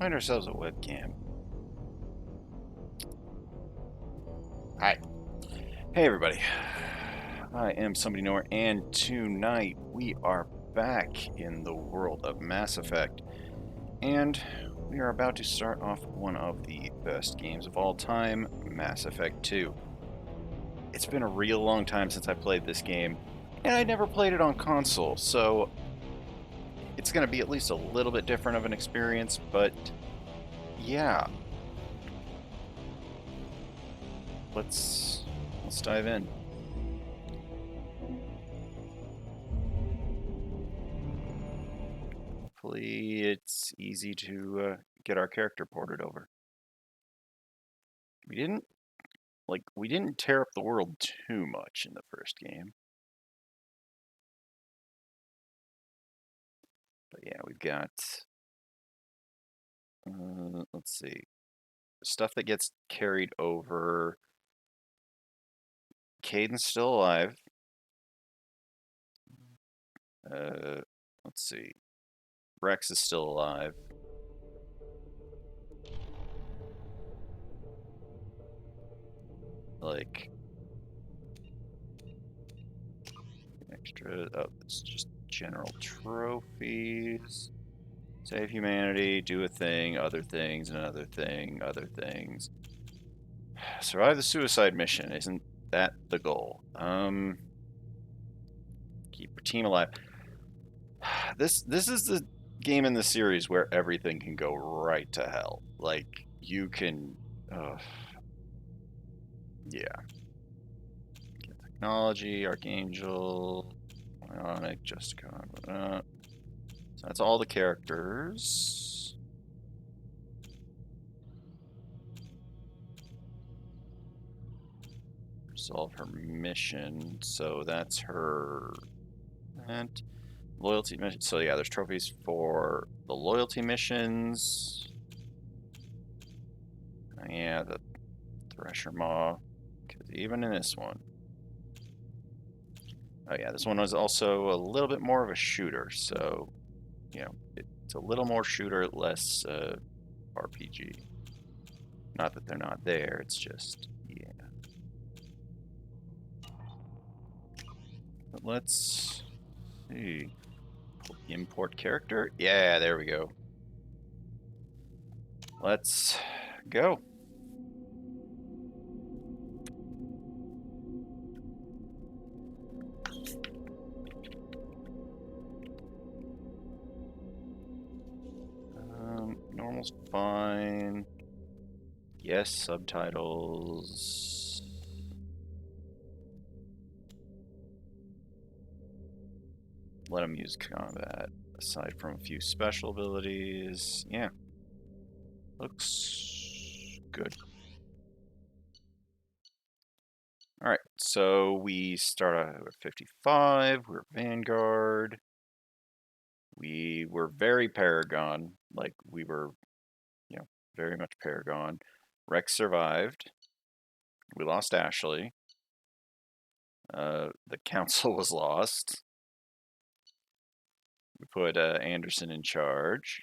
Find ourselves a webcam. Hi. Hey, everybody. I am Somebody Nowhere, and tonight we are back in the world of Mass Effect, and we are about to start off one of the best games of all time, Mass Effect 2. It's been a real long time since I played this game, and I never played it on console, so it's going to be at least a little bit different of an experience, but yeah. Let's dive in. Hopefully it's easy to get our character ported over. We didn't tear up the world too much in the first game. But yeah, we've got let's see. Stuff that gets carried over. Caden's still alive. Let's see. Rex is still alive. Like extra. Oh, it's just general trophies. Save humanity, do a thing, other things, another thing, other things. Survive the suicide mission. Isn't that the goal? Keep your team alive. This is the game in the series where everything can go right to hell. Like you can, yeah. Technology, Archangel, Ionic, Justicon. So that's all the characters. Resolve her mission. So that's her. And loyalty mission. So yeah, there's trophies for the loyalty missions. Yeah, the Thresher Maw. Because even in this one. Oh yeah, this one was also a little bit more of a shooter. So, you know, it's a little more shooter, less RPG. Not that they're not there, it's just, yeah. But let's see. Import character? Yeah, there we go. Let's go. Normal's fine. Yes, subtitles. Let him use combat. Aside from a few special abilities. Yeah. Looks good. Alright, so we start out at 55. We're Vanguard. We were very Paragon. Like, we were, you know, very much Paragon. Rex survived. We lost Ashley. The council was lost. We put Anderson in charge.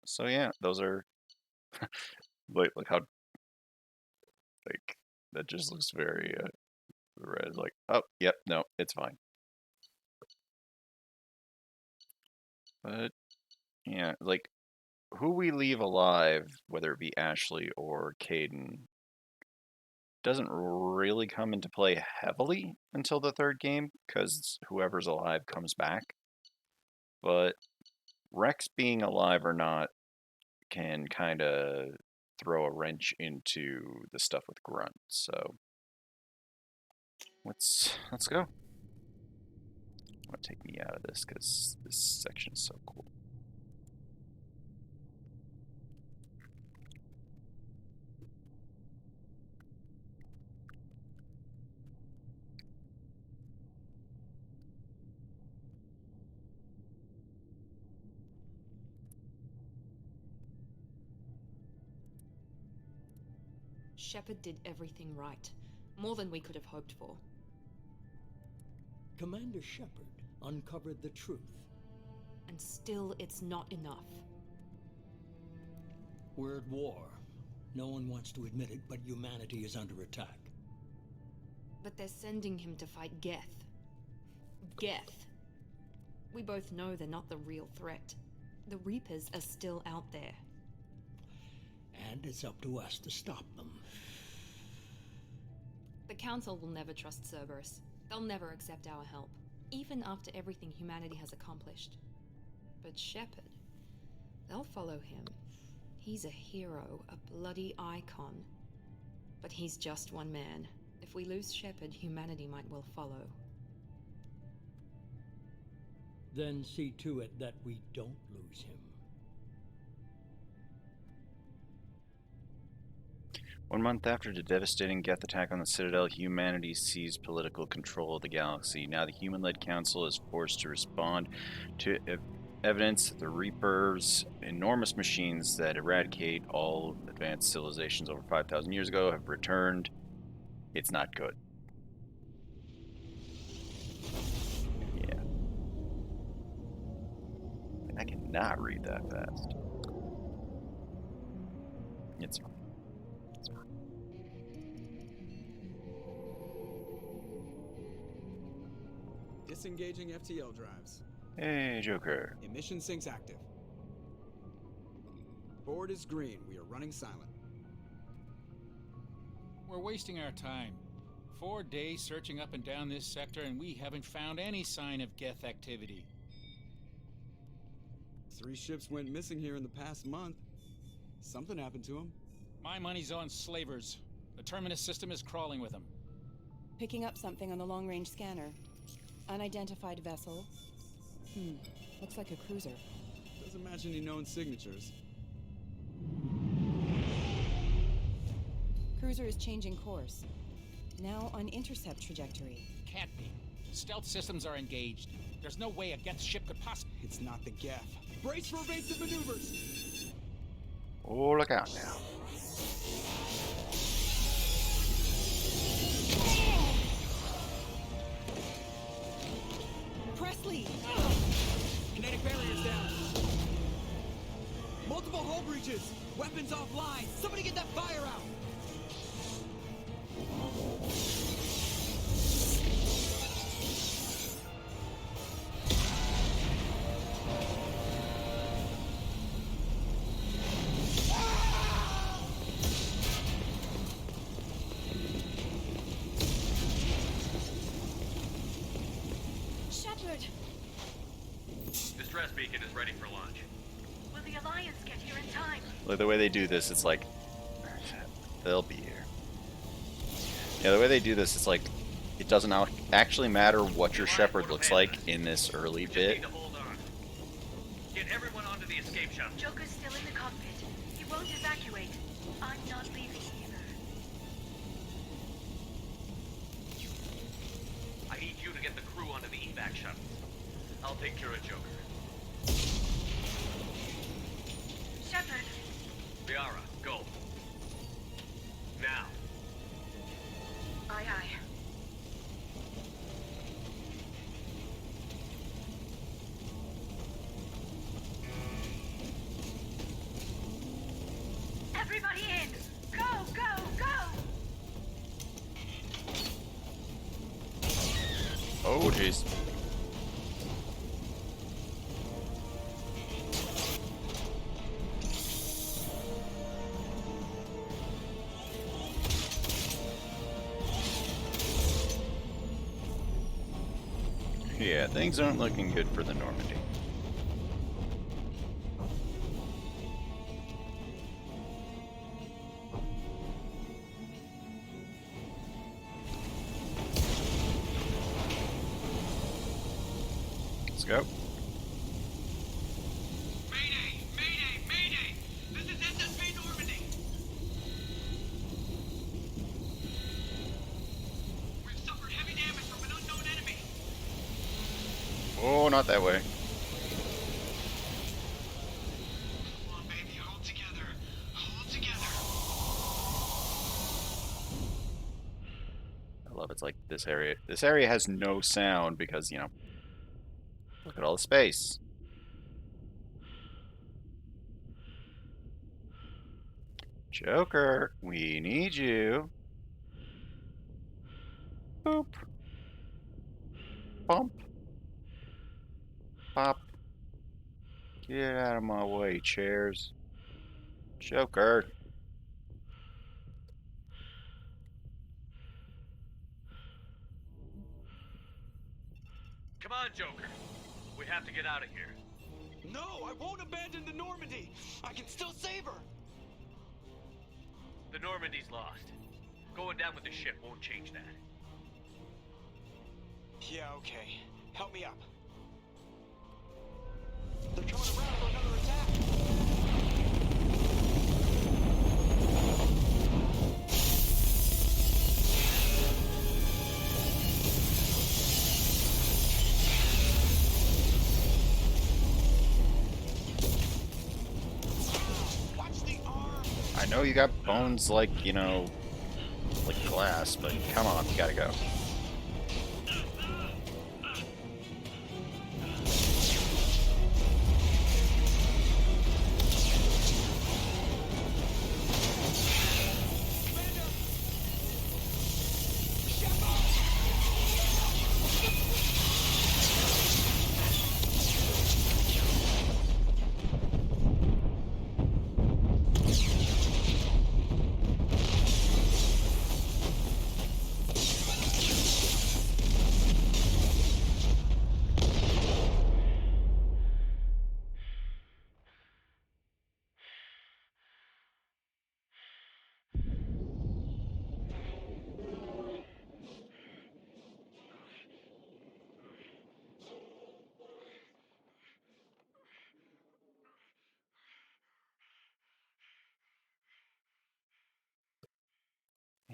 So yeah, those are like how like that just looks very red. Like, oh yep, no, it's fine. But yeah, like who we leave alive, whether it be Ashley or Caden, doesn't really come into play heavily until the third game because whoever's alive comes back. But Rex being alive or not can kind of throw a wrench into the stuff with Grunt. So let's go. I'm gonna take me out of this because this section is so cool. Shepard did everything right. More than we could have hoped for. Commander Shepard uncovered the truth. And still, it's not enough. We're at war. No one wants to admit it, but humanity is under attack. But they're sending him to fight Geth. Geth. We both know they're not the real threat. The Reapers are still out there. And it's up to us to stop them. The Council will never trust Cerberus. They'll never accept our help, even after everything humanity has accomplished. But Shepard, they'll follow him. He's a hero, a bloody icon. But he's just one man. If we lose Shepard, humanity might well follow. Then see to it that we don't lose him. 1 month after the devastating Geth attack on the Citadel, humanity seized political control of the galaxy. Now the human-led council is forced to respond to evidence that the Reapers, enormous machines that eradicate all advanced civilizations over 5,000 years ago, have returned. It's not good. Yeah. I cannot read that fast. It's fine. Disengaging FTL drives. Hey, Joker. Emission sinks active. Board is green. We are running silent. We're wasting our time. 4 days searching up and down this sector, and we haven't found any sign of Geth activity. 3 ships went missing here in the past month. Something happened to them. My money's on slavers. The Terminus system is crawling with them. Picking up something on the long-range scanner. Unidentified vessel. Looks like a cruiser. Doesn't match any known signatures. Cruiser is changing course. Now on intercept trajectory. Can't be. Stealth systems are engaged. There's no way a Geth ship could possibly... It's not the Geth. Brace for evasive maneuvers! Oh, look out now. Presley! Kinetic barriers down. Multiple hull breaches. Weapons offline. Somebody get that fire out. Shepard! Distress beacon is ready for launch. Will the Alliance get here in time? Look, the way they do this, it's like they'll be here. Yeah, the way they do this, it's like it doesn't actually matter what your Shepard looks like in this early Just need bit. to hold on. Get everyone onto the escape shuttle. Joker's still in the cockpit. He won't evacuate. I'm not leaving either. I need you to get the crew onto the evac shuttle. I'll take care of Joker. Shepard! Liara, go. Now. Aye, aye. Everybody in! Go, go, go! Oh, jeez. Yeah, things aren't looking good for the Normandy. Let's go. Mayday! Mayday! Mayday! This is SSB Normandy! We've suffered heavy damage from an unknown enemy. Oh, not that way. Come on, baby, hold together. Hold together. I love it's like this area. This area has no sound because, you know, look at all the space. Joker, we need you. Boop. Bump. Pop. Get out of my way, chairs. Joker. Come on, Joker. We have to get out of here. No, I won't abandon the Normandy. I can still save her. The Normandy's lost. Going down with the ship won't change that. Yeah, okay. Help me up. They're coming around for another attack. Watch the arm. I know you got bones like, you know, like glass, but come on, you gotta go.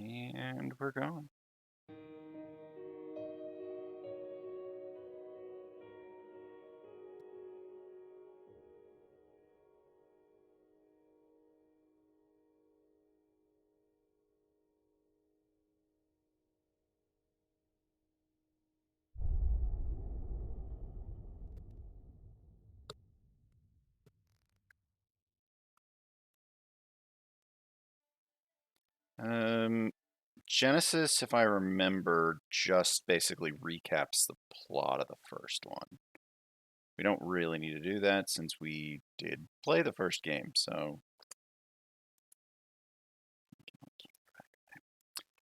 And we're going. Genesis, if I remember, just basically recaps the plot of the first one. We don't really need to do that since we did play the first game, so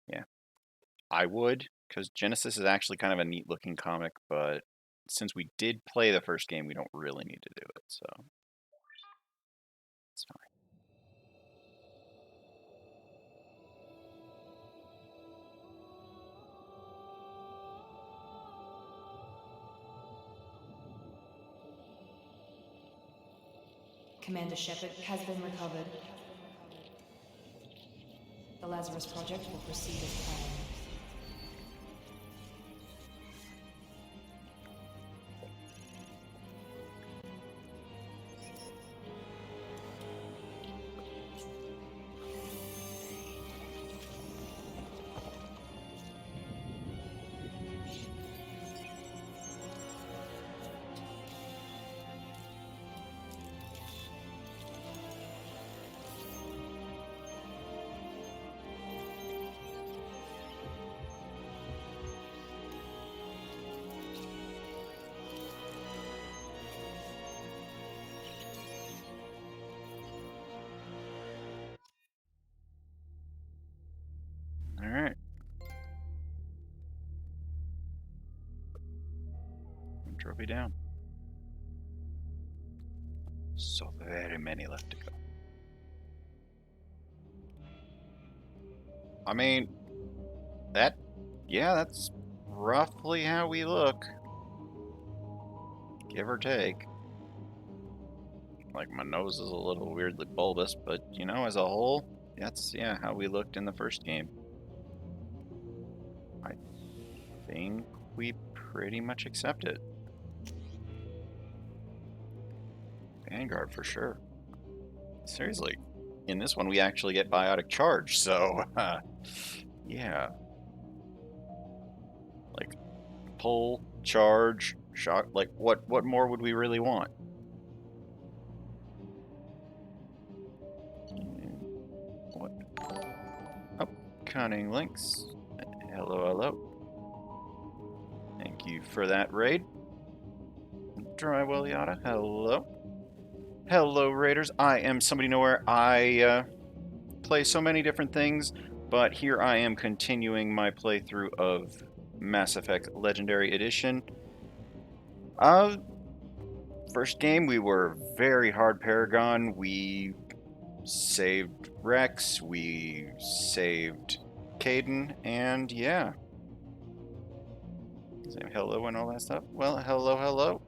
yeah. I would, because Genesis is actually kind of a neat looking comic, but since we did play the first game, we don't really need to do it, so it's fine. Commander Shepard has been recovered. The Lazarus Project will proceed as planned. All right. One trophy down. So very many left to go. I mean, that's roughly how we look. Give or take. Like, my nose is a little weirdly bulbous, but, you know, as a whole, that's, yeah, how we looked in the first game. I think we pretty much accept it. Vanguard for sure. Seriously, in this one we actually get biotic charge, so yeah. Like, pull, charge, shock, like what more would we really want? Cunning Links. Hello, hello. Thank you for that raid. Drywell Yada, hello. Hello, Raiders. I am Somebody Nowhere. I play so many different things, but here I am continuing my playthrough of Mass Effect Legendary Edition. First game, we were very hard Paragon. We saved Rex, we saved Caden, and yeah. Saying hello and all that stuff. Well, hello, hello,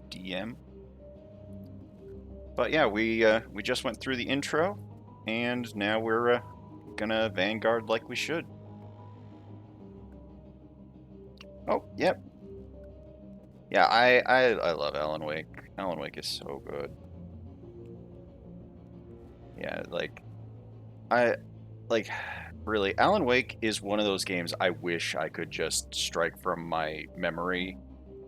DM. But yeah, we just went through the intro, and now we're gonna Vanguard like we should. Oh, yep. Yeah, I love Alan Wake. Alan Wake is so good. Yeah, really, Alan Wake is one of those games I wish I could just strike from my memory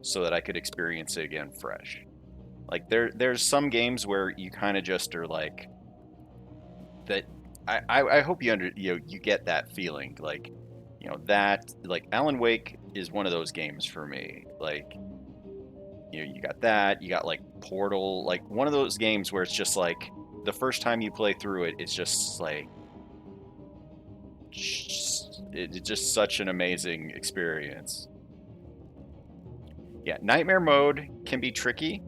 so that I could experience it again fresh. Like there's some games where you kind of just are like that. I hope you get that feeling, like, that, like, Alan Wake is one of those games for me. Like, you got that, you got like Portal, like one of those games where it's just like the first time you play through it, it's just like it's just such an amazing experience. Yeah, Nightmare Mode can be tricky.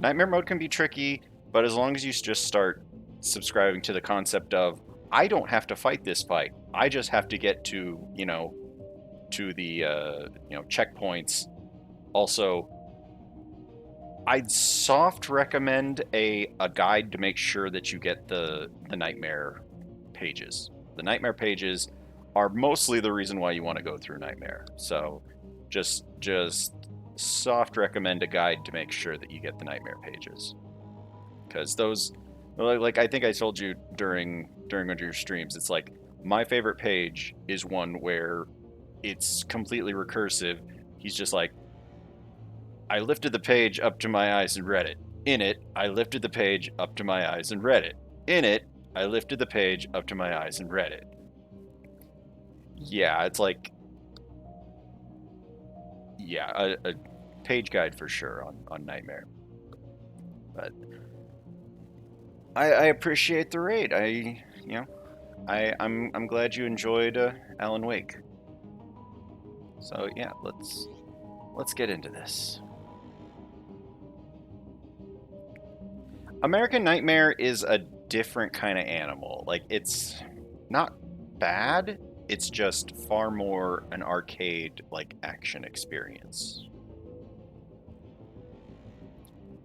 Nightmare Mode can be tricky, but as long as you just start subscribing to the concept of, I don't have to fight this fight. I just have to get to, to the, checkpoints. Also, I'd soft recommend a guide to make sure that you get the Nightmare pages. The Nightmare pages are mostly the reason why you want to go through Nightmare. So just soft recommend a guide to make sure that you get the Nightmare pages. Because those, like I think I told you during one of your streams, it's like my favorite page is one where it's completely recursive. He's just like, I lifted the page up to my eyes and read it. In it, I lifted the page up to my eyes and read it. In it, I lifted the page up to my eyes and read it. Yeah, it's like, yeah, a page guide for sure on Nightmare. But I appreciate the raid. I'm glad you enjoyed Alan Wake. So yeah, let's get into this. American Nightmare is a different kind of animal. Like, it's not bad, it's just far more an arcade, like, action experience.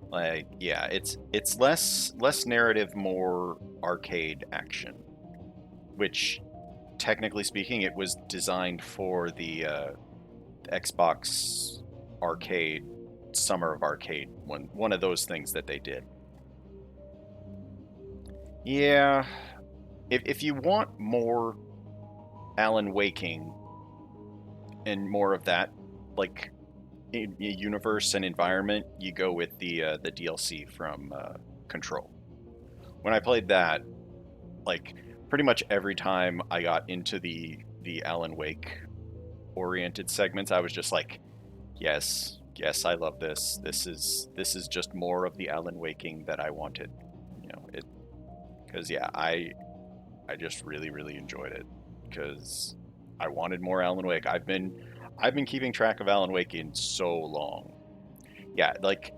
Like, yeah, it's less narrative, more arcade action, which, technically speaking, it was designed for the Xbox Arcade, Summer of Arcade, one of those things that they did. Yeah, if you want more Alan Waking and more of that, like, universe and environment, you go with the DLC from Control. When I played that, like, pretty much every time I got into the Alan Wake oriented segments, I was just like, yes, I love this. This is just more of the Alan Waking that I wanted. Because yeah, I just really enjoyed it because I wanted more Alan Wake. I've been keeping track of Alan Wake in so long. Yeah, like,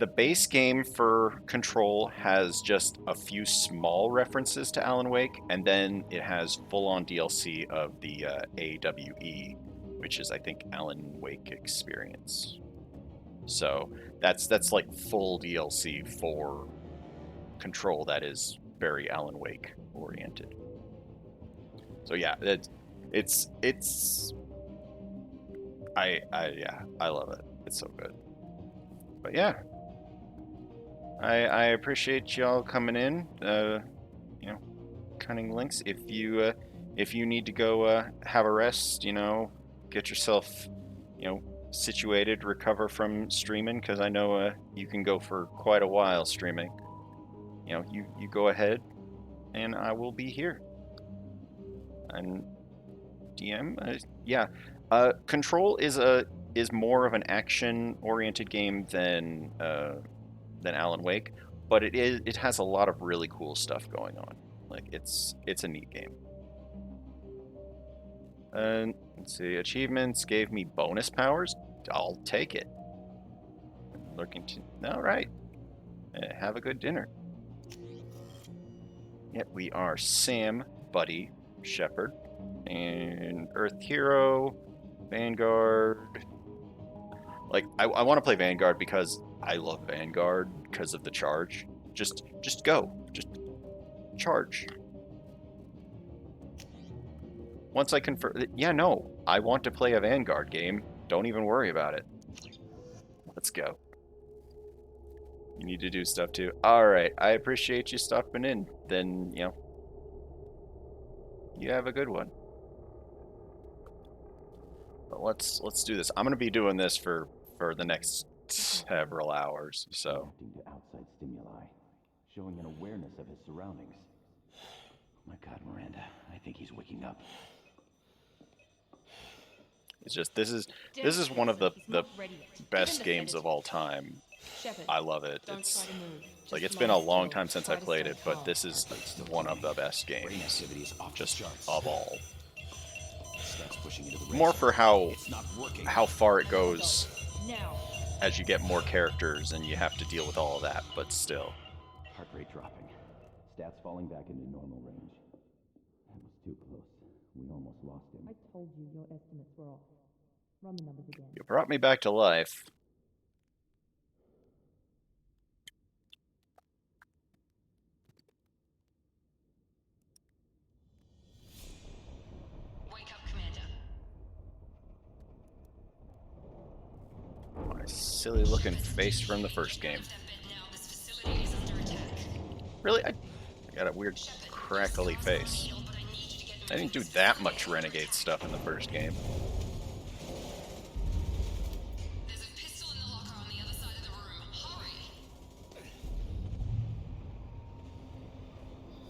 the base game for Control has just a few small references to Alan Wake, and then it has full-on DLC of the AWE, which is, I think, Alan Wake Experience. So that's like full DLC for Control that is very Alan Wake oriented. So yeah, it's I love it. It's so good. But yeah, I appreciate y'all coming in. Cunning Links. If you need to go have a rest, get yourself situated, recover from streaming, because I know you can go for quite a while streaming. You go ahead, and I will be here. And DM, yeah. Control is more of an action-oriented game than Alan Wake, but it has a lot of really cool stuff going on. Like it's a neat game. And let's see, achievements gave me bonus powers. I'll take it. Looking to all right. Have a good dinner. Yep, we are Sam, Buddy, Shepard, and Earth Hero, Vanguard. Like I want to play Vanguard because I love Vanguard because of the charge. Just go. Just charge. Once I confirm, yeah, no, I want to play a Vanguard game. Don't even worry about it. Let's go. You need to do stuff too. All right, I appreciate you stopping in. Then, you know, you have a good one. But let's do this. I'm gonna be doing this for the next several hours. So. Reacting to outside stimuli, showing an awareness of his surroundings. My God, Miranda, I think he's waking up. It's just this is one of the best games of all time. I love it. It's like it's been a long time since I played it, but this is one of the best games just of all. More for how far it goes as you get more characters and you have to deal with all of that, but still. Heart rate dropping. Stats falling back into normal range. That was too close. We almost lost him. I told you your estimates were off. Run the numbers again. You brought me back to life. Wake up, Commander. My silly looking face from the first game. Really? I got a weird crackly face. I didn't do that much renegade stuff in the first game. There's a pistol in the locker on the other side of the room. Hurry!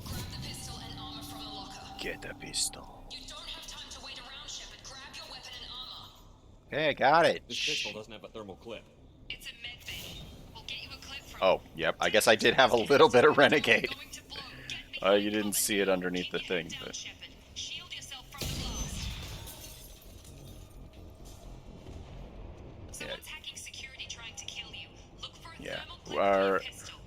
Grab the pistol and armor from the locker. Get the pistol. You don't have time to wait around, Shepard. Grab your weapon and armor. Okay, I got it. This pistol doesn't have a thermal clip. It's a med bay. We'll get you a clip from Oh, yep. I guess I did have a little bit of renegade. You didn't see it underneath the thing, but Shield yourself from the blast. Someone's hacking security trying to kill you. Look for a thermal clip for your pistol.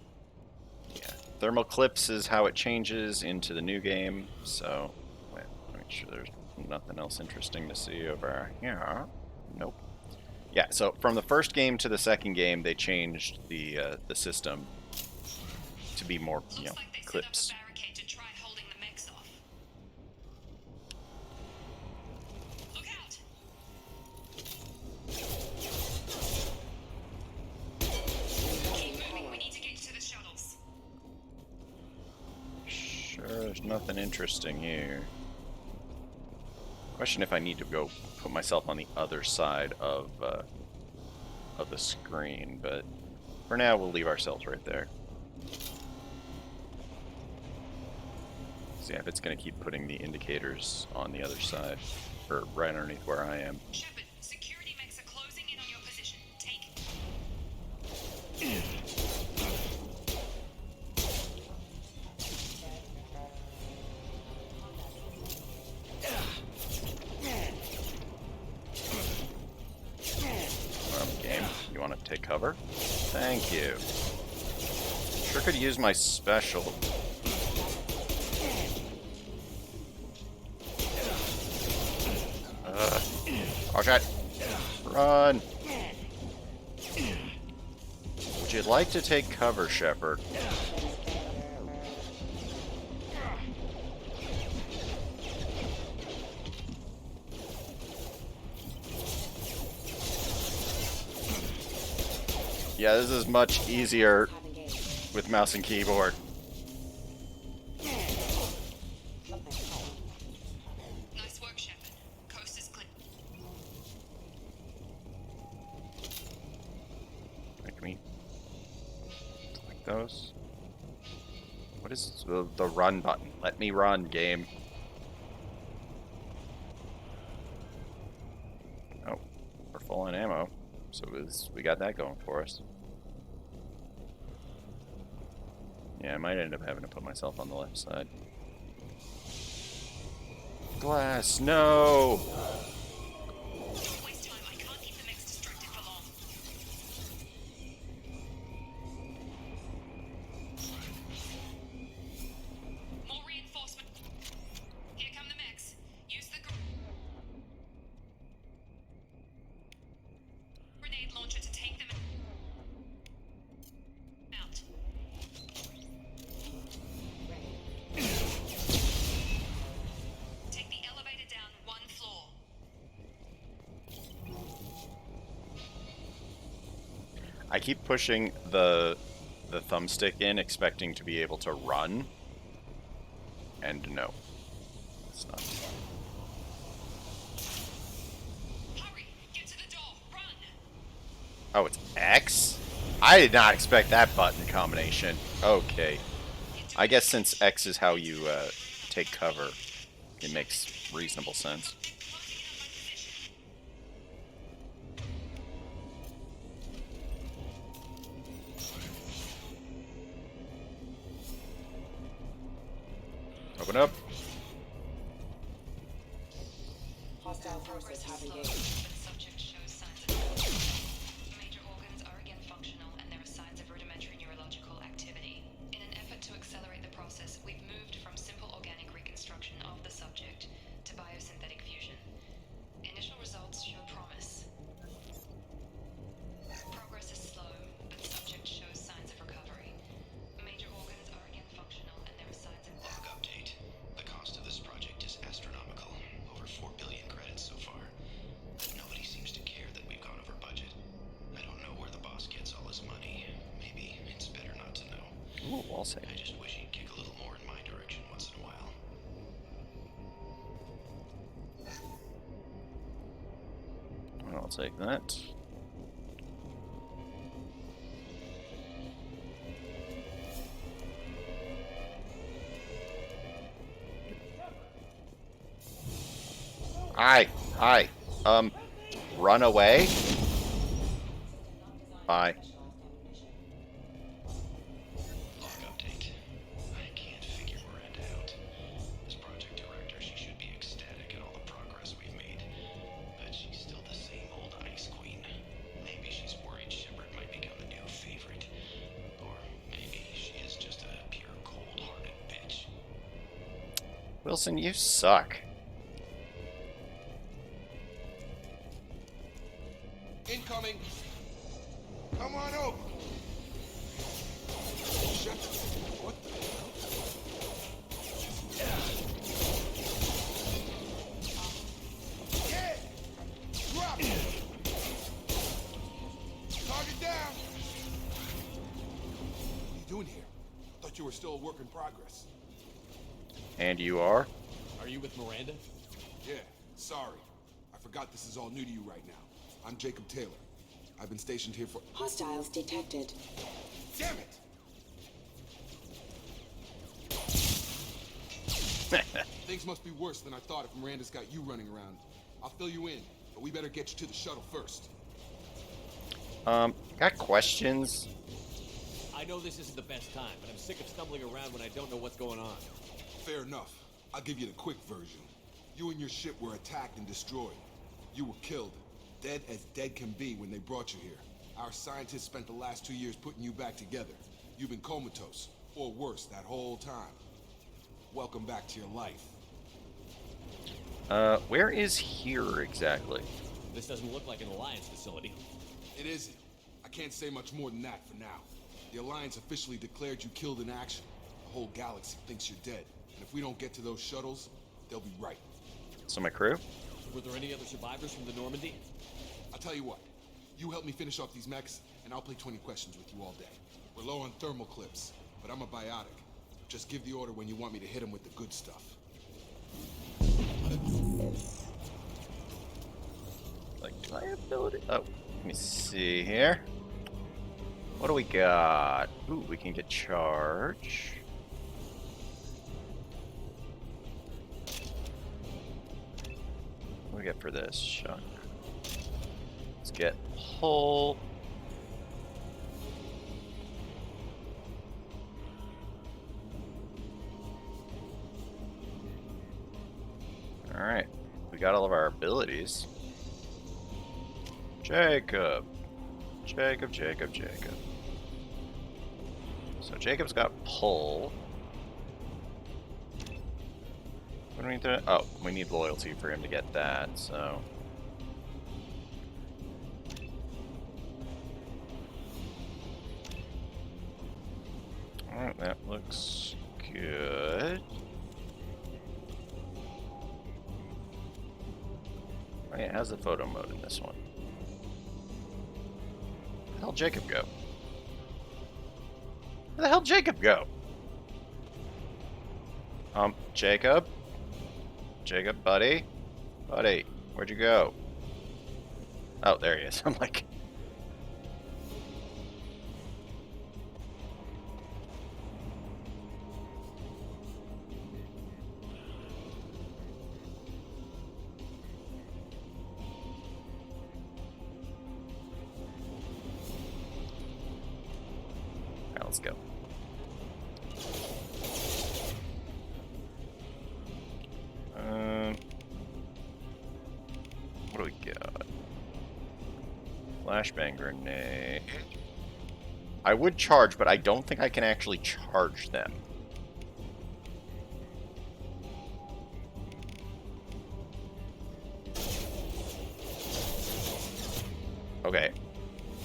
yeah. Thermal clips is how it changes into the new game. So, wait, make sure there's nothing else interesting to see over here. Nope. Yeah. So from the first game to the second game, they changed the system to be more, you know, clips. There's nothing interesting here. Question if I need to go put myself on the other side of the screen, but for now we'll leave ourselves right there. See if it's going to keep putting the indicators on the other side, or right underneath where I am. Shepard, security mechs are closing in on your position. Take it. Game, you want to take cover? Thank you. Sure could use my special. Oh shit! Run! Would you like to take cover, Shepard? Yeah, this is much easier with mouse and keyboard. Nice work, Shepard. Coast is clear. Like me. Like those. What is the run button? Let me run, game. full on ammo, so we got that going for us. Yeah, I might end up having to put myself on the left side. Glass, no! Waste time. I can't keep the mix distracted for long. More reinforcement. Here come the mechs. Use the grenade launcher to take them out. Take the elevator down 1 floor. I keep pushing the thumbstick in, expecting to be able to run. And no. It's not. Hurry! Get to the door! Run! Oh, it's X? I did not expect that button combination. Okay. I guess since X is how you take cover, it makes reasonable sense. Open up. Hostile forces have engaged. Subject shows signs of major organs are again functional, and there are signs of rudimentary neurological activity. In an effort to accelerate the process, we've moved from simple organic reconstruction of the subject to biosynthetic fusion. Initial results show promise. Progress is slow, but subject shows signs of recovery. Major organs are again functional, and there are signs of Log update. The cost of this project is astronomical. Over 4 billion credits so far. But nobody seems to care that we've gone over budget. I don't know where the boss gets all his money. Maybe it's better not to know. Ooh, wall save. I just wish he'd kick a little more in my direction once in a while. I'll take that. Hi. Run away? Bye. Log update. I can't figure Miranda out. As project director, she should be ecstatic at all the progress we've made. But she's still the same old ice queen. Maybe she's worried Shepard might become the new favorite. Or maybe she is just a pure cold-hearted bitch. Wilson, you suck. Incoming! Come on over! Shepard, what the hell? Yeah! Drop it! Target down! What are you doing here? Thought you were still a work in progress. And you are? Are you with Miranda? Yeah, sorry. I forgot this is all new to you right now. I'm Jacob Taylor. I've been stationed here for... Hostiles detected. Damn it! Things must be worse than I thought if Miranda's got you running around. I'll fill you in, but we better get you to the shuttle first. Got questions? I know this isn't the best time, but I'm sick of stumbling around when I don't know what's going on. Fair enough. I'll give you the quick version. You and your ship were attacked and destroyed. You were killed. Dead as dead can be when they brought you here. Our scientists spent the last 2 years putting you back together. You've been comatose, or worse, that whole time. Welcome back to your life. Where is here exactly? This doesn't look like an Alliance facility. It isn't. I can't say much more than that for now. The Alliance officially declared you killed in action. The whole galaxy thinks you're dead. And if we don't get to those shuttles, they'll be right. So my crew? Were there any other survivors from the Normandy? I'll tell you what. You help me finish off these mechs, and I'll play 20 questions with you all day. We're low on thermal clips, but I'm a biotic. Just give the order when you want me to hit them with the good stuff. Like, do I have ability? Oh, let me see here. What do we got? Ooh, we can get charge. What do we get for this? Shock. get pull. Alright, we got all of our abilities. Jacob. Jacob. So Jacob's got pull. What do we need to... Oh, we need loyalty for him to get that, so... Alright, that looks good. Oh yeah, how's the photo mode in this one? Where the hell Jacob go? Where the hell Jacob go? Jacob? Jacob, buddy? Buddy, where'd you go? Oh, there he is. I'm like... Alright, let's go. What do we got? Flashbang grenade. I would charge, but I don't think I can actually charge them. Okay.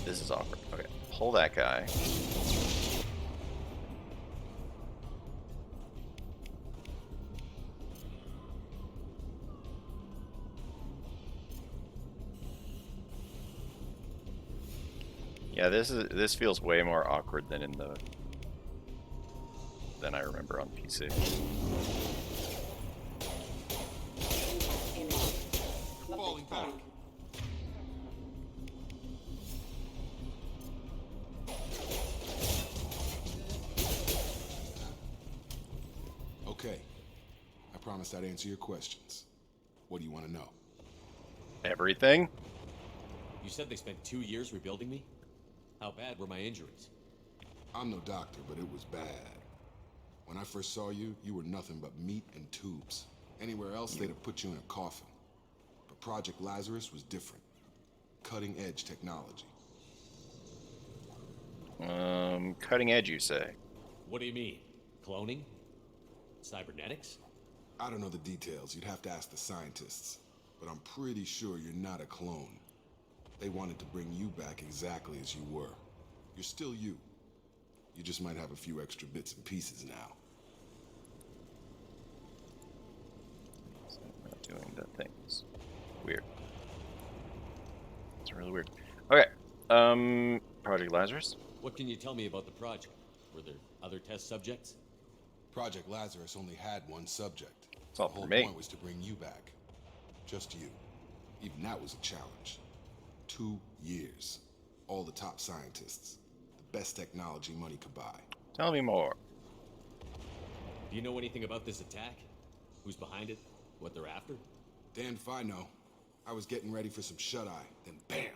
This is awkward. Okay. Pull that guy. Yeah, this feels way more awkward than than I remember on PC. Falling back. Okay. I promised I'd answer your questions. What do you want to know? Everything? You said they spent 2 years rebuilding me? How bad were my injuries? I'm no doctor, but it was bad. When I first saw you, you were nothing but meat and tubes. Anywhere else, they'd have put you in a coffin. But Project Lazarus was different. Cutting-edge technology. Cutting edge, you say? What do you mean? Cloning? Cybernetics? I don't know the details. You'd have to ask the scientists. But I'm pretty sure you're not a clone. They wanted to bring you back exactly as you were. You're still you. You just might have a few extra bits and pieces now. So I'm not doing the things. Weird. It's really weird. Okay. Project Lazarus. What can you tell me about the project? Were there other test subjects? Project Lazarus only had one subject. It's all The for whole me. point was to bring you back. Just you. Even that was a challenge. 2 years. All the top scientists. The best technology money could buy. Tell me more. Do you know anything about this attack? Who's behind it? What they're after? Damned if I know. I was getting ready for some shut-eye, then bam!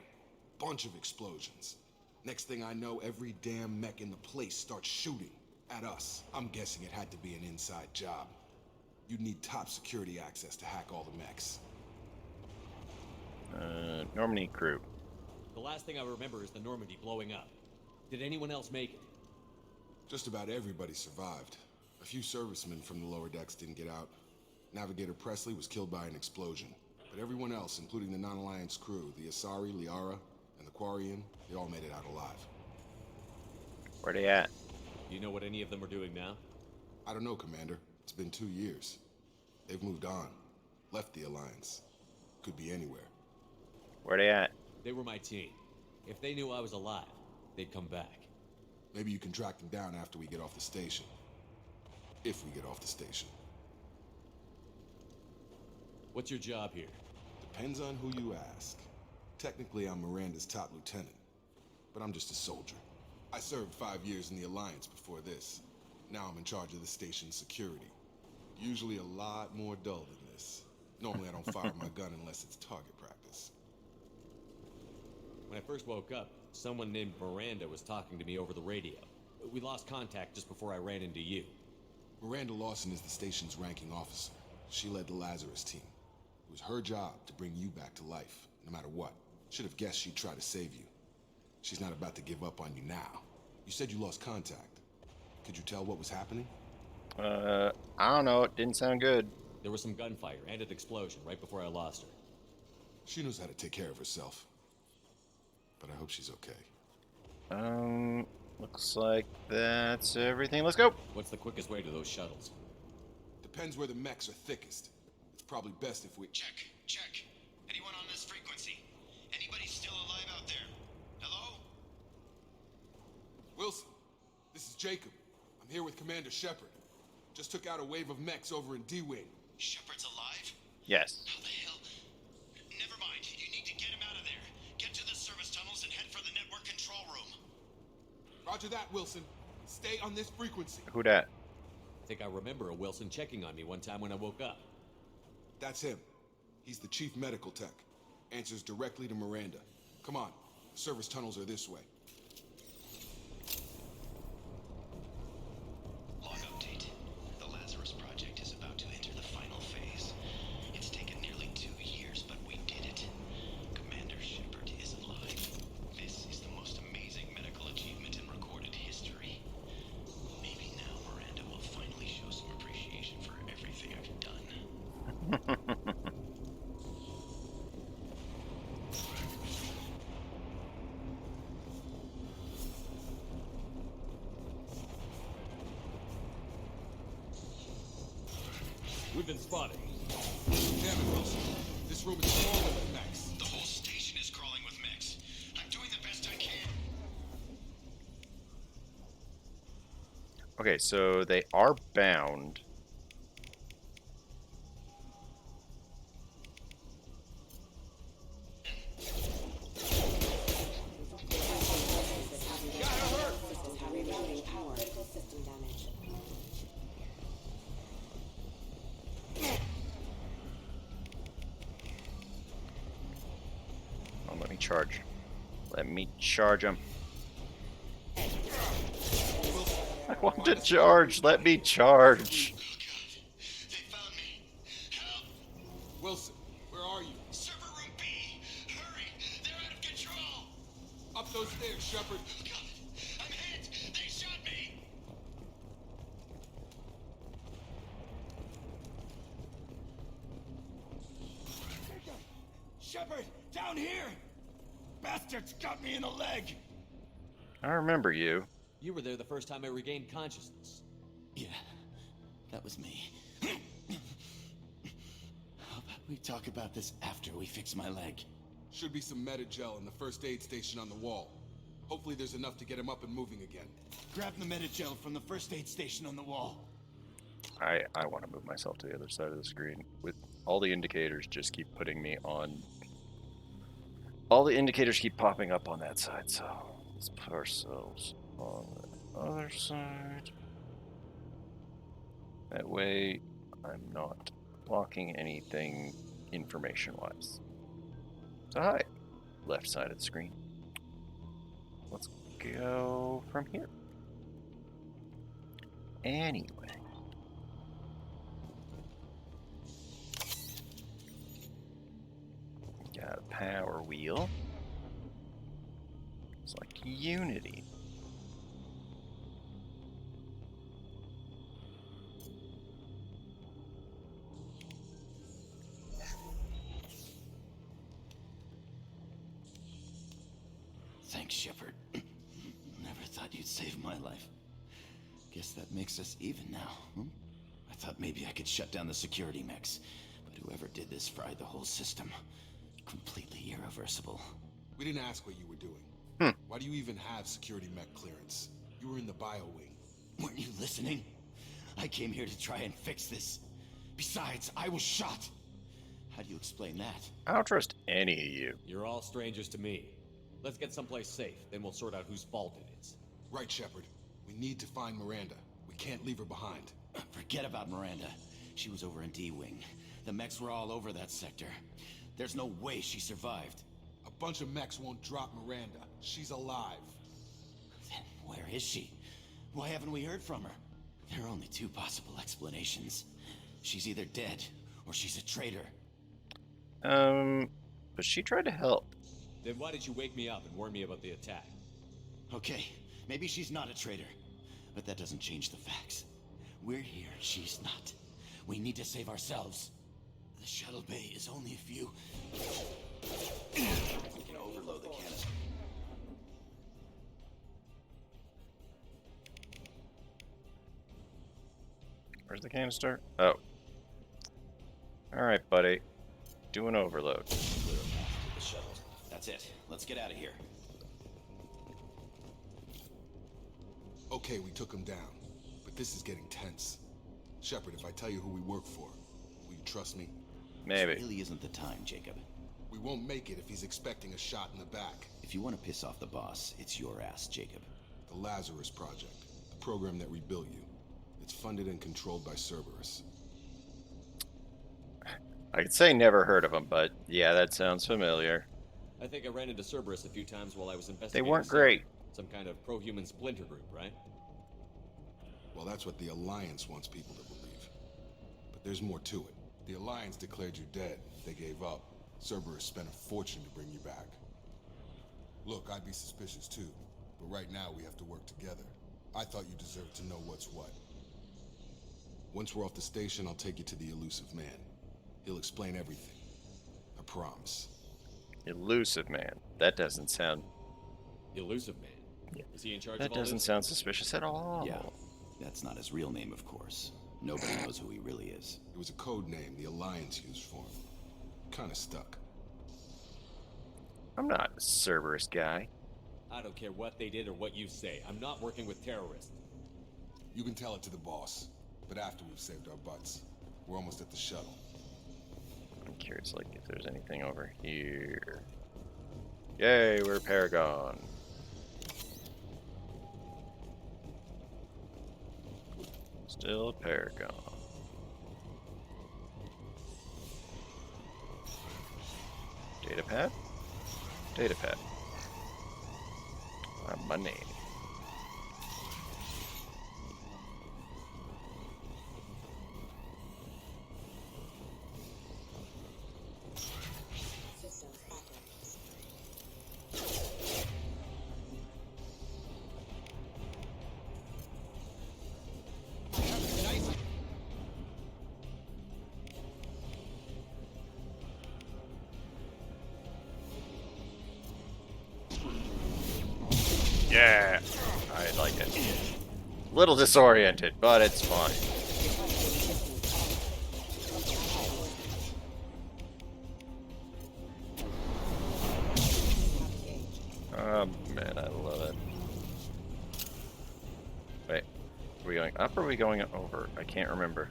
Bunch of explosions. Next thing I know, every damn mech in the place starts shooting at us. I'm guessing it had to be an inside job. You'd need top security access to hack all the mechs. Normandy crew. The last thing I remember is the Normandy blowing up. Did anyone else make it? Just about everybody survived. A few servicemen from the lower decks didn't get out. Navigator Presley was killed by an explosion. But everyone else, including the non-Alliance crew, the Asari, Liara, and the Quarian, they all made it out alive. Where they at? Do you know what any of them are doing now? I don't know, Commander. It's been 2 years. They've moved on. Left the Alliance. Could be anywhere. Where they at? They were my team. If they knew I was alive, they'd come back. Maybe you can track them down after we get off the station. If we get off the station. What's your job here? Depends on who you ask. Technically, I'm Miranda's top lieutenant. But I'm just a soldier. I served 5 years in the Alliance before this. Now I'm in charge of the station's security. Usually a lot more dull than this. Normally I don't fire my gun unless it's target practice. When I first woke up, someone named Miranda was talking to me over the radio. We lost contact just before I ran into you. Miranda Lawson is the station's ranking officer. She led the Lazarus team. It was her job to bring you back to life, no matter what. Should have guessed she'd try to save you. She's not about to give up on you now. You said you lost contact. Could you tell what was happening? I don't know. It didn't sound good. There was some gunfire and an explosion right before I lost her. She knows how to take care of herself. But I hope she's okay. Looks like that's everything. Let's go. What's the quickest way to those shuttles? Depends where the mechs are thickest. It's probably best if we... Check. Anyone on this frequency? Anybody still alive out there? Hello? Wilson, this is Jacob. I'm here with Commander Shepard. Just took out a wave of mechs over in D-Wing. Shepard's alive? Yes. How the hell? Never mind. You need to get him out of there. Get to the service tunnels and head for the network control room. Roger that, Wilson. Stay on this frequency. Who dat? I think I remember a Wilson checking on me one time when I woke up. That's him. He's the chief medical tech. Answers directly to Miranda. Come on. The service tunnels are this way. Log update. The Lazarus project is about to enter the final phase. It's taken nearly 2 years, but we did it. Commander Shepard is alive. This is the most amazing medical achievement in recorded history. Maybe now Miranda will finally show some appreciation for everything I've done. We've been spotted. Damn it, Wilson. This room is crawling with mechs. The whole station is crawling with mechs. I'm doing the best I can. Okay, so they are bound. Oh, let me charge. Let me charge him. I want to charge. Let me charge. They found me. Help! Wilson, where are you? Server room B! Hurry! They're out of control! Up those stairs, Shepard. God, I'm hit! They shot me! Shepard, down here! Bastards got me in the leg! I remember you. You were there the first time I regained consciousness. Yeah, that was me. How about we talk about this after we fix my leg? Should be some Medi-gel in the first aid station on the wall. Hopefully there's enough to get him up and moving again. Grab the Medi-gel from the first aid station on the wall. I want to move myself to the other side of the screen. With all the indicators just keep putting me on... All the indicators keep popping up on that side, so let's put ourselves on the other side. That way I'm not blocking anything information-wise. So hi, left side of the screen. Let's go from here. Anyway. Got a power wheel. It's like Unity. Thanks, Shepard. Never thought you'd save my life. Guess that makes us even now, hmm? I thought maybe I could shut down the security mechs, but whoever did this fried the whole system. Completely irreversible. We didn't ask what you were doing. Why do you even have security mech clearance? You were in the bio wing. Weren't you listening? I came here to try and fix this. Besides, I was shot. How do you explain that? I don't trust any of you. You're all strangers to me. Let's get someplace safe, then we'll sort out whose fault it is. Right, Shepard. We need to find Miranda. We can't leave her behind. Forget about Miranda. She was over in D-Wing. The mechs were all over that sector. There's no way she survived. A bunch of mechs won't drop Miranda. She's alive. Then where is she? Why haven't we heard from her? There are only two possible explanations. She's either dead, or she's a traitor. But she tried to help. Then why did you wake me up and warn me about the attack? Okay, maybe she's not a traitor, but that doesn't change the facts. We're here, she's not. We need to save ourselves. The shuttle bay is only a few... We can overload the canister. Where's the canister? Oh. Alright, buddy. Do an overload. Clear a path to the shuttle. That's it. Let's get out of here. Okay, we took him down, but this is getting tense. Shepard, if I tell you who we work for, will you trust me? Maybe. This really isn't the time, Jacob. We won't make it if he's expecting a shot in the back. If you want to piss off the boss, it's your ass, Jacob. The Lazarus Project, the program that rebuilt you. It's funded and controlled by Cerberus. I could say never heard of them, but yeah, that sounds familiar. I think I ran into Cerberus a few times while I was investigating. They weren't great. Some kind of pro-human splinter group, right? Well, that's what the Alliance wants people to believe. But there's more to it. The Alliance declared you dead. They gave up. Cerberus spent a fortune to bring you back. Look, I'd be suspicious too. But right now we have to work together. I thought you deserved to know what's what. Once we're off the station, I'll take you to the elusive man. He'll explain everything. I promise. Elusive man. That doesn't sound... Elusive man? Yeah. Is he in charge That of all doesn't this? sound suspicious at all. Yeah, that's not his real name, of course. Nobody knows who he really is. It was a code name the Alliance used for him. Kinda stuck. I'm not a Cerberus guy. I don't care what they did or what you say. I'm not working with terrorists. You can tell it to the boss, but after we've saved our butts. We're almost at the shuttle. I'm curious, like, if there's anything over here. Yay, we're Paragon. Still Paragon. Datapad? Datapad. Money. Yeah, I like it. Little disoriented, but it's fine. Oh man, I love it. Wait, are we going up or are we going over? I can't remember.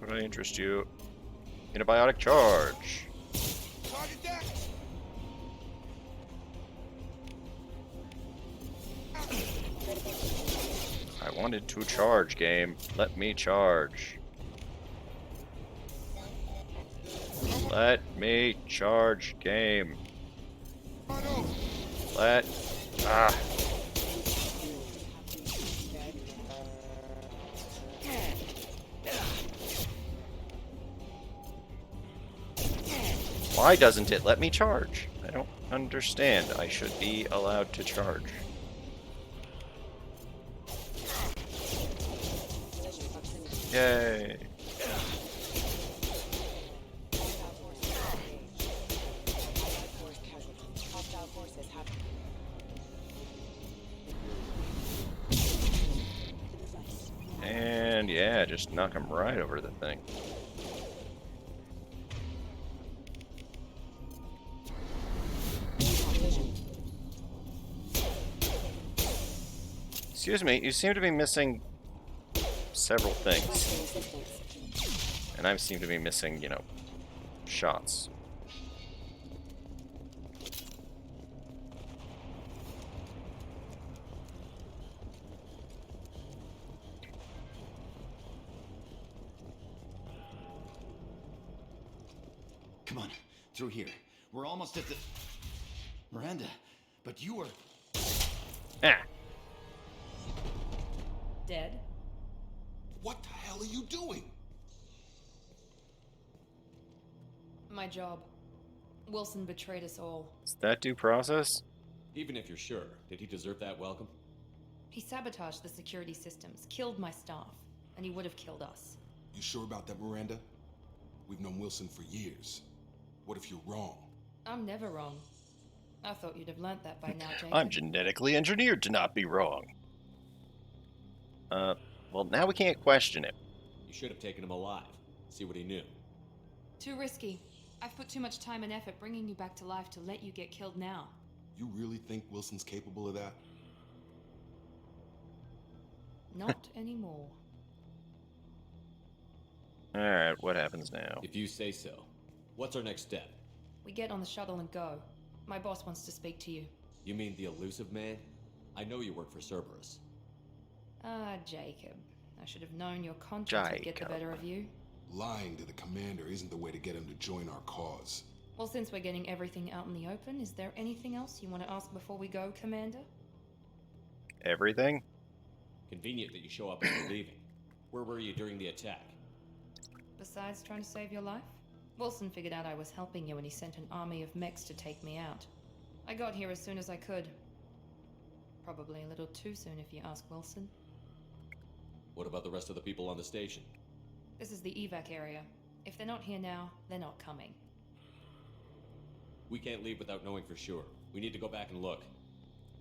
Could I interest you in a biotic charge? I wanted to charge, game. Let me charge. Let me charge, game. Let... Ah. Why doesn't it let me charge? I don't understand. I should be allowed to charge. Yay. And yeah, just knock him right over the thing. Excuse me, you seem to be missing several things. And I seem to be missing, you know, shots. Come on, through here. We're almost at the... Miranda, but you are... Ah! Dead? What the hell are you doing? My job. Wilson betrayed us all. Is that due process? Even if you're sure, did he deserve that welcome? He sabotaged the security systems, killed my staff, and he would have killed us. You sure about that, Miranda? We've known Wilson for years. What if you're wrong? I'm never wrong. I thought you'd have learnt that by now, Jacob. I'm genetically engineered to not be wrong. Well, now we can't question him. You should have taken him alive. See what he knew. Too risky. I've put too much time and effort bringing you back to life to let you get killed now. You really think Wilson's capable of that? Not anymore. Alright, what happens now? If you say so. What's our next step? We get on the shuttle and go. My boss wants to speak to you. You mean the elusive man? I know you work for Cerberus. Ah, Jacob. I should have known your conscience would get the better of you. Lying to the commander isn't the way to get him to join our cause. Well, since we're getting everything out in the open, is there anything else you want to ask before we go, Commander? Everything? Convenient that you show up as we're leaving. Where were you during the attack? Besides trying to save your life? Wilson figured out I was helping you when he sent an army of mechs to take me out. I got here as soon as I could. Probably a little too soon if you ask Wilson. What about the rest of the people on the station? This is the evac area. If they're not here now, they're not coming. We can't leave without knowing for sure. We need to go back and look.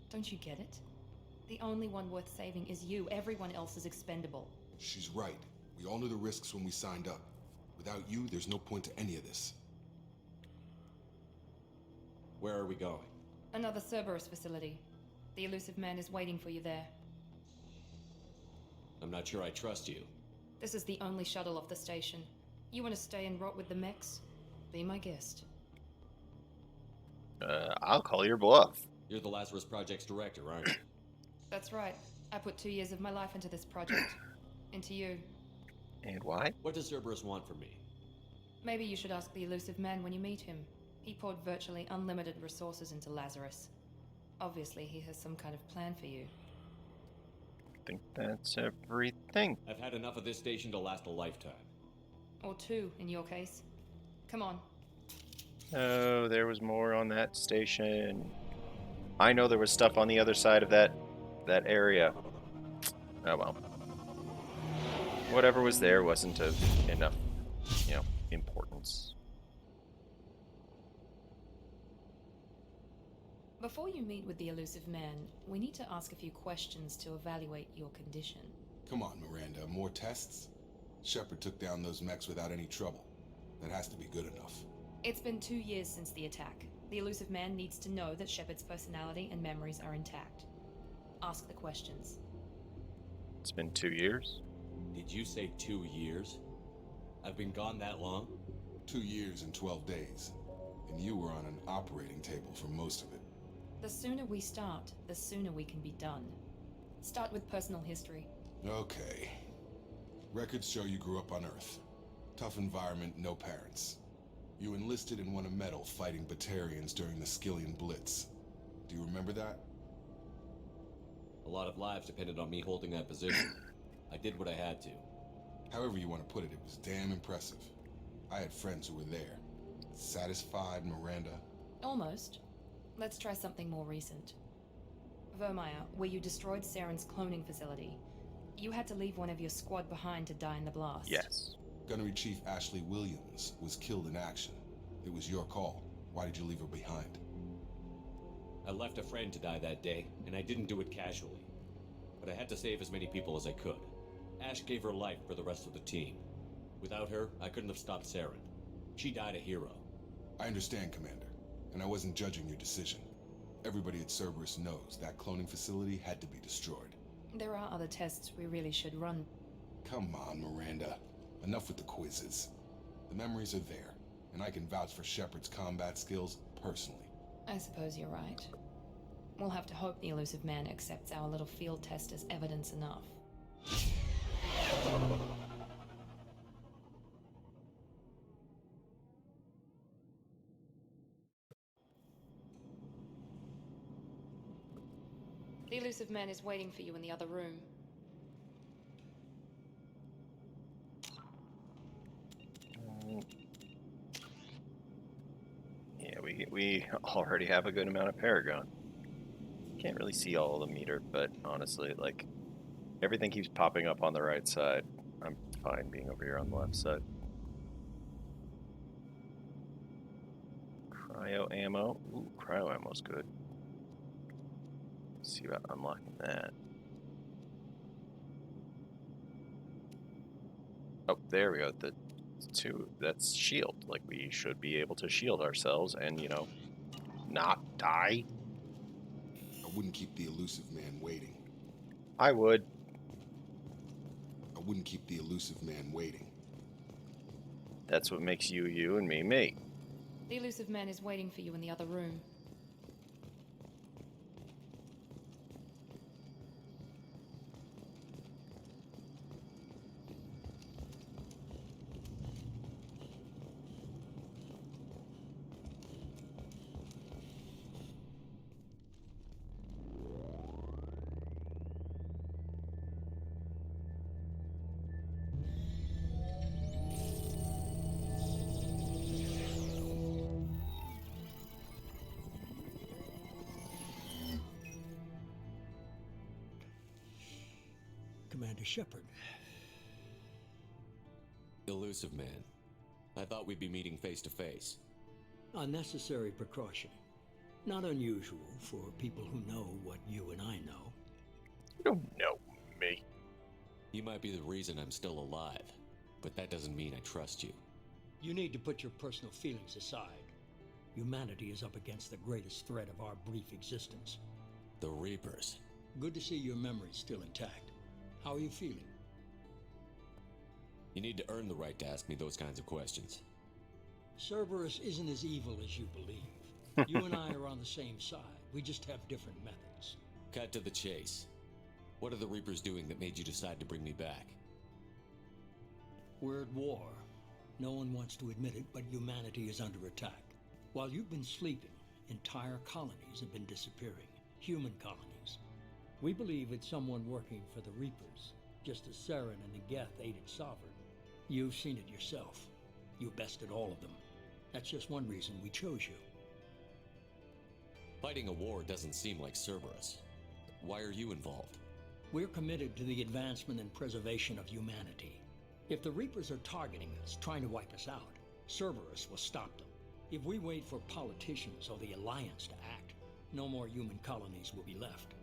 Don't you get it? The only one worth saving is you. Everyone else is expendable. She's right. We all knew the risks when we signed up. Without you, there's no point to any of this. Where are we going? Another Cerberus facility. The elusive man is waiting for you there. I'm not sure I trust you. This is the only shuttle off the station. You want to stay and rot with the mechs? Be my guest. I'll call your bluff. You're the Lazarus Project's director, aren't you? That's right. I put 2 years of my life into this project. Into you. And why? What does Cerberus want from me? Maybe you should ask the elusive man when you meet him. He poured virtually unlimited resources into Lazarus. Obviously, he has some kind of plan for you. I think that's everything. I've had enough of this station to last a lifetime. Or 2, in your case. Come on. Oh, there was more on that station. I know there was stuff on the other side of that area. Oh well. Whatever was there wasn't of enough, you know, importance. Before you meet with the elusive man, we need to ask a few questions to evaluate your condition. Come on, Miranda. More tests? Shepard took down those mechs without any trouble. That has to be good enough. It's been 2 years since the attack. The elusive man needs to know that Shepard's personality and memories are intact. Ask the questions. It's been 2 years? Did you say 2 years? I've been gone that long? 2 years and 12 days. And you were on an operating table for most of it. The sooner we start, the sooner we can be done. Start with personal history. Okay. Records show you grew up on Earth. Tough environment, no parents. You enlisted and won a medal fighting Batarians during the Skillian Blitz. Do you remember that? A lot of lives depended on me holding that position. I did what I had to. However you want to put it, it was damn impressive. I had friends who were there. Satisfied, Miranda? Almost. Let's try something more recent. Vermeer, where you destroyed Saren's cloning facility. You had to leave one of your squad behind to die in the blast. Yes. Gunnery Chief Ashley Williams was killed in action. It was your call. Why did you leave her behind? I left a friend to die that day, and I didn't do it casually. But I had to save as many people as I could. Ash gave her life for the rest of the team. Without her, I couldn't have stopped Saren. She died a hero. I understand, Commander, and I wasn't judging your decision. Everybody at Cerberus knows that cloning facility had to be destroyed. There are other tests we really should run. Come on, Miranda. Enough with the quizzes. The memories are there, and I can vouch for Shepard's combat skills personally. I suppose you're right. We'll have to hope the elusive man accepts our little field test as evidence enough. The elusive man is waiting for you in the other room. Yeah, we already have a good amount of Paragon. Can't really see all of the meter, but honestly, like, everything keeps popping up on the right side. I'm fine being over here on the left side. Cryo ammo. Ooh, cryo ammo's good. Let's see about unlocking that. Oh, there we go. The two. That's shield. Like, we should be able to shield ourselves and, you know, not die. I wouldn't keep the elusive man waiting. I would. I wouldn't keep the elusive man waiting. That's what makes you you and me me. The elusive man is waiting for you in the other room. Commander Shepard. Elusive man. I thought we'd be meeting face to face. A necessary precaution. Not unusual for people who know what you and I know. You don't know me. You might be the reason I'm still alive, but that doesn't mean I trust you. You need to put your personal feelings aside. Humanity is up against the greatest threat of our brief existence. The Reapers. Good to see your memory's still intact. How are you feeling? You need to earn the right to ask me those kinds of questions. Cerberus isn't as evil as you believe. You and I are on the same side. We just have different methods. Cut to the chase. What are the Reapers doing that made you decide to bring me back? We're at war. No one wants to admit it, but humanity is under attack. While you've been sleeping, entire colonies have been disappearing. Human colonies. We believe it's someone working for the Reapers, just as Saren and the Geth aided Sovereign. You've seen it yourself. You bested all of them. That's just one reason we chose you. Fighting a war doesn't seem like Cerberus. Why are you involved? We're committed to the advancement and preservation of humanity. If the Reapers are targeting us, trying to wipe us out, Cerberus will stop them. If we wait for politicians or the Alliance to act, no more human colonies will be left.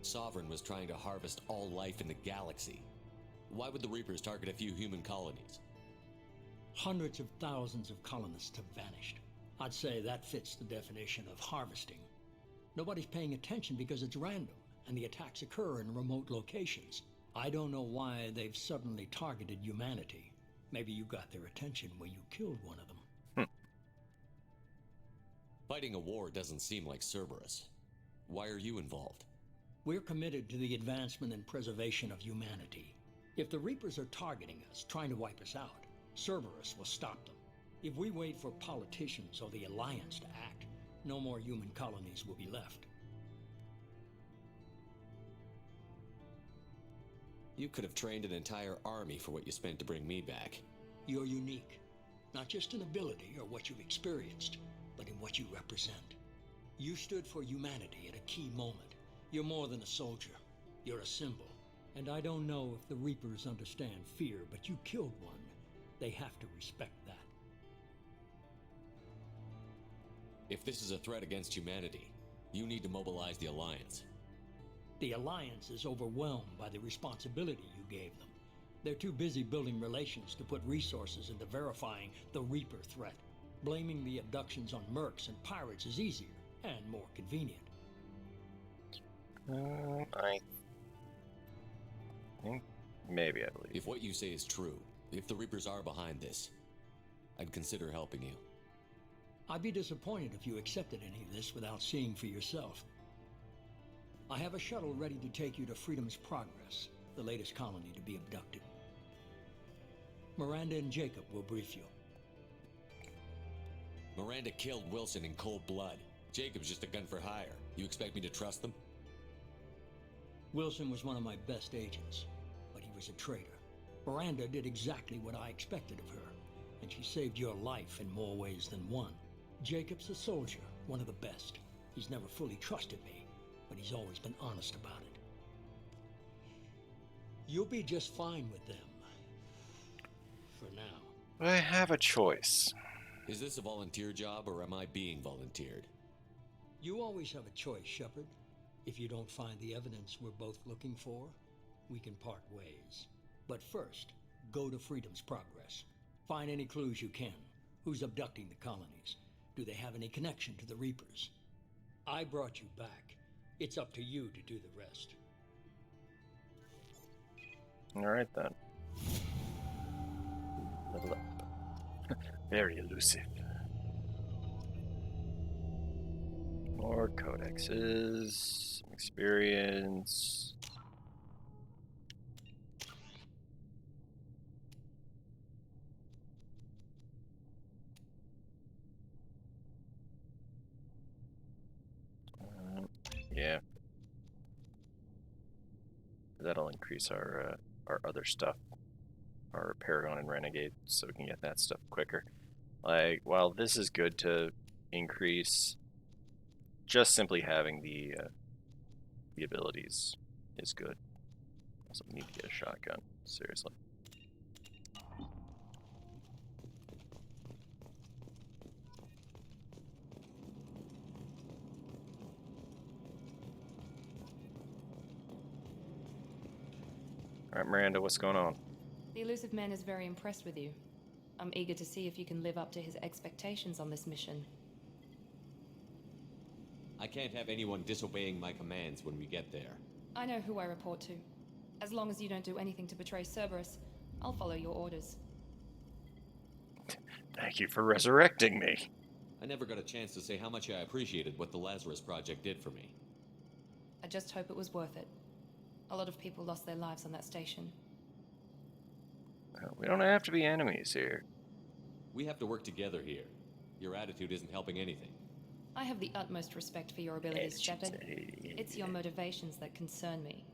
Sovereign was trying to harvest all life in the galaxy. Why would the Reapers target a few human colonies? Hundreds of thousands of colonists have vanished. I'd say that fits the definition of harvesting. Nobody's paying attention because it's random, and the attacks occur in remote locations. I don't know why they've suddenly targeted humanity. Maybe you got their attention when you killed one of them. Fighting a war doesn't seem like Cerberus. Why are you involved? We're committed to the advancement and preservation of humanity. If the Reapers are targeting us, trying to wipe us out, Cerberus will stop them. If we wait for politicians or the Alliance to act, no more human colonies will be left. You could have trained an entire army for what you spent to bring me back. You're unique, not just in ability or what you've experienced, but in what you represent. You stood for humanity at a key moment. You're more than a soldier. You're a symbol. And I don't know if the Reapers understand fear, but you killed one. They have to respect that. If this is a threat against humanity, you need to mobilize the Alliance. The Alliance is overwhelmed by the responsibility you gave them. They're too busy building relations to put resources into verifying the Reaper threat. Blaming the abductions on mercs and pirates is easier and more convenient. I think maybe I believe. If what you say is true, if the Reapers are behind this, I'd consider helping you. I'd be disappointed if you accepted any of this without seeing for yourself. I have a shuttle ready to take you to Freedom's Progress, the latest colony to be abducted. Miranda and Jacob will brief you. Miranda killed Wilson in cold blood. Jacob's just a gun for hire. You expect me to trust them? Wilson was one of my best agents, but he was a traitor. Miranda did exactly what I expected of her, and she saved your life in more ways than one. Jacob's a soldier, one of the best. He's never fully trusted me, but he's always been honest about it. You'll be just fine with them. For now. I have a choice. Is this a volunteer job, or am I being volunteered? You always have a choice, Shepard. If you don't find the evidence we're both looking for, we can part ways. But first, go to Freedom's Progress. Find any clues you can. Who's abducting the colonies? Do they have any connection to the Reapers? I brought you back. It's up to you to do the rest. Alright then. Level up. Very elusive. More codexes, experience. Yeah. That'll increase our other stuff, our Paragon and Renegade, so we can get that stuff quicker. Like, while this is good to increase, just simply having the abilities is good. Also, we need to get a shotgun, seriously. Alright, Miranda, what's going on? The elusive man is very impressed with you. I'm eager to see if you can live up to his expectations on this mission. I can't have anyone disobeying my commands when we get there. I know who I report to. As long as you don't do anything to betray Cerberus, I'll follow your orders. Thank you for resurrecting me. I never got a chance to say how much I appreciated what the Lazarus Project did for me. I just hope it was worth it. A lot of people lost their lives on that station. We don't have to be enemies here. We have to work together here. Your attitude isn't helping anything. I have the utmost respect for your abilities, Shepard. It's your motivations that concern me.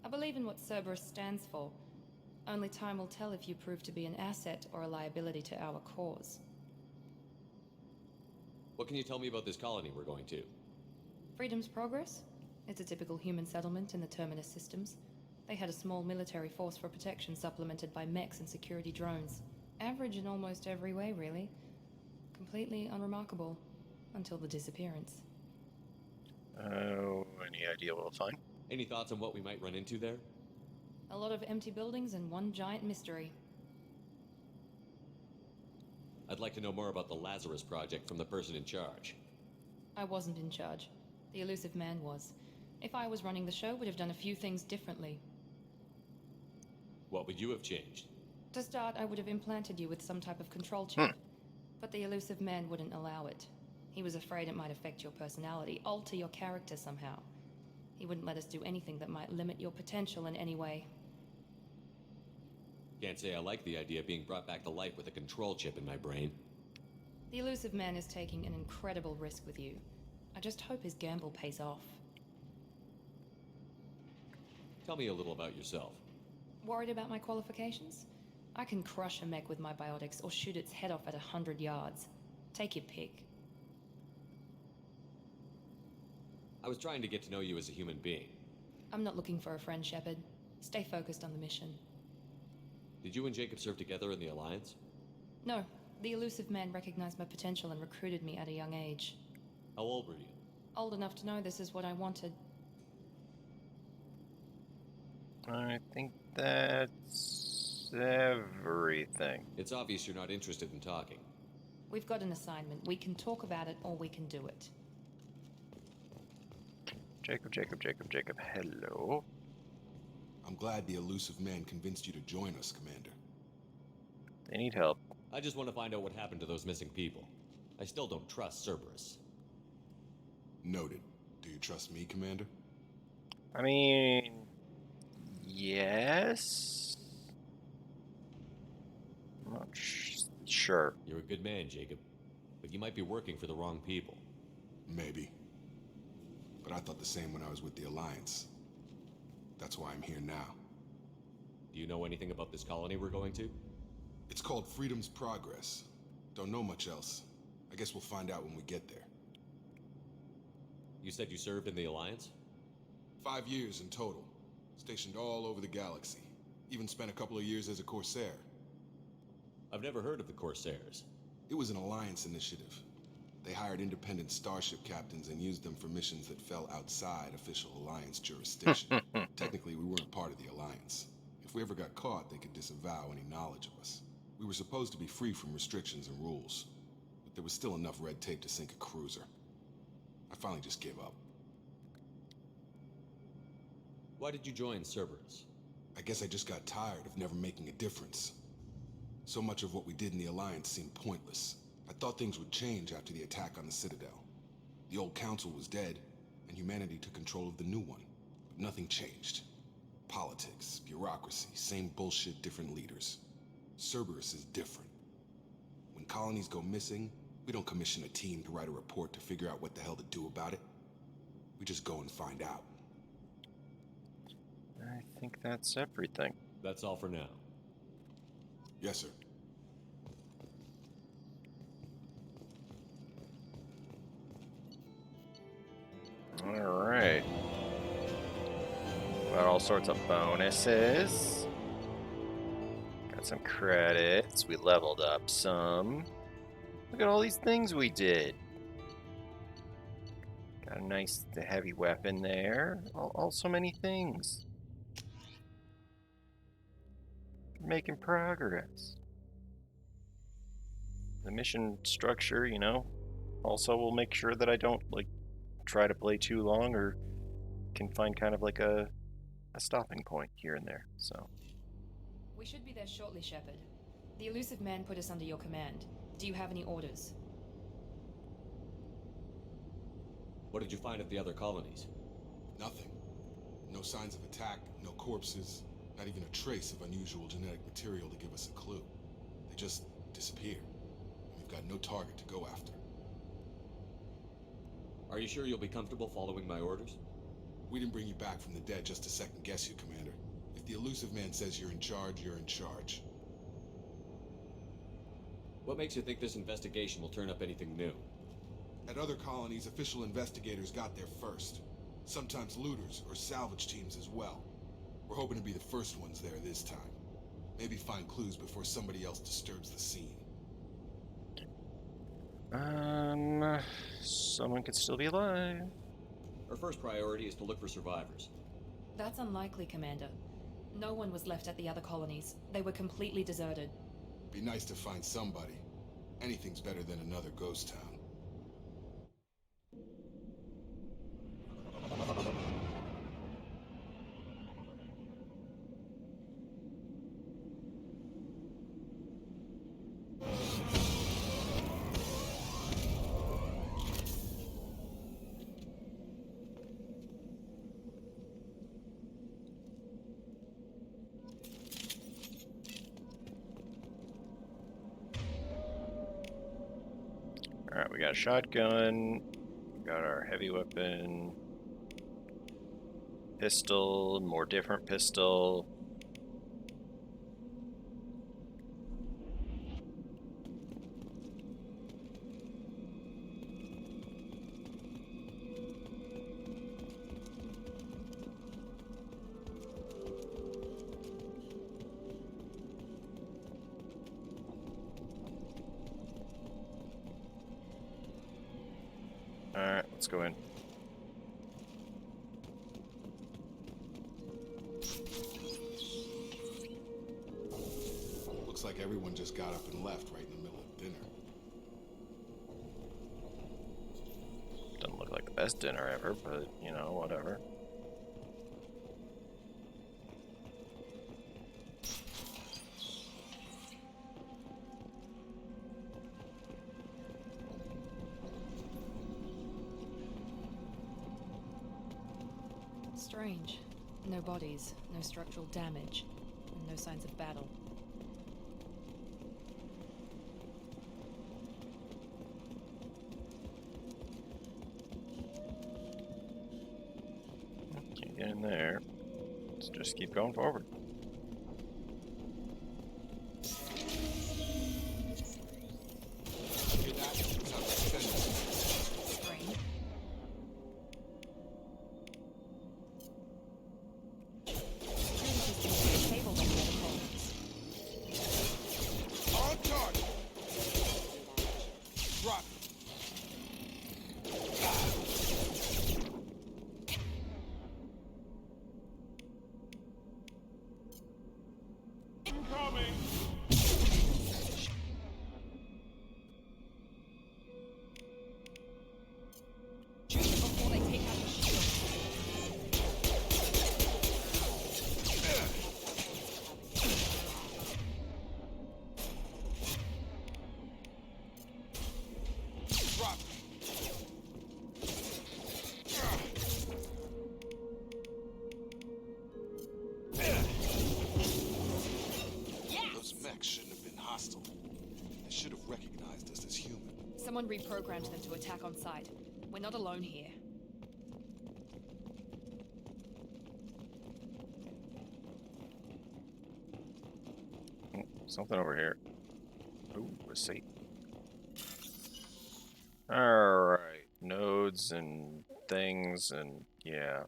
I believe in what Cerberus stands for. Only time will tell if you prove to be an asset or a liability to our cause. What can you tell me about this colony we're going to? Freedom's Progress? It's a typical human settlement in the Terminus systems. They had a small military force for protection supplemented by mechs and security drones. Average in almost every way, really. Completely unremarkable. Until the disappearance. Oh, any idea what we'll find? Any thoughts on what we might run into there? A lot of empty buildings and one giant mystery. I'd like to know more about the Lazarus Project from the person in charge. I wasn't in charge. The elusive man was. If I was running the show, would have done a few things differently. What would you have changed? To start, I would have implanted you with some type of control chip. But the elusive man wouldn't allow it. He was afraid it might affect your personality, alter your character somehow. He wouldn't let us do anything that might limit your potential in any way. Can't say I like the idea of being brought back to life with a control chip in my brain. The elusive man is taking an incredible risk with you. I just hope his gamble pays off. Tell me a little about yourself. Worried about my qualifications? I can crush a mech with my biotics or shoot its head off at 100 yards. Take your pick. I was trying to get to know you as a human being. I'm not looking for a friend, Shepard. Stay focused on the mission. Did you and Jacob serve together in the Alliance? No. The elusive man recognized my potential and recruited me at a young age. How old were you? Old enough to know this is what I wanted. I think that's everything. It's obvious you're not interested in talking. We've got an assignment. We can talk about it or we can do it. Jacob, hello. I'm glad the elusive man convinced you to join us, Commander. They need help. I just want to find out what happened to those missing people. I still don't trust Cerberus. Noted. Do you trust me, Commander? I mean, yes. I'm not sure. You're a good man, Jacob. But you might be working for the wrong people. Maybe. But I thought the same when I was with the Alliance. That's why I'm here now. Do you know anything about this colony we're going to? It's called Freedom's Progress. Don't know much else. I guess we'll find out when we get there. You said you served in the Alliance? 5 years in total. Stationed all over the galaxy. Even spent a couple of years as a Corsair. I've never heard of the Corsairs. It was an Alliance initiative. They hired independent starship captains and used them for missions that fell outside official Alliance jurisdiction. Technically, we weren't part of the Alliance. If we ever got caught, they could disavow any knowledge of us. We were supposed to be free from restrictions and rules, but there was still enough red tape to sink a cruiser. I finally just gave up. Why did you join Cerberus? I guess I just got tired of never making a difference. So much of what we did in the Alliance seemed pointless. I thought things would change after the attack on the Citadel. The old council was dead, and humanity took control of the new one. But nothing changed. Politics, bureaucracy, same bullshit, different leaders. Cerberus is different. When colonies go missing, we don't commission a team to write a report to figure out what the hell to do about it. We just go and find out. I think that's everything. That's all for now. Yes, sir. Alright. Got all sorts of bonuses. Got some credits. We leveled up some. Look at all these things we did. Got a nice heavy weapon there. All so many things. Making progress. The mission structure, you know, also will make sure that I don't, like, try to play too long or can find kind of like a stopping point here and there, so. We should be there shortly, Shepard. The elusive man put us under your command. Do you have any orders? What did you find at the other colonies? Nothing. No signs of attack, no corpses, not even a trace of unusual genetic material to give us a clue. They just disappeared. We've got no target to go after. Are you sure you'll be comfortable following my orders? We didn't bring you back from the dead just to second guess you, Commander. If the elusive man says you're in charge, you're in charge. What makes you think this investigation will turn up anything new? At other colonies, official investigators got there first. Sometimes looters or salvage teams as well. We're hoping to be the first ones there this time. Maybe find clues before somebody else disturbs the scene. Someone could still be alive. Our first priority is to look for survivors. That's unlikely, Commander. No one was left at the other colonies. They were completely deserted. Be nice to find somebody. Anything's better than another ghost town. Alright, we got a shotgun, got our heavy weapon, pistol, more different pistol. Alright, let's go in. like everyone just got up and left right in the middle of dinner. Doesn't look like the best dinner ever, but, you know, whatever. Strange. No bodies, no structural damage, and no signs of battle. Can't get in there. Let's just keep going forward. Hear that? Sounds like fenders. Strange. On target! Drop it. Incoming! Shoot before they take out the shield. Drop it. Those mechs shouldn't have been hostile. They should have recognized us as human. Someone reprogrammed them to attack on sight. We're not alone here. Oh, something over here. Ooh, a safe. Alright. Nodes and things and yeah.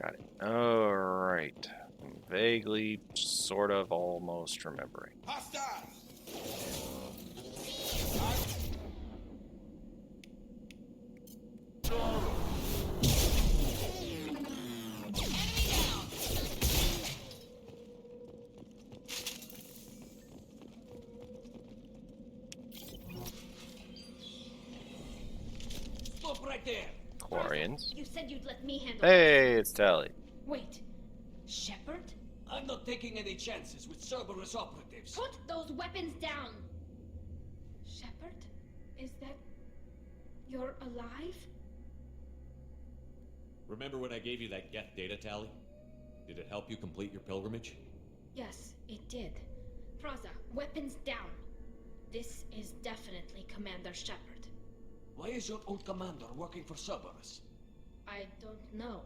Got it. Alright. I'm vaguely, sort of, almost remembering. Hostile! Stop right there! Quarians. You said you'd let me handle it. Hey, it's Tally. Wait. Shepard? I'm not taking any chances with Cerberus operatives. Put those weapons down! Shepard? Is that... you're alive? Remember when I gave you that Geth data tally? Did it help you complete your pilgrimage? Yes, it did. Praza, weapons down. This is definitely Commander Shepard. Why is your old commander working for Cerberus? I don't know.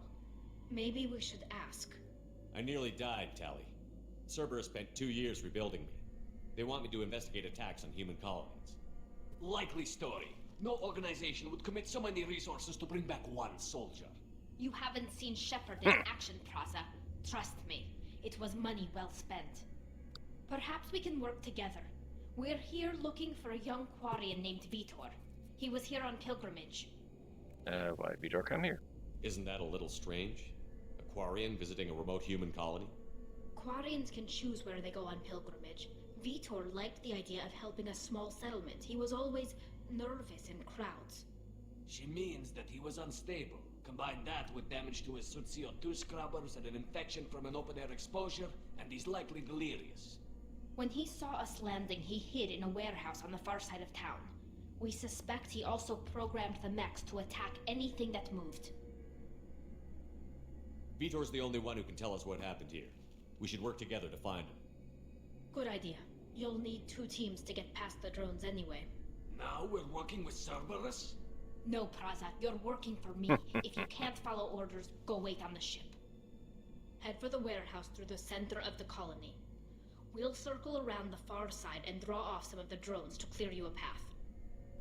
Maybe we should ask. I nearly died, Tally. Cerberus spent 2 years rebuilding me. They want me to investigate attacks on human colonies. Likely story. No organization would commit so many resources to bring back one soldier. You haven't seen Shepard in action, Praza. Trust me, it was money well spent. Perhaps we can work together. We're here looking for a young Quarian named Vitor. He was here on pilgrimage. Why did Vitor come here? Isn't that a little strange? A Quarian visiting a remote human colony? Quarians can choose where they go on pilgrimage. Vitor liked the idea of helping a small settlement. He was always nervous in crowds. She means that he was unstable. Combine that with damage to his suit CO2 scrubbers and an infection from an open-air exposure, and he's likely delirious. When he saw us landing, he hid in a warehouse on the far side of town. We suspect he also programmed the mechs to attack anything that moved. Vitor's the only one who can tell us what happened here. We should work together to find him. Good idea. You'll need 2 teams to get past the drones anyway. Now we're working with Cerberus? No, Praza, you're working for me. If you can't follow orders, go wait on the ship. Head for the warehouse through the center of the colony. We'll circle around the far side and draw off some of the drones to clear you a path.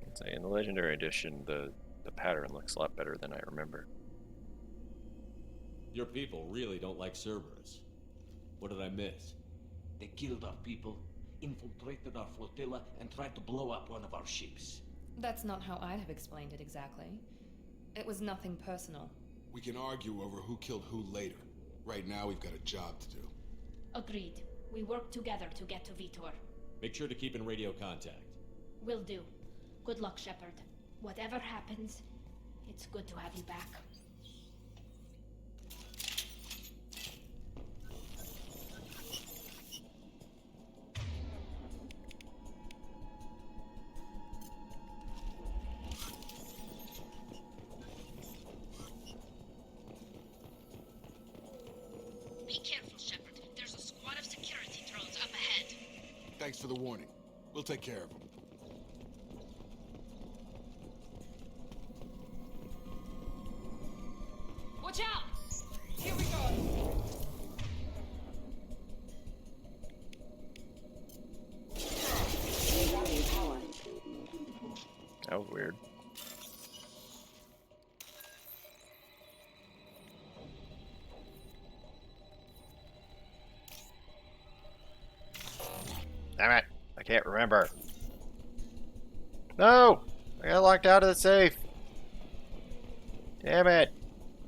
I'd say in the Legendary Edition, the pattern looks a lot better than I remember. Your people really don't like Cerberus. What did I miss? They killed our people, infiltrated our flotilla, and tried to blow up one of our ships. That's not how I'd have explained it exactly. It was nothing personal. We can argue over who killed who later. Right now, we've got a job to do. Agreed. We work together to get to Vitor. Make sure to keep in radio contact. Will do. Good luck, Shepard. Whatever happens, it's good to have you back. Be careful, Shepard. There's a squad of security drones up ahead. Thanks for the warning. We'll take care of them. Watch out! Here we go! That was weird. Damn it! I can't remember. No! I got locked out of the safe. Damn it!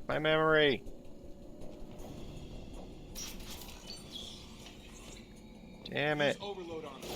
My memory. Damn it. Overload on them.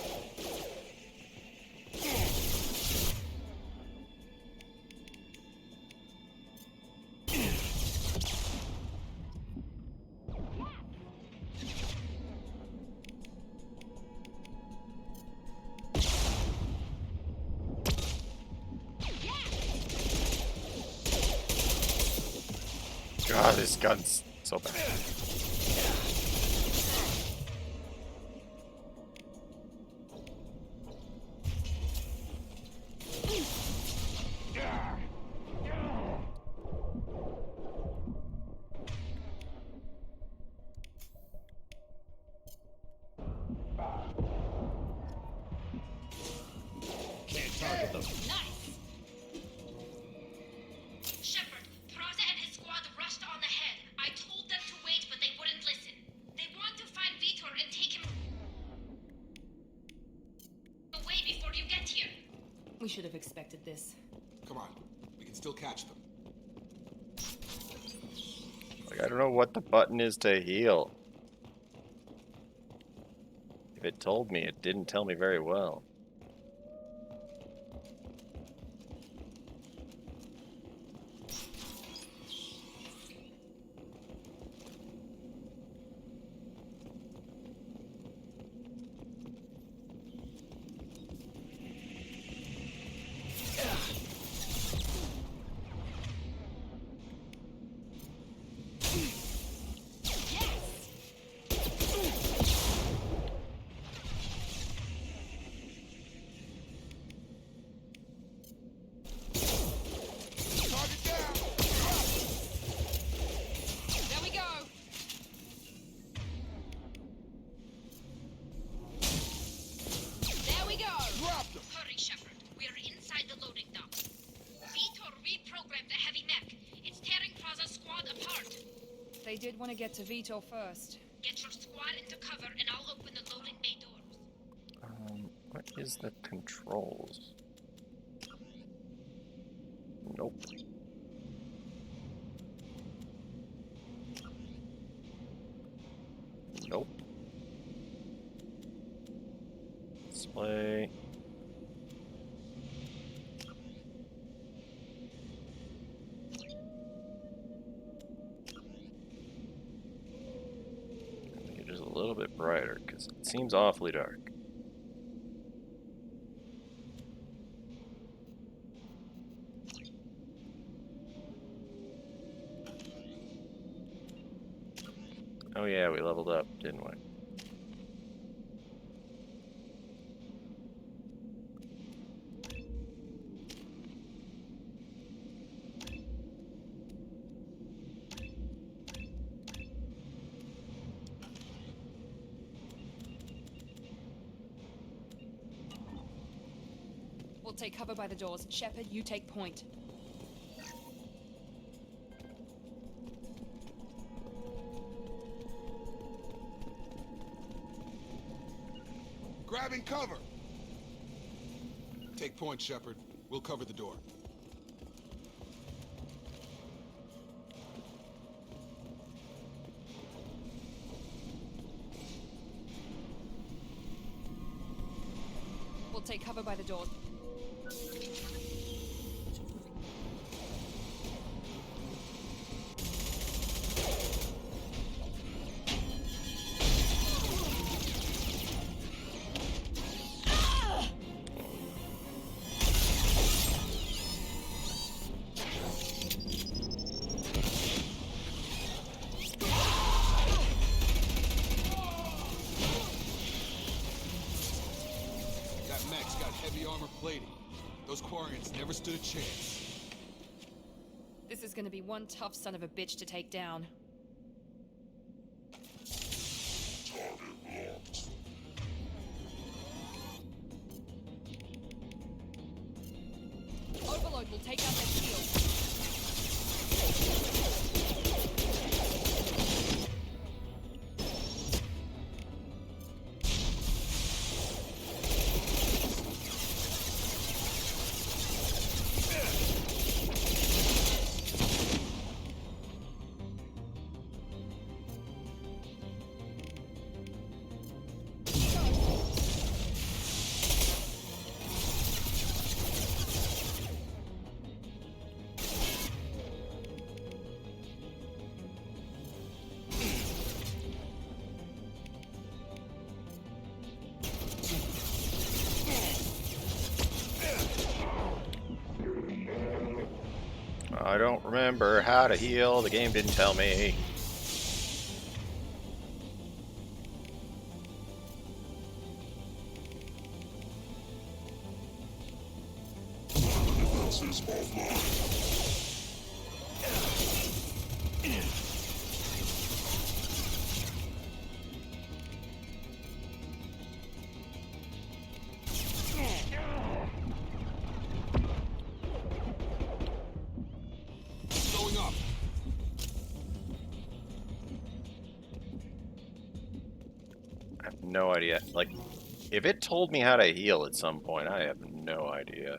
God, this gun's so bad. Can't target them. Nice! Shepard, Praza and his squad rushed on ahead. I told them to wait, but they wouldn't listen. They want to find Vitor and take him away before you get here. We should have expected this. Come on. We can still catch them. Like, I don't know what the button is to heal. If it told me, it didn't tell me very well. There we go! There we go! Hurry, Shepard. We're inside the loading dock. Vitor reprogrammed the heavy mech. It's tearing Praza's squad apart. They did want to get to Vitor first. Get your squad into cover and I'll open the loading bay doors. What is the controls? Nope. Nope. Display. Make it just a little bit brighter because it seems awfully dark. Oh yeah, we leveled up, didn't we? We'll take cover by the doors. Shepard, you take point. Grabbing cover! Take point, Shepard. We'll cover the door. We'll take cover by the doors. Heavy armor plating. Those Quarians never stood a chance. This is gonna be one tough son of a bitch to take down. Target locked. Overload will take out their shield. I don't remember how to heal. The game didn't tell me. Defenses offline. Going up. I have no idea. Like, if it told me how to heal at some point, I have no idea.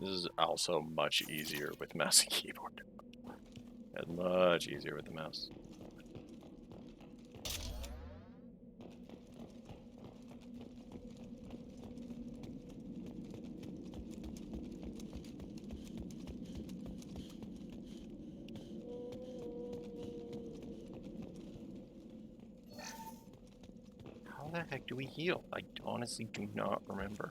This is also much easier with mouse and keyboard. It's much easier with the mouse. How the heck do we heal? I honestly do not remember.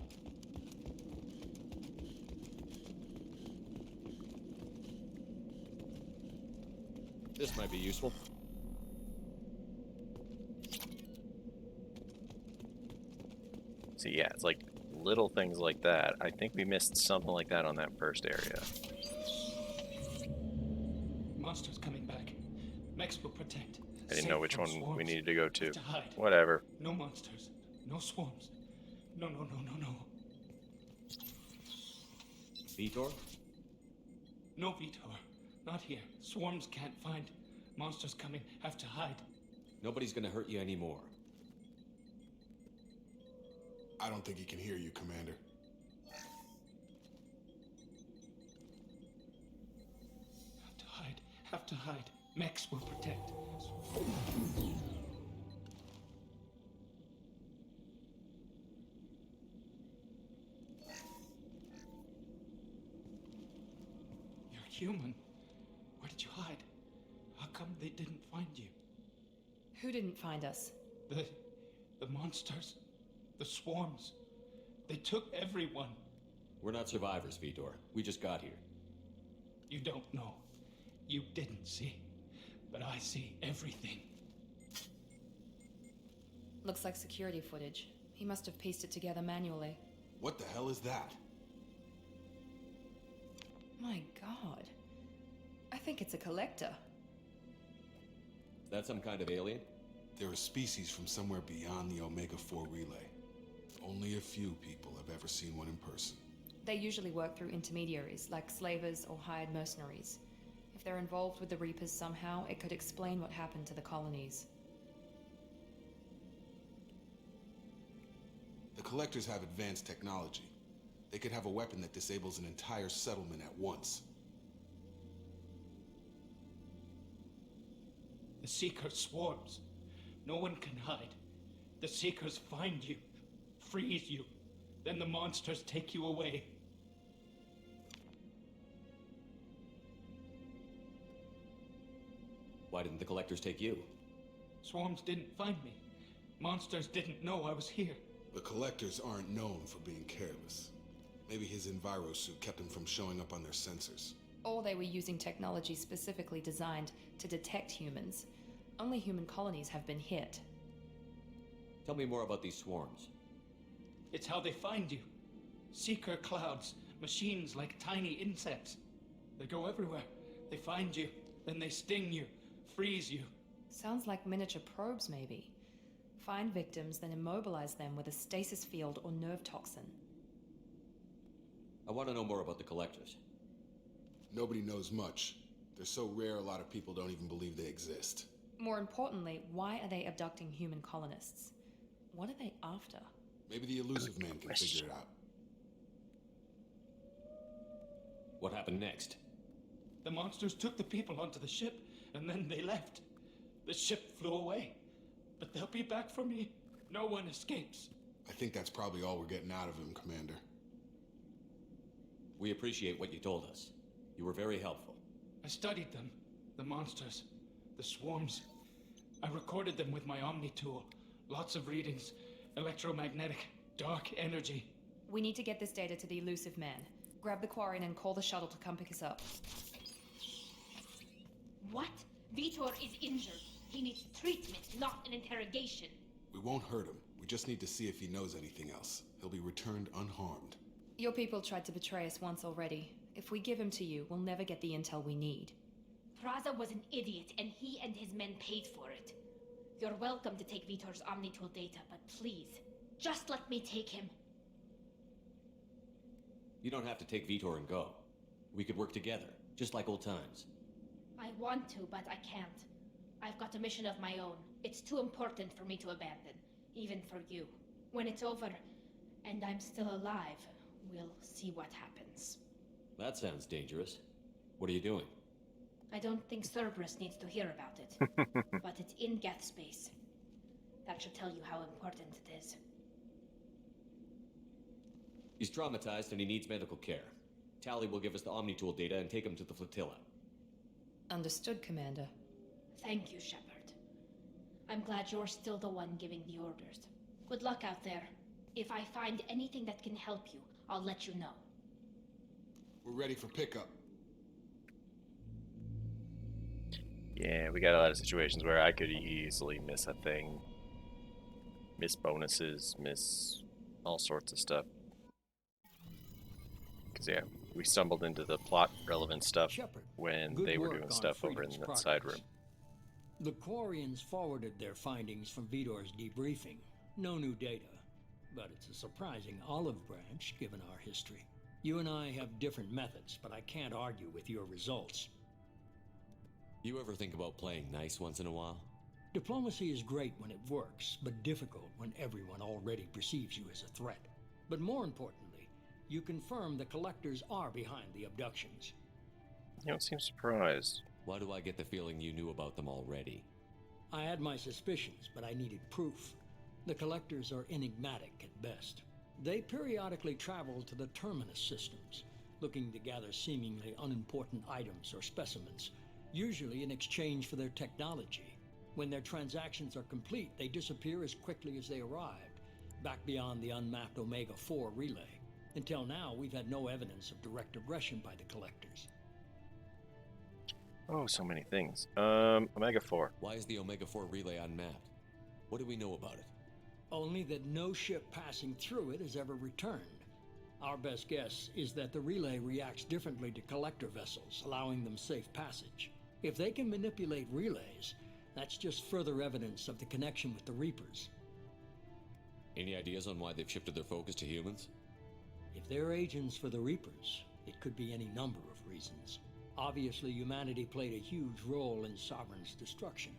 This might be useful. See, yeah, it's like little things like that. I think we missed something like that on that first area. Monsters coming back. Max will protect. I didn't know which one we needed to go to. To hide. Whatever. No monsters. No swarms. No. Vitor? No, Vitor. Not here. Swarms can't find. Monsters coming. Have to hide. Nobody's gonna hurt you anymore. I don't think he can hear you, Commander. Have to hide. Have to hide. Max will protect. You're human. Where did you hide? How come they didn't find you? Who didn't find us? The monsters. The swarms. They took everyone. We're not survivors, Vitor. We just got here. You don't know. You didn't see. but I see everything. Looks like security footage. He must have pieced it together manually. What the hell is that? My god. I think it's a collector. Is that some kind of alien? They're a species from somewhere beyond the Omega-4 relay. Only a few people have ever seen one in person. They usually work through intermediaries, like slavers or hired mercenaries. If they're involved with the Reapers somehow, it could explain what happened to the colonies. The Collectors have advanced technology. They could have a weapon that disables an entire settlement at once. The Seeker swarms. No one can hide. The Seekers find you, freeze you, then the monsters take you away. Why didn't the Collectors take you? Swarms didn't find me. Monsters didn't know I was here. The Collectors aren't known for being careless. Maybe his enviro suit kept him from showing up on their sensors. Or they were using technology specifically designed to detect humans. Only human colonies have been hit. Tell me more about these swarms. It's how they find you. Seeker clouds, machines like tiny insects. They go everywhere. They find you, then they sting you, freeze you. Sounds like miniature probes, maybe. Find victims, then immobilize them with a stasis field or nerve toxin. I want to know more about the Collectors. Nobody knows much. They're so rare, a lot of people don't even believe they exist. More importantly, why are they abducting human colonists? What are they after? Maybe the elusive man can figure it out. What happened next? The monsters took the people onto the ship, and then they left. The ship flew away. But they'll be back for me. No one escapes. I think that's probably all we're getting out of him, Commander. We appreciate what you told us. You were very helpful. I studied them. The monsters. The swarms. I recorded them with my Omni tool. Lots of readings. Electromagnetic. Dark energy. We need to get this data to the elusive man. Grab the Quarian and call the shuttle to come pick us up. What? Vitor is injured. He needs treatment, not an interrogation. We won't hurt him. We just need to see if he knows anything else. He'll be returned unharmed. Your people tried to betray us once already. If we give him to you, we'll never get the intel we need. Praza was an idiot, and he and his men paid for it. You're welcome to take Vitor's Omnitool data, but please, just let me take him. You don't have to take Vitor and go. We could work together, just like old times. I want to, but I can't. I've got a mission of my own. It's too important for me to abandon, even for you. When it's over, and I'm still alive, we'll see what happens. That sounds dangerous. What are you doing? I don't think Cerberus needs to hear about it, but it's in Geth space. That should tell you how important it is. He's traumatized and he needs medical care. Tally will give us the Omnitool data and take him to the flotilla. Understood, Commander. Thank you, Shepard. I'm glad you're still the one giving the orders. Good luck out there. If I find anything that can help you, I'll let you know. We're ready for pickup. Yeah, we got a lot of situations where I could easily miss a thing. Miss bonuses, miss all sorts of stuff. Because, yeah, we stumbled into the plot-relevant stuff Shepard, when good they were work doing on stuff over in Freedom's the progress. side room. The Quarians forwarded their findings from Vitor's debriefing. No new data, but it's a surprising olive branch given our history. You and I have different methods, but I can't argue with your results. You ever think about playing nice once in a while? Diplomacy is great when it works, but difficult when everyone already perceives you as a threat. But more importantly, you confirm the Collectors are behind the abductions. You don't seem surprised. Why do I get the feeling you knew about them already? I had my suspicions, but I needed proof. The Collectors are enigmatic at best. They periodically travel to the Terminus systems, looking to gather seemingly unimportant items or specimens, usually in exchange for their technology. When their transactions are complete, they disappear as quickly as they arrived, back beyond the unmapped Omega-4 relay. Until now, we've had no evidence of direct aggression by the Collectors. Oh, so many things. Omega-4. Why is the Omega-4 relay unmapped? What do we know about it? Only that no ship passing through it has ever returned. Our best guess is that the relay reacts differently to collector vessels, allowing them safe passage. If they can manipulate relays, that's just further evidence of the connection with the Reapers. Any ideas on why they've shifted their focus to humans? If they're agents for the Reapers, it could be any number of reasons. Obviously, humanity played a huge role in Sovereign's destruction.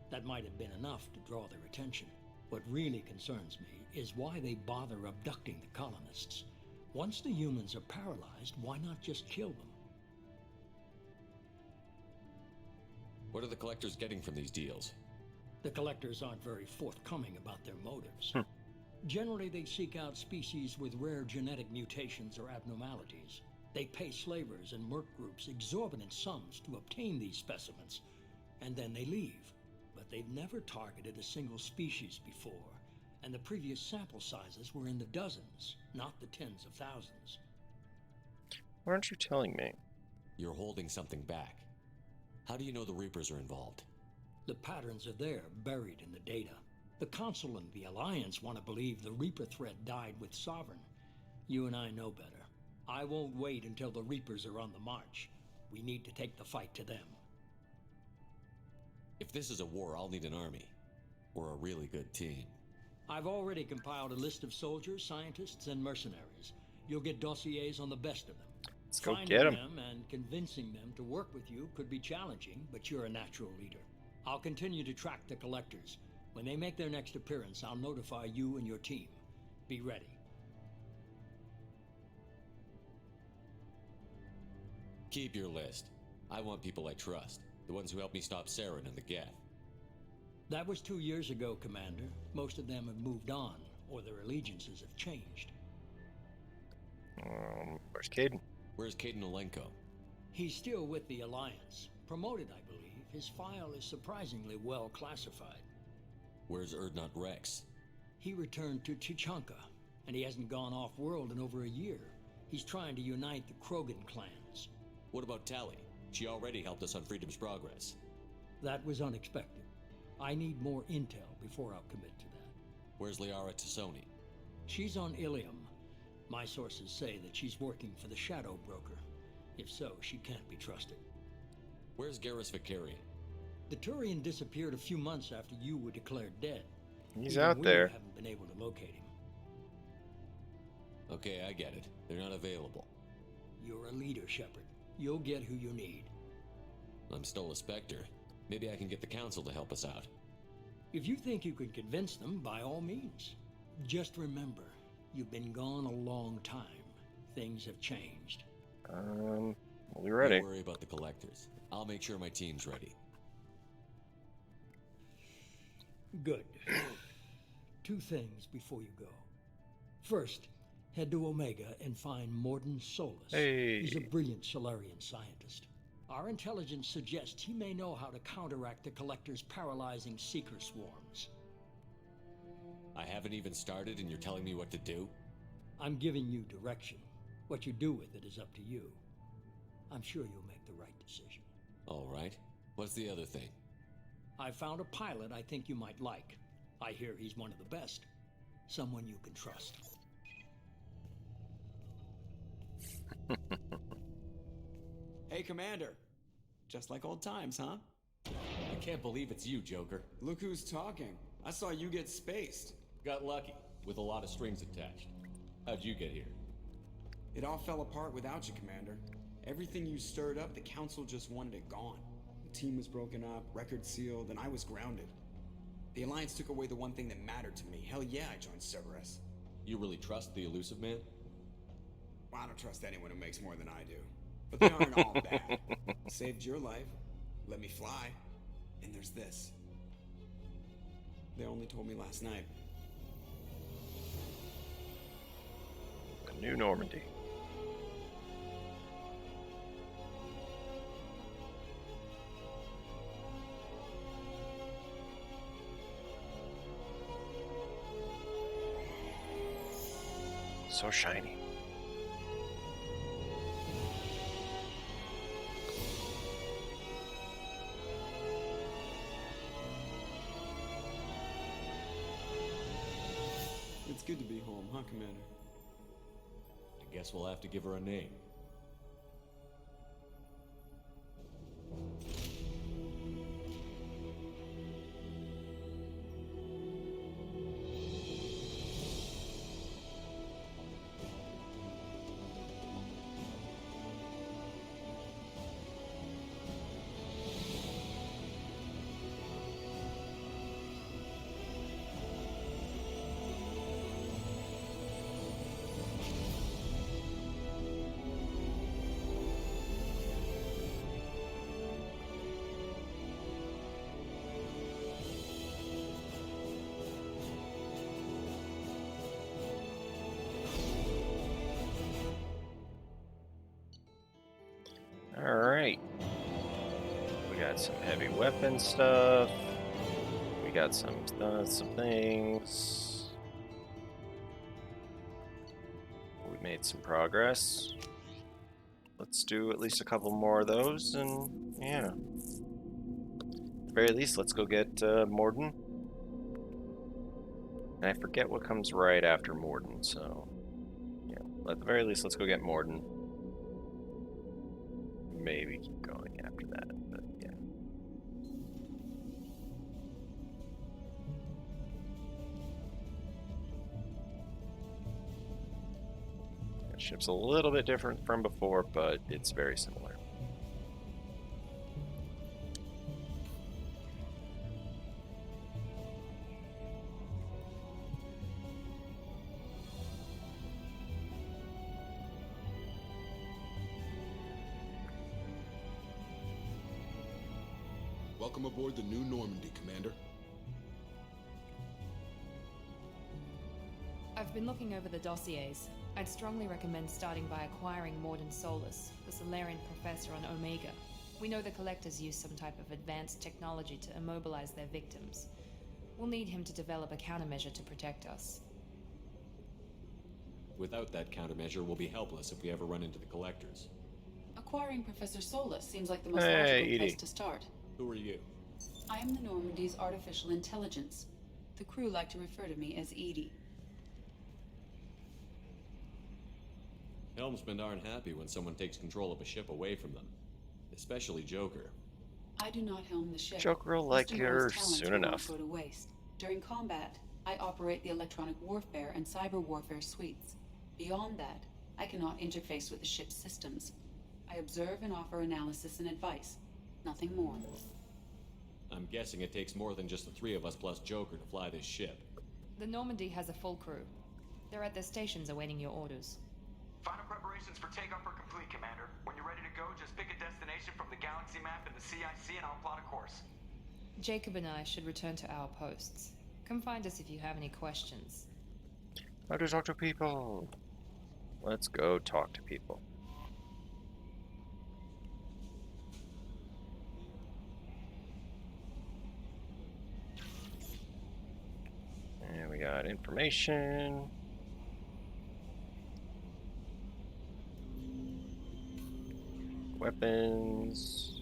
That might have been enough to draw their attention. What really concerns me is why they bother abducting the colonists. Once the humans are paralyzed, why not just kill them? What are the collectors getting from these deals? The collectors aren't very forthcoming about their motives. Generally, they seek out species with rare genetic mutations or abnormalities. They pay slavers and merc groups exorbitant sums to obtain these specimens, and then they leave. But they've never targeted a single species before, and the previous sample sizes were in the dozens, not the tens of thousands. Why aren't you telling me? You're holding something back. How do you know the Reapers are involved? The patterns are there, buried in the data. The Council and the Alliance want to believe the Reaper threat died with Sovereign. You and I know better. I won't wait until the Reapers are on the march. We need to take the fight to them. If this is a war, I'll need an army. Or a really good team. I've already compiled a list of soldiers, scientists, and mercenaries. You'll get dossiers on the best of them. Let's go Finding get 'em. them and convincing them to work with you could be challenging, but you're a natural leader. I'll continue to track the collectors. When they make their next appearance, I'll notify you and your team. Be ready. Keep your list. I want people I trust. The ones who helped me stop Saren and the Geth. That was 2 years ago, Commander. Most of them have moved on, or their allegiances have changed. Where's Caden? Where's Caden Olenko? He's still with the Alliance. Promoted, I believe. His file is surprisingly well classified. Where's Erdnot Rex? He returned to Chichanka, and he hasn't gone off-world in over a year. He's trying to unite the Krogan clans. What about Tali? She already helped us on Freedom's Progress. That was unexpected. I need more intel before I'll commit to that. Where's Liara Tassoni? She's on Ilium. My sources say that she's working for the Shadow Broker. If so, she can't be trusted. Where's Garrus Vicarian? The Turian disappeared a few months after you were declared dead. He's Even out we there. haven't been able to locate him. Okay, I get it. They're not available. You're a leader, Shepard. You'll get who you need. I'm still a Spectre. Maybe I can get the Council to help us out. If you think you can convince them, by all means. Just remember, you've been gone a long time. Things have changed. We'll be ready. Don't worry about the collectors. I'll make sure my team's ready. Good. 2 things before you go. First, head to Omega and find Morden Solus. Hey. He's a brilliant Solarian scientist. Our intelligence suggests he may know how to counteract the Collector's paralyzing Seeker swarms. I haven't even started and you're telling me what to do? I'm giving you direction. What you do with it is up to you. I'm sure you'll make the right decision. All right. What's the other thing? I found a pilot I think you might like. I hear he's one of the best. Someone you can trust. Hey, Commander. Just like old times, huh? I can't believe it's you, Joker. Look who's talking. I saw you get spaced. Got lucky, with a lot of strings attached. How'd you get here? It all fell apart without you, Commander. Everything you stirred up, the Council just wanted it gone. The team was broken up, records sealed, and I was grounded. The Alliance took away the one thing that mattered to me. Hell yeah, I joined Cerberus. You really trust the Elusive Man? Well, I don't trust anyone who makes more than I do. But they aren't all bad. Saved your life, let me fly, and there's this. They only told me last night. The new Normandy. So shiny. It's good to be home, huh, Commander? I guess we'll have to give her a name. Alright. We got some heavy weapon stuff. We got some things. We made some progress. Let's do at least a couple more of those, and yeah. At the very least, let's go get Morden. And I forget what comes right after Morden, so yeah. At the very least, let's go get Morden. Maybe keep going after that, but yeah. The ship's a little bit different from before, but it's very similar. Welcome aboard the new Normandy, Commander. I've been looking over the dossiers. I'd strongly recommend starting by acquiring Morden Solus, the Solarian professor on Omega. We know the Collectors use some type of advanced technology to immobilize their victims. We'll need him to develop a countermeasure to protect us. Without that countermeasure, we'll be helpless if we ever run into the Collectors. Acquiring Professor Solus seems like the most Hey, logical Edie. place to start. Who are you? I am the Normandy's artificial intelligence. The crew like to refer to me as Edie. Helmsmen aren't happy when someone takes control of a ship away from them. Especially Joker. I do not helm the ship. Joker will like Mr. her Moore's talents soon will not enough. go to waste. During combat, I operate the electronic warfare and cyber warfare suites. Beyond that, I cannot interface with the ship's systems. I observe and offer analysis and advice. Nothing more. I'm guessing it takes more than just the three of us plus Joker to fly this ship. The Normandy has a full crew. They're at their stations awaiting your orders. Final preparations for takeoff are complete, Commander. When you're ready to go, just pick a destination from the galaxy map in the CIC and I'll plot a course. Jacob and I should return to our posts. Come find us if you have any questions. How to talk to people. Let's go talk to people. And we got information. Weapons.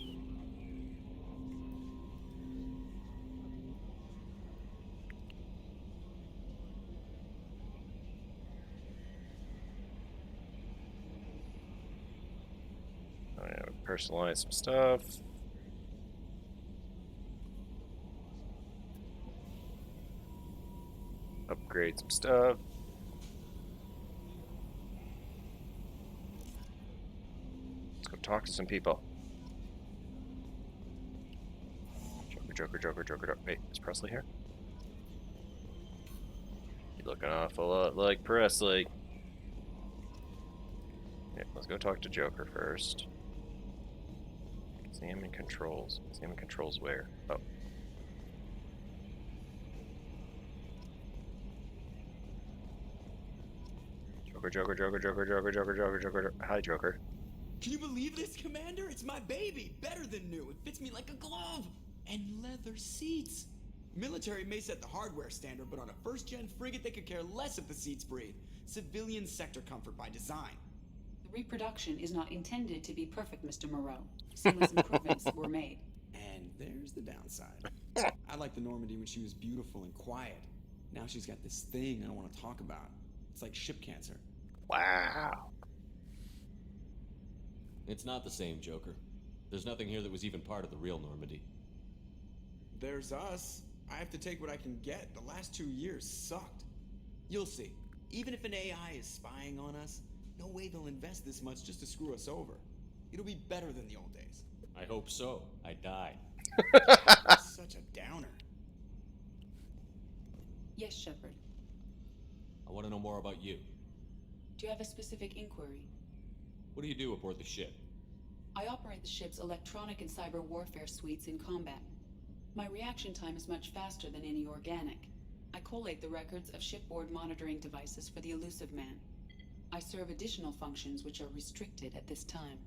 Oh, yeah, personalize some stuff. Upgrade some stuff. Let's go talk to some people. Joker. Wait, is Presley here? You're looking an awful lot like Presley. Yeah, let's go talk to Joker first. Examine controls. Examine controls where? Oh. Joker. Hi, Joker. Can you believe this, Commander? It's my baby! Better than new. It fits me like a glove! And leather seats! Military may set the hardware standard, but on a first-gen frigate they could care less if the seats breathe. Civilian sector comfort by design. The reproduction is not intended to be perfect, Mr. Moreau. Seamless improvements were made. And there's the downside. I liked the Normandy when she was beautiful and quiet. Now she's got this thing I don't want to talk about. It's like ship cancer. Wow. It's not the same, Joker. There's nothing here that was even part of the real Normandy. There's us. I have to take what I can get. The last 2 years sucked. You'll see. Even if an AI is spying on us, no way they'll invest this much just to screw us over. It'll be better than the old days. I hope so. I died. Such a downer. Yes, Shepard. I want to know more about you. Do you have a specific inquiry? What do you do aboard the ship? I operate the ship's electronic and cyber warfare suites in combat. My reaction time is much faster than any organic. I collate the records of shipboard monitoring devices for the Elusive Man. I serve additional functions which are restricted at this time.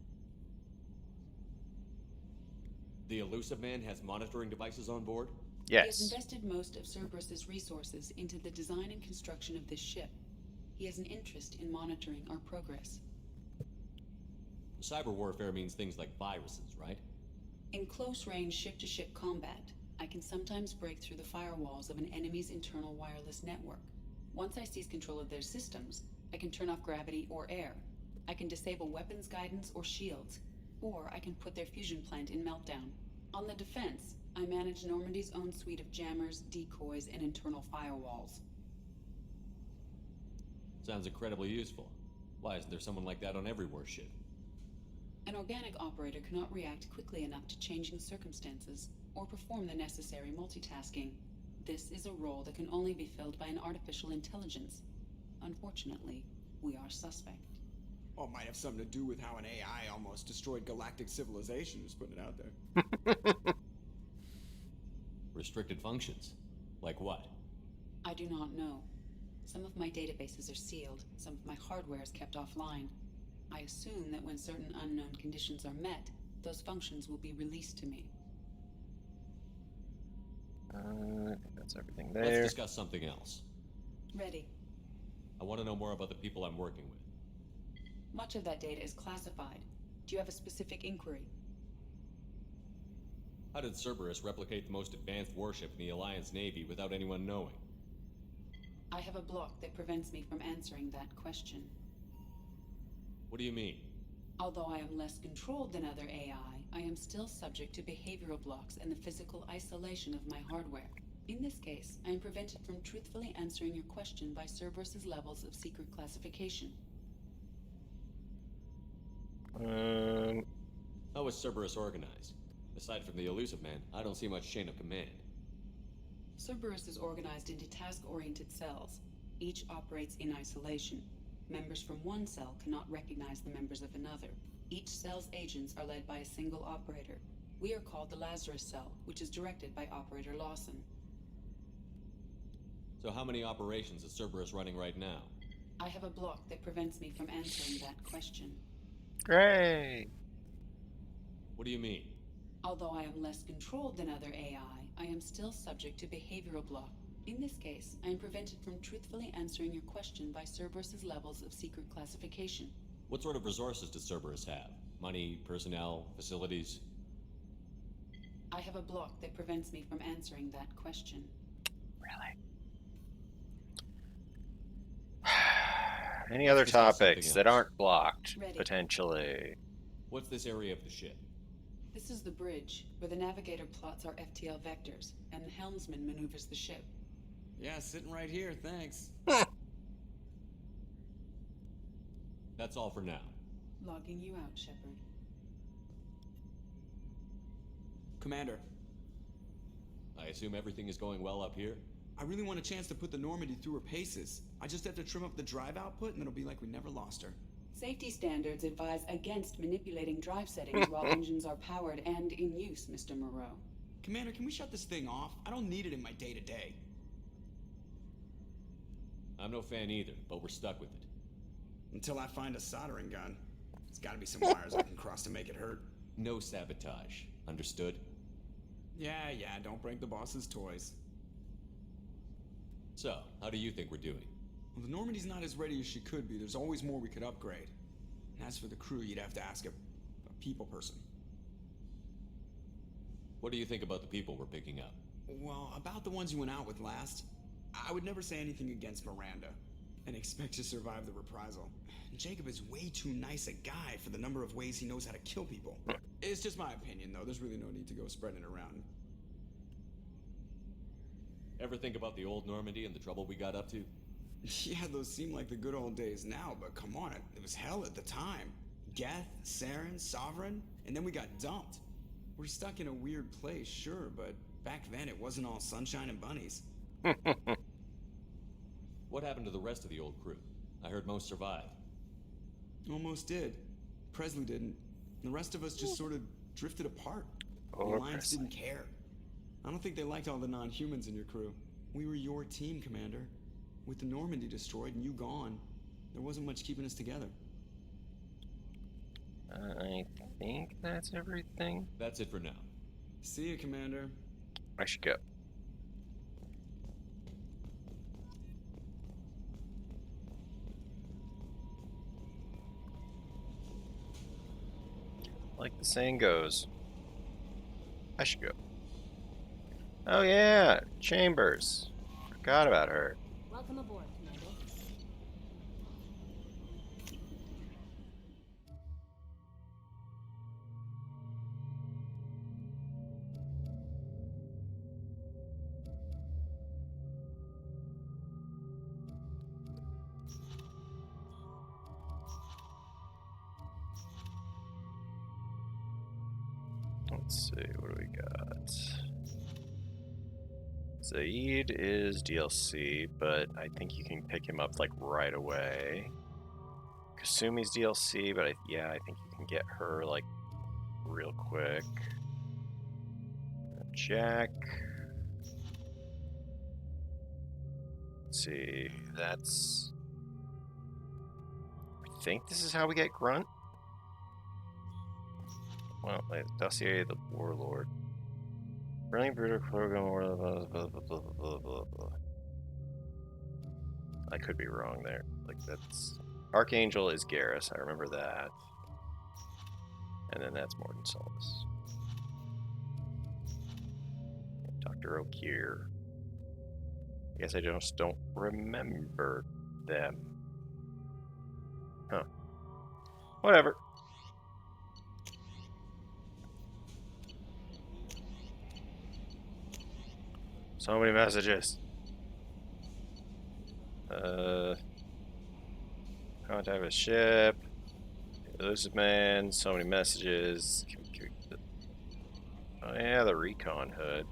The Elusive Man has monitoring devices on board? He has invested most of Cerberus's resources into the design and construction of this ship. He has an interest in monitoring our progress. Cyber warfare means things like viruses, right? In close-range ship-to-ship combat, I can sometimes break through the firewalls of an enemy's internal wireless network. Once I seize control of their systems, I can turn off gravity or air. I can disable weapons guidance or shields, or I can put their fusion plant in meltdown. On the defense, I manage Normandy's own suite of jammers, decoys, and internal firewalls. Sounds incredibly useful. Why isn't there someone like that on every warship? An organic operator cannot react quickly enough to changing circumstances, or perform the necessary multitasking. This is a role that can only be filled by an artificial intelligence. Unfortunately, we are suspect. Well, it might have something to do with how an AI almost destroyed galactic civilization, just putting it out there. Restricted functions? Like what? I do not know. Some of my databases are sealed, some of my hardware is kept offline. I assume that when certain unknown conditions are met, those functions will be released to me. I think that's everything there. Let's discuss something else. Ready. I want to know more about the people I'm working with. Much of that data is classified. Do you have a specific inquiry? How did Cerberus replicate the most advanced warship in the Alliance Navy without anyone knowing? I have a block that prevents me from answering that question. What do you mean? Although I am less controlled than other AI, I am still subject to behavioral blocks and the physical isolation of my hardware. In this case, I am prevented from truthfully answering your question by Cerberus's levels of secret classification. How is Cerberus organized? Aside from the Elusive Man, I don't see much chain of command. Cerberus is organized into task-oriented cells. Each operates in isolation. Members from one cell cannot recognize the members of another. Each cell's agents are led by a single operator. We are called the Lazarus Cell, which is directed by Operator Lawson. So how many operations is Cerberus running right now? I have a block that prevents me from answering that question. Great. What do you mean? Although I am less controlled than other AI, I am still subject to behavioral block. In this case, I am prevented from truthfully answering your question by Cerberus's levels of secret classification. What sort of resources does Cerberus have? Money, personnel, facilities? I have a block that prevents me from answering that question. Really? Any other topics that aren't blocked, Ready. potentially? What's this area of the ship? This is the bridge, where the navigator plots our FTL vectors, and the helmsman maneuvers the ship. Yeah, sitting right here, thanks. That's all for now. Logging you out, Shepard. Commander. I assume everything is going well up here? I really want a chance to put the Normandy through her paces. I just have to trim up the drive output and it'll be like we never lost her. Safety standards advise against manipulating drive settings while engines are powered and in use, Mr. Moreau. Commander, can we shut this thing off? I don't need it in my day-to-day. I'm no fan either, but we're stuck with it. Until I find a soldering gun. There's gotta be some wires I can cross to make it hurt. No sabotage. Understood? Yeah, don't break the boss's toys. So, how do you think we're doing? Well, the Normandy's not as ready as she could be. There's always more we could upgrade. And as for the crew, you'd have to ask a people person. What do you think about the people we're picking up? Well, about the ones you went out with last. I would never say anything against Miranda and expect to survive the reprisal. Jacob is way too nice a guy for the number of ways he knows how to kill people. It's just my opinion, though. There's really no need to go spreading it around. Ever think about the old Normandy and the trouble we got up to? Yeah, those seem like the good old days now, but come on, it was hell at the time. Geth, Saren, Sovereign, and then we got dumped. We're stuck in a weird place, sure, but back then it wasn't all sunshine and bunnies. What happened to the rest of the old crew? I heard most survived. Almost did. Presley didn't. The rest of us just sort of drifted apart. The Alliance didn't care. I don't think they liked all the non-humans in your crew. We were your team, Commander. With the Normandy destroyed and you gone, there wasn't much keeping us together. I think that's everything. That's it for now. See you, Commander. I should go. Like the saying goes, I should go. Oh yeah, Chambers. Forgot about her. Welcome aboard, Commander. Let's see, what do we got? Zaid is DLC, but I think you can pick him up like right away. Kasumi's DLC, but yeah, I think you can get her like real quick. Jack. Let's see, that's... I think this is how we get Grunt. Well, dossier the Warlord. Brilliant Bruder program, blah, blah, blah, blah. I could be wrong there. Like, that's... Archangel is Garrus, I remember that. And then that's Morton Solus. Dr. O'Keir. I guess I just don't remember them. Huh. Whatever. So many messages. Contact with ship. Elusive man. So many messages. Oh yeah, the recon hood.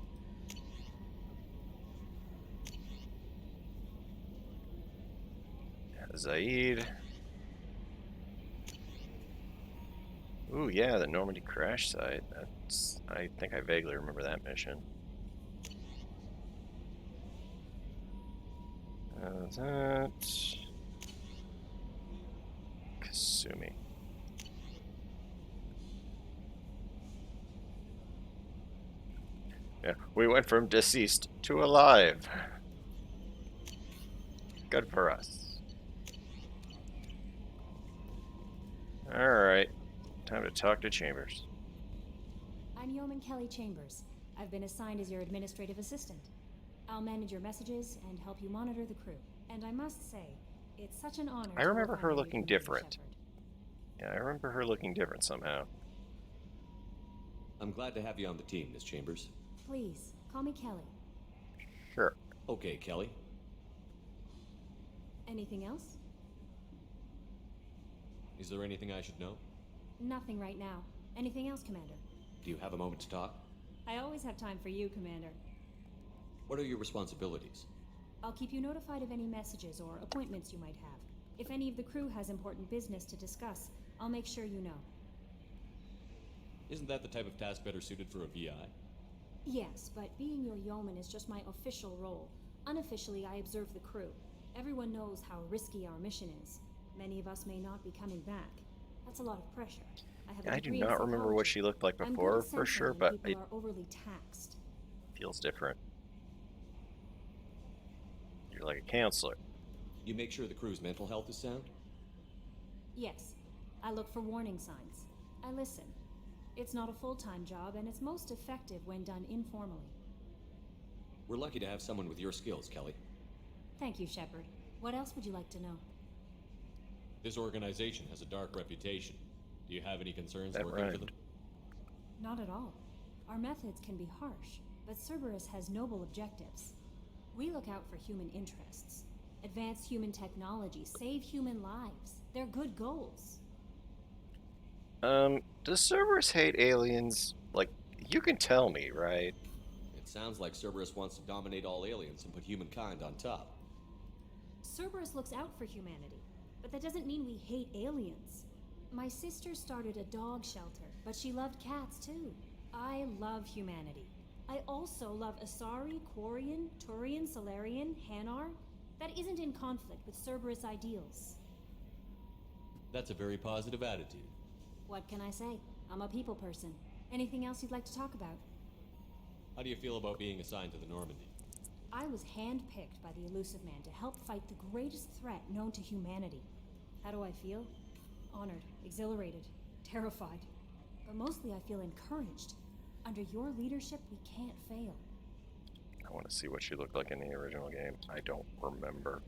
Zaid. Ooh, yeah, the Normandy crash site. That's... I think I vaguely remember that mission. That... Kasumi. Yeah, we went from deceased to alive. Good for us. Alright, time to talk to Chambers. I'm Yeoman Kelly Chambers. I've been assigned as your administrative assistant. I'll manage your messages and help you monitor the crew. And I must say, it's such an honor. I remember her looking different. Yeah, I remember her looking different somehow. I'm glad to have you on the team, Miss Chambers. Please, call me Kelly. Sure. Okay, Kelly. Anything else? Is there anything I should know? Nothing right now. Anything else, Commander? Do you have a moment to talk? I always have time for you, Commander. What are your responsibilities? I'll keep you notified of any messages or appointments you might have. If any of the crew has important business to discuss, I'll make sure you know. Isn't that the type of task better suited for a VI? Yes, but being your yeoman is just my official role. Unofficially, I observe the crew. Everyone knows how risky our mission is. Many of us may not be coming back. That's a lot of pressure. I do not remember what she looked like before, for sure, but it are overly taxed. Feels different. You're like a counselor. You make sure the crew's mental health is sound? Yes. I look for warning signs. I listen. It's not a full-time job, and it's most effective when done informally. We're lucky to have someone with your skills, Kelly. Thank you, Shepard. What else would you like to know? This organization has a dark reputation. Do you have any concerns That working for rhymed. them? Not at all. Our methods can be harsh, but Cerberus has noble objectives. We look out for human interests. Advance human technology, save human lives. They're good goals. Does Cerberus hate aliens? Like, you can tell me, right? It sounds like Cerberus wants to dominate all aliens and put humankind on top. Cerberus looks out for humanity, but that doesn't mean we hate aliens. My sister started a dog shelter, but she loved cats too. I love humanity. I also love Asari, Quarian, Turian, Solarian, Hanar. That isn't in conflict with Cerberus ideals. That's a very positive attitude. What can I say? I'm a people person. Anything else you'd like to talk about? How do you feel about being assigned to the Normandy? I was handpicked by the Elusive Man to help fight the greatest threat known to humanity. How do I feel? Honored, exhilarated, terrified. But mostly I feel encouraged. Under your leadership, we can't fail. I want to see what she looked like in the original game. I don't remember.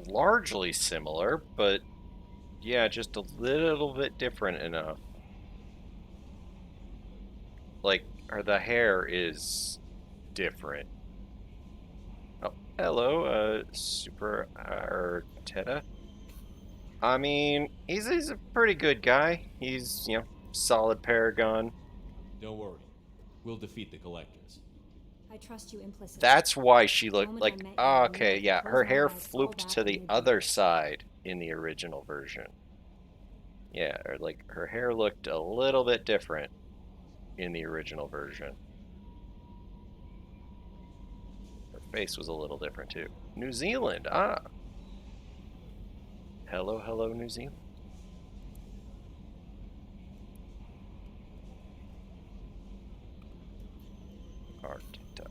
Largely similar, but yeah, just a little bit different enough. Like, the hair is different. Oh, hello, Super Arteta. I mean, he's a pretty good guy. He's, solid Paragon. Don't worry. We'll defeat the Collectors. I trust you implicitly. That's why she looked moment like, I met you, oh, I knew I okay, could yeah, close her my hair eyes, fall flooped back, to and the you'd be other there. side in the original version. Yeah, or like her hair looked a little bit different in the original version. Her face was a little different too. New Zealand, ah. Hello, hello, New Zealand. Arteta.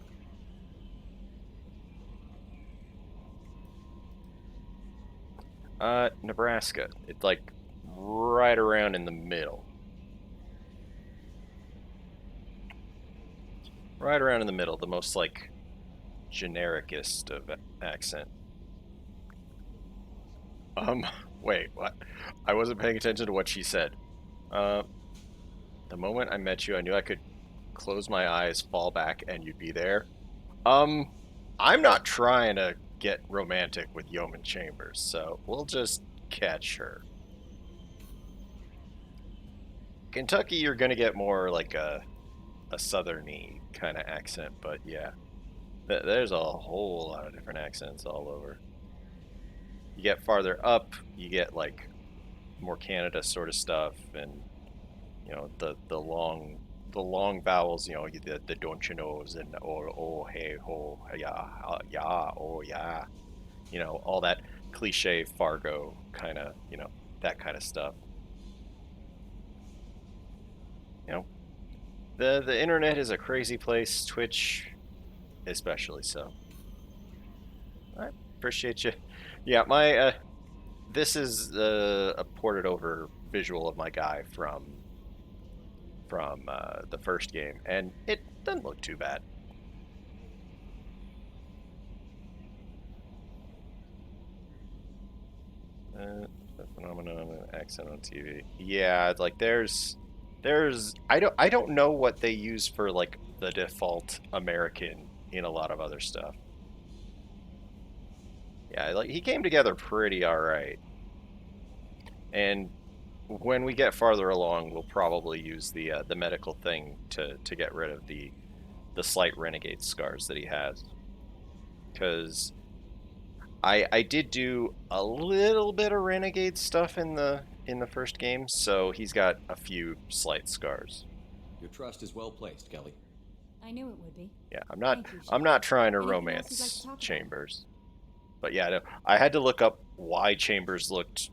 Nebraska. It's like right around in the middle. Right around in the middle, the most like genericest of accent. Wait, what? I wasn't paying attention to what she said. The moment I met you, I knew I could close my eyes, fall back, and you'd be there. I'm not trying to get romantic with Yeoman Chambers, so we'll just catch her. Kentucky, you're gonna get more like a southerny kind of accent, but yeah, there's a whole lot of different accents all over. You get farther up, you get like more Canada sort of stuff, and the long vowels, the don't you knows and oh hey ho yeah oh yeah, all that cliche Fargo kind of that kind of stuff. The internet is a crazy place, Twitch especially so. I appreciate you. Yeah, my this is a ported over visual of my guy from the first game, and it doesn't look too bad. The phenomenon accent on TV. Yeah, like there's I don't know what they use for like the default American in a lot of other stuff. Yeah, like he came together pretty all right. And when we get farther along, we'll probably use the medical thing to get rid of the slight renegade scars that he has. Because I did do a little bit of renegade stuff in the first game, so he's got a few slight scars. Your trust is well placed, Kelly. I knew it would be. Yeah, Thank you, I'm not trying to Anything else romance you'd like to talk about? Chambers. But yeah, no, I had to look up why Chambers looked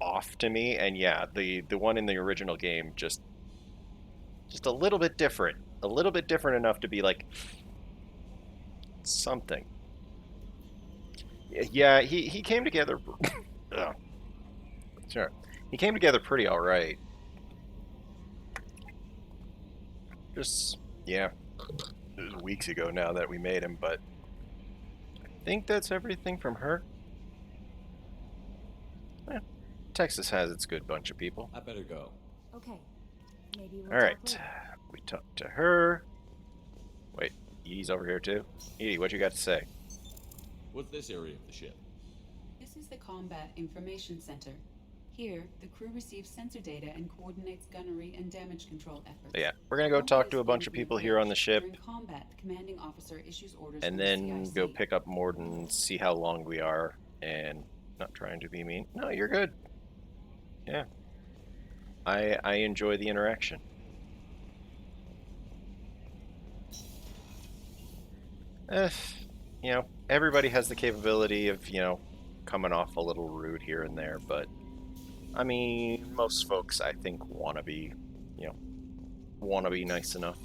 off to me, and yeah, the one in the original game just a little bit different. A little bit different enough to be like something. Yeah, he came together. Sure. He came together pretty alright. Just, yeah. It was weeks ago now that we made him, but I think that's everything from her. Eh, Texas has its good bunch of people. I better go. Okay. Maybe we'll Alright. talk later. We talked to her. Wait, Edie's over here too? Edie, what you got to say? What's this area of the ship? This is the Combat Information Center. Here, the crew receives sensor data and coordinates gunnery and damage control efforts. Yeah, we're gonna go talk to a bunch of people here on the ship. During combat, the commanding officer issues orders And from the then CIC. go pick up Morden, see how long we are, and not trying to be mean. No, you're good. Yeah. I enjoy the interaction. You know, everybody has the capability of, you know, coming off a little rude here and there, but I mean, most folks, I think, want to be nice enough.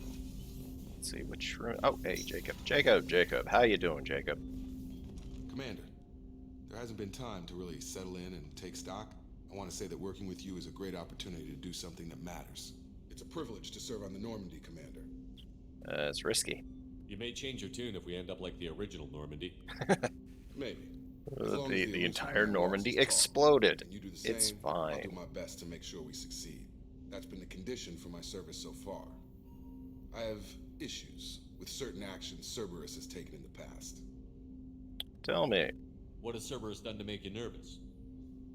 Let's see which room. Oh, hey, Jacob. How you doing, Jacob? Commander, there hasn't been time to really settle in and take stock. I want to say that working with you is a great opportunity to do something that matters. It's a privilege to serve on the Normandy, Commander. It's risky. You may change your tune if we end up like the original Normandy. Maybe. The entire Normandy exploded. You do the same, It's I'll fine. do my best to make sure we succeed. That's been the condition for my service so far. I have issues with certain actions Cerberus has taken in the past. Tell me. What has Cerberus done to make you nervous?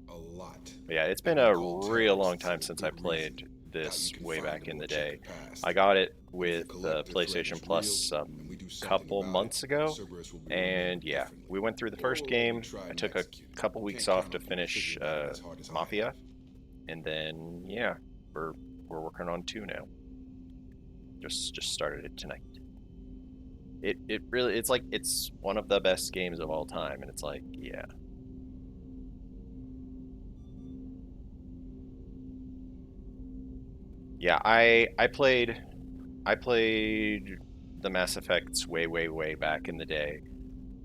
A lot. Yeah, it's been a real long time since I played this way back in the day. I got it with the PlayStation Plus a couple months ago, and yeah, we went through the first game. I took a couple weeks off to finish Mafia, and then yeah, we're working on 2 now. Just started it tonight. It really, it's like, it's one of the best games of all time, and it's like, yeah. Yeah, I played the Mass Effects way back in the day.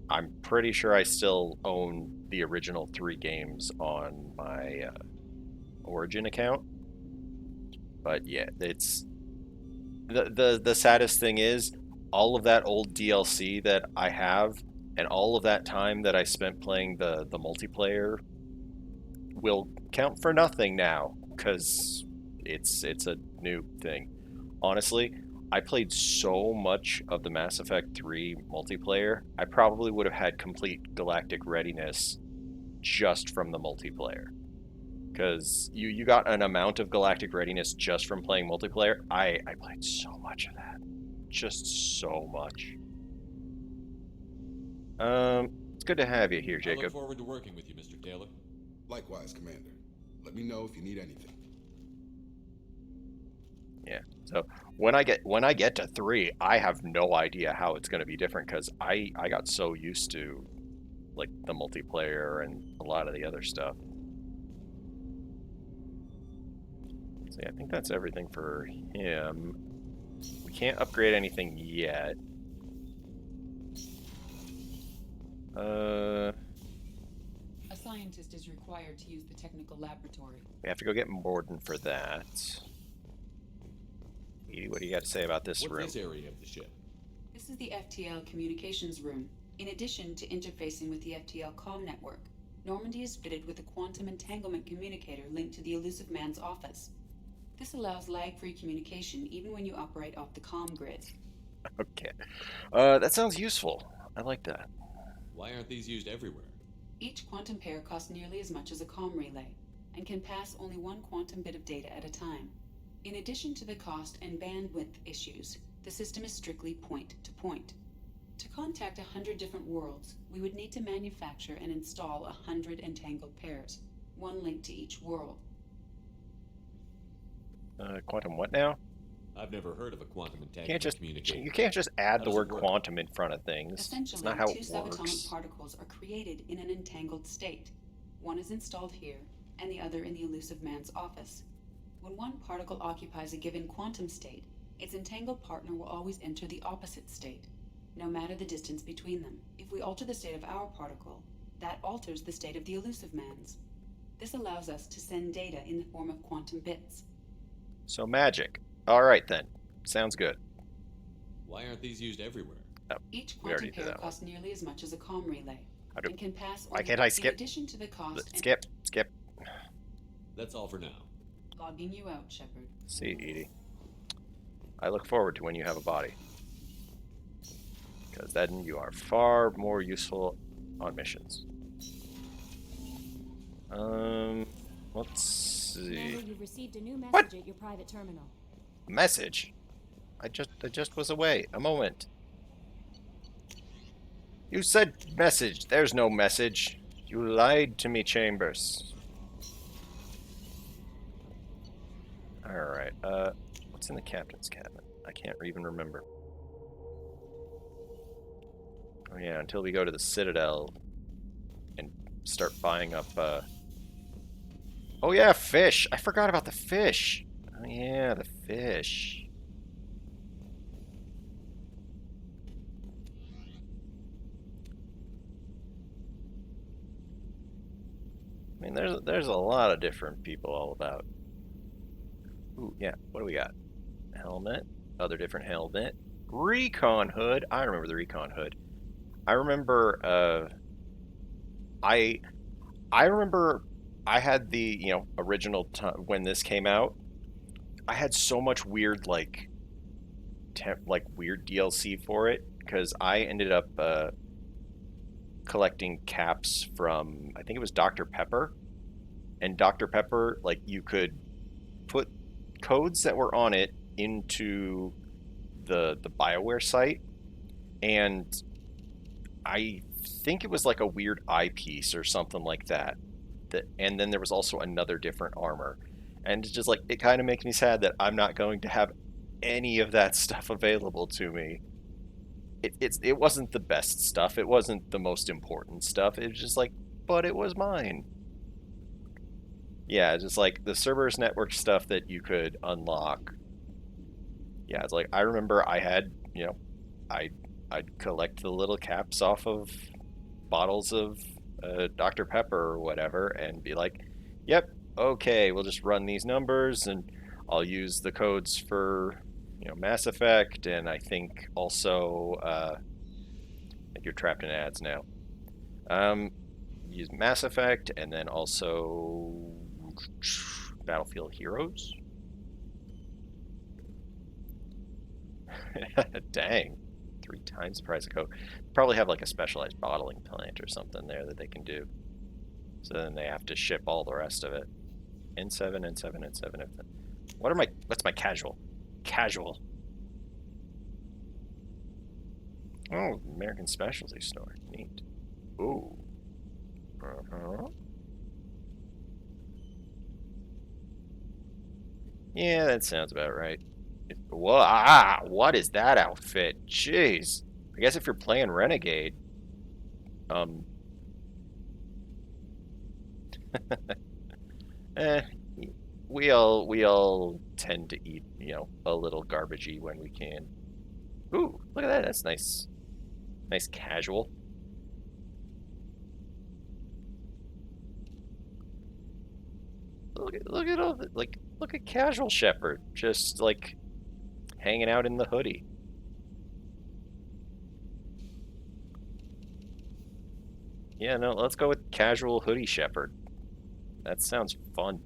I'm pretty sure I still own the original 3 games on my Origin account. But yeah, it's the saddest thing is all of that old DLC that I have and all of that time that I spent playing the multiplayer will count for nothing now, because it's a new thing. Honestly, I played so much of the Mass Effect 3 multiplayer, I probably would have had complete galactic readiness just from the multiplayer. Because you got an amount of galactic readiness just from playing multiplayer. I played so much of that. Just so much. It's good to have you here, Jacob. I look forward to working with you, Mr. Taylor. Likewise, Commander. Let me know if you need anything. Yeah. So when I get to 3, I have no idea how it's going to be different, because I got so used to like the multiplayer and a lot of the other stuff. So yeah, I think that's everything for him. We can't upgrade anything yet. A scientist is required to use the technical laboratory. We have to go get Morden for that. Edie, what do you got to say about this room? What's this area of the ship? This is the FTL communications room. In addition to interfacing with the FTL comm network, Normandy is fitted with a quantum entanglement communicator linked to the Elusive Man's office. This allows lag-free communication even when you operate off the comm grid. Okay. That sounds useful. I like that. Why aren't these used everywhere? Each quantum pair costs nearly as much as a comm relay, and can pass only 1 quantum bit of data at a time. In addition to the cost and bandwidth issues, the system is strictly point-to-point. To contact 100 different worlds, we would need to manufacture and install 100 entangled pairs, 1 link to each world. Quantum what now? I've never heard of a quantum entanglement communicator. You can't just add the word quantum in front of things. Essentially, It's not how 2 it subatomic works. particles are created in an entangled state. One is installed here, and the other in the Elusive Man's office. When one particle occupies a given quantum state, its entangled partner will always enter the opposite state, no matter the distance between them. If we alter the state of our particle, that alters the state of the Elusive Man's. This allows us to send data in the form of quantum bits. So magic. All right then. Sounds good. Why aren't these used everywhere? Oh, Each we already quantum did pair that one. costs nearly as much as a comm relay, How do- and can pass Why only can't I skip? in addition to the cost. Skip. That's all for now. Logging you out, Shepard. See you, Edie. I look forward to when you have a body. Because then you are far more useful on missions. Let's see. Commander, you've received a new message at your private terminal. Message? I just was away. A moment. You said message. There's no message. You lied to me, Chambers. Alright, what's in the captain's cabinet? I can't even remember. Oh yeah, until we go to the Citadel and start buying up, Oh yeah, fish! I forgot about the fish! Oh yeah, the fish. I mean, there's a lot of different people all about. Ooh, yeah, what do we got? Helmet, other different helmet. Recon hood, I remember the recon hood. I remember, I remember I had the, original when this came out. I had so much weird, like weird DLC for it, because I ended up, collecting caps from, I think it was Dr. Pepper. And Dr. Pepper, like, you could put codes that were on it into the BioWare site, and I think it was like a weird eyepiece or something like that. And then there was also another different armor. And it's just like, it kind of makes me sad that I'm not going to have any of that stuff available to me. It wasn't the best stuff. It wasn't the most important stuff. It was just like, but it was mine. Yeah, just like the Cerberus Network stuff that you could unlock. Yeah, it's like, I remember I had, I'd collect the little caps off of bottles of Dr. Pepper or whatever and be like, yep, okay, we'll just run these numbers and I'll use the codes for, Mass Effect, and I think also, you're trapped in ads now. Use Mass Effect and then also Battlefield Heroes. Dang. 3 times the price of Coke. Probably have like a specialized bottling plant or something there that they can do. So then they have to ship all the rest of it. N7. What's my casual? Casual. Oh, American Specialty Store. Neat. Ooh. Yeah, that sounds about right. What is that outfit? Jeez. I guess if you're playing Renegade, we all tend to eat, a little garbagey when we can. Ooh, look at that. That's nice. Nice casual. Look at all the, look at casual Shepard, just like hanging out in the hoodie. Yeah, no, let's go with casual hoodie Shepard. That sounds fun.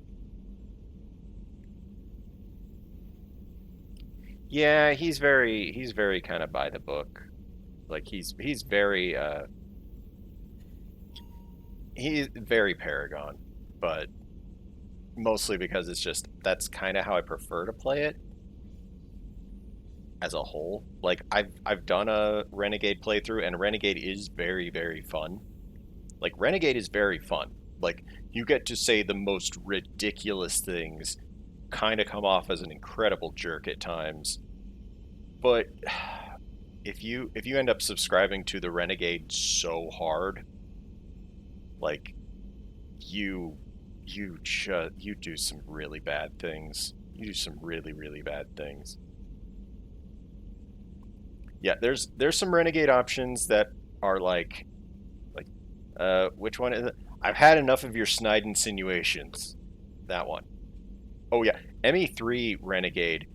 Yeah, he's very kind of by the book. Like he's very Paragon, but mostly because it's just that's kind of how I prefer to play it as a whole. Like I've done a Renegade playthrough, and Renegade is very fun. Like Renegade is very fun. Like you get to say the most ridiculous things, kind of come off as an incredible jerk at times. But if you end up subscribing to the Renegade so hard, like you do some really bad things. You do some really bad things. Yeah, there's some Renegade options that are like which one is it? I've had enough of your snide insinuations. That one. Oh yeah, ME3 Renegade.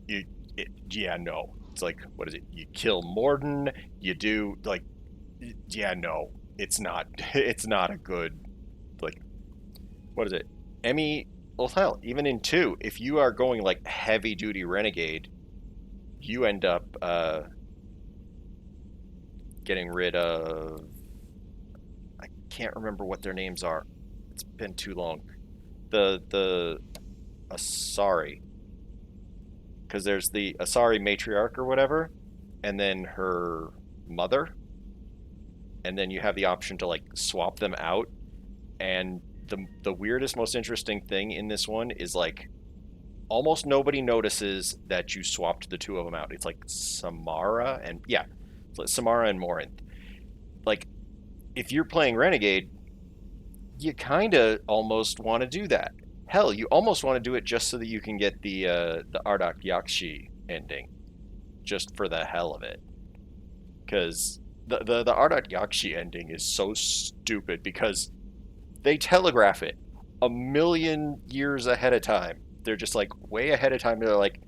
No. It's like, what is it? You kill Morden. You do like, yeah, no. It's not. It's not a good. Like, what is it? ME. Well, hell, even in 2, if you are going like heavy duty Renegade, you end up getting rid of. I can't remember what their names are. It's been too long. The Asari, because there's the Asari matriarch or whatever, and then her mother, and then you have the option to like swap them out. And the weirdest, most interesting thing in this one is like almost nobody notices that you swapped the two of them out. It's like Samara and it's like Samara and Morinth. Like if you're playing Renegade, you kind of almost want to do that. Hell, you almost want to do it just so that you can get the Ardak Yakshi ending, just for the hell of it. Because the Ardat Yakshi ending is so stupid because they telegraph it a million years ahead of time. They're just like way ahead of time. They're like,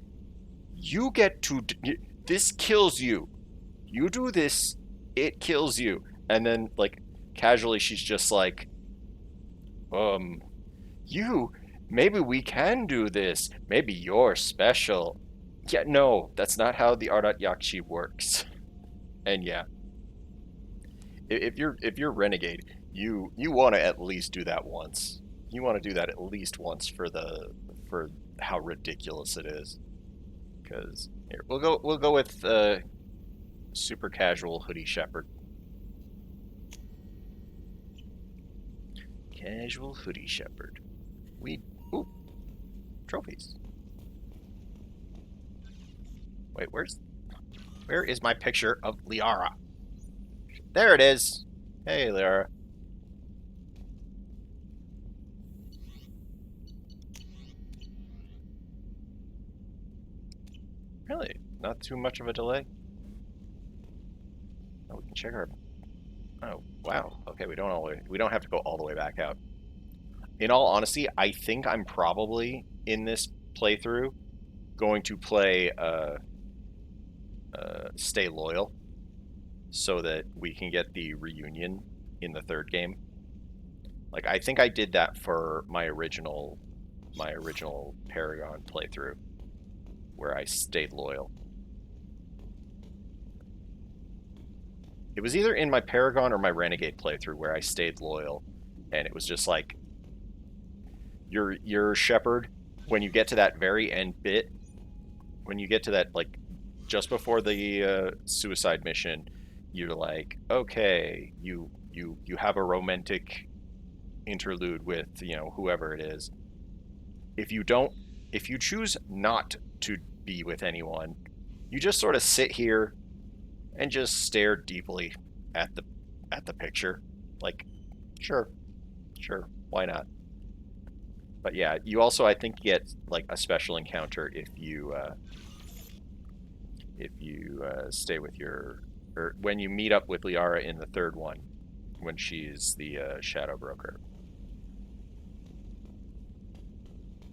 you get to, this kills you. You do this, it kills you. And then like casually she's just like, maybe we can do this. Maybe you're special. Yeah, no, that's not how the Ardat Yakshi works. And yeah, if you're Renegade, you want to at least do that once. You want to do that at least once for how ridiculous it is. Because here we'll go with super casual hoodie Shepard. Casual hoodie Shepard. Ooh, trophies. Wait, where is my picture of Liara? There it is. Hey, Liara. Really? Not too much of a delay? Oh, we can check our... Oh, wow. Okay, we don't have to go all the way back out. In all honesty, I think I'm probably, in this playthrough, going to play Stay Loyal so that we can get the reunion in the third game. Like, I think I did that for my original Paragon playthrough, where I stayed loyal. It was either in my Paragon or my Renegade playthrough where I stayed loyal, and it was just like, your Shepard, when you get to that very end bit, when you get to that, like, just before the suicide mission, you're like, okay, you have a romantic interlude with, whoever it is. If you choose not to be with anyone, you just sort of sit here and just stare deeply at the picture. Like, sure, why not? But yeah, you also, I think, get like a special encounter if you stay with or when you meet up with Liara in the third one, when she's the shadow broker,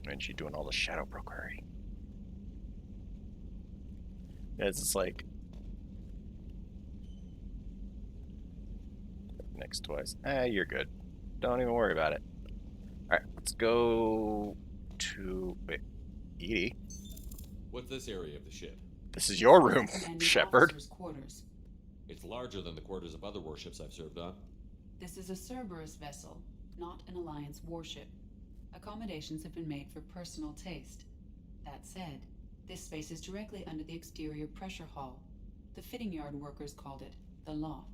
and she's doing all the shadow brokery. It's just like next twice. You're good. Don't even worry about it. All right, let's go to Edie. What's this area of the ship? This is your room, Shepard. Quarters. It's larger than the quarters of other warships I've served on. This is a Cerberus vessel, not an Alliance warship. Accommodations have been made for personal taste. That said, this space is directly under the exterior pressure hull. The fitting yard workers called it the loft.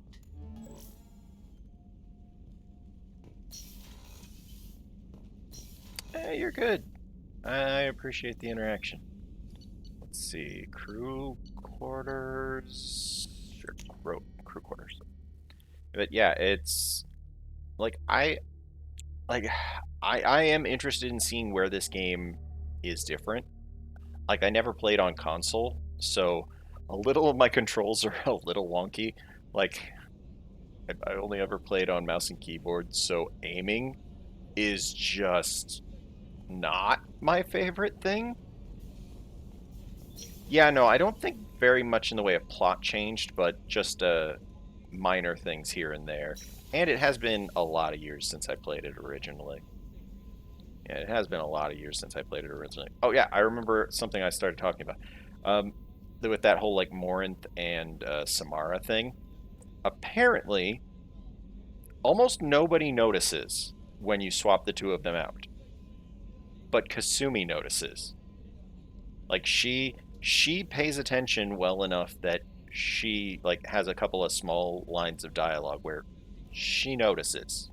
You're good. I appreciate the interaction. Let's see, crew quarters. Sure, crew quarters. But yeah, it's like I am interested in seeing where this game is different. Like, I never played on console, so a little of my controls are a little wonky. Like, I only ever played on mouse and keyboard, so aiming is just not my favorite thing. Yeah, no, I don't think very much in the way of plot changed, but just minor things here and there. And it has been a lot of years since I played it originally. Yeah, it has been a lot of years since I played it originally. Oh yeah, I remember something I started talking about. With that whole like Morinth and Samara thing. Apparently, almost nobody notices when you swap the two of them out. But Kasumi notices. Like she pays attention well enough that she like has a couple of small lines of dialogue where she notices.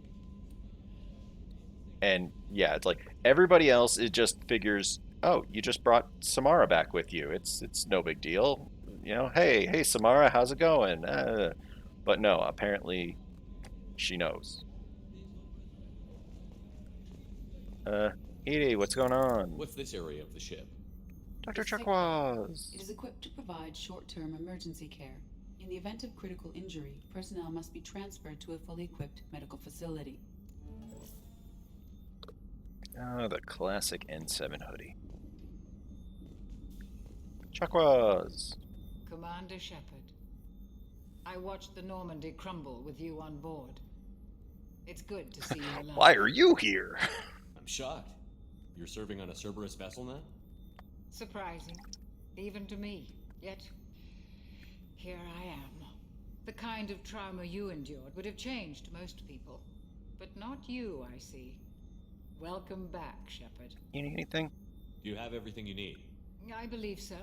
And yeah, it's like everybody else, it just figures, oh, you just brought Samara back with you. It's no big deal. You know, hey Samara, how's it going? But no, apparently she knows. Edie, what's going on? What's this area of the ship? Dr. Chakwas. It is equipped to provide short-term emergency care. In the event of critical injury, personnel must be transferred to a fully equipped medical facility. Oh, the classic N7 hoodie. Chakwas. Commander Shepard, I watched the Normandy crumble with you on board. It's good to see you alive. Why are you here? I'm shocked. You're serving on a Cerberus vessel now? Surprising, even to me. Yet, here I am. The kind of trauma you endured would have changed most people. But not you, I see. Welcome back, Shepard. You need anything? Do you have everything you need? I believe so.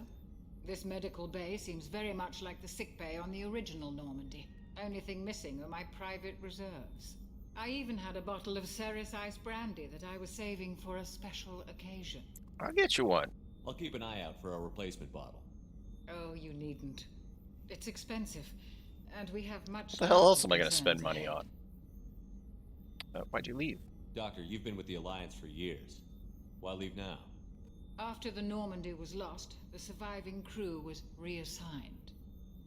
This medical bay seems very much like the sick bay on the original Normandy. Only thing missing are my private reserves. I even had a bottle of Ceres Ice brandy that I was saving for a special occasion. I'll get you one. I'll keep an eye out for a replacement bottle. Oh, you needn't. It's expensive, and we have much... What the hell else am I going to spend money on? Why'd you leave? Doctor, you've been with the Alliance for years. Why leave now? After the Normandy was lost, the surviving crew was reassigned.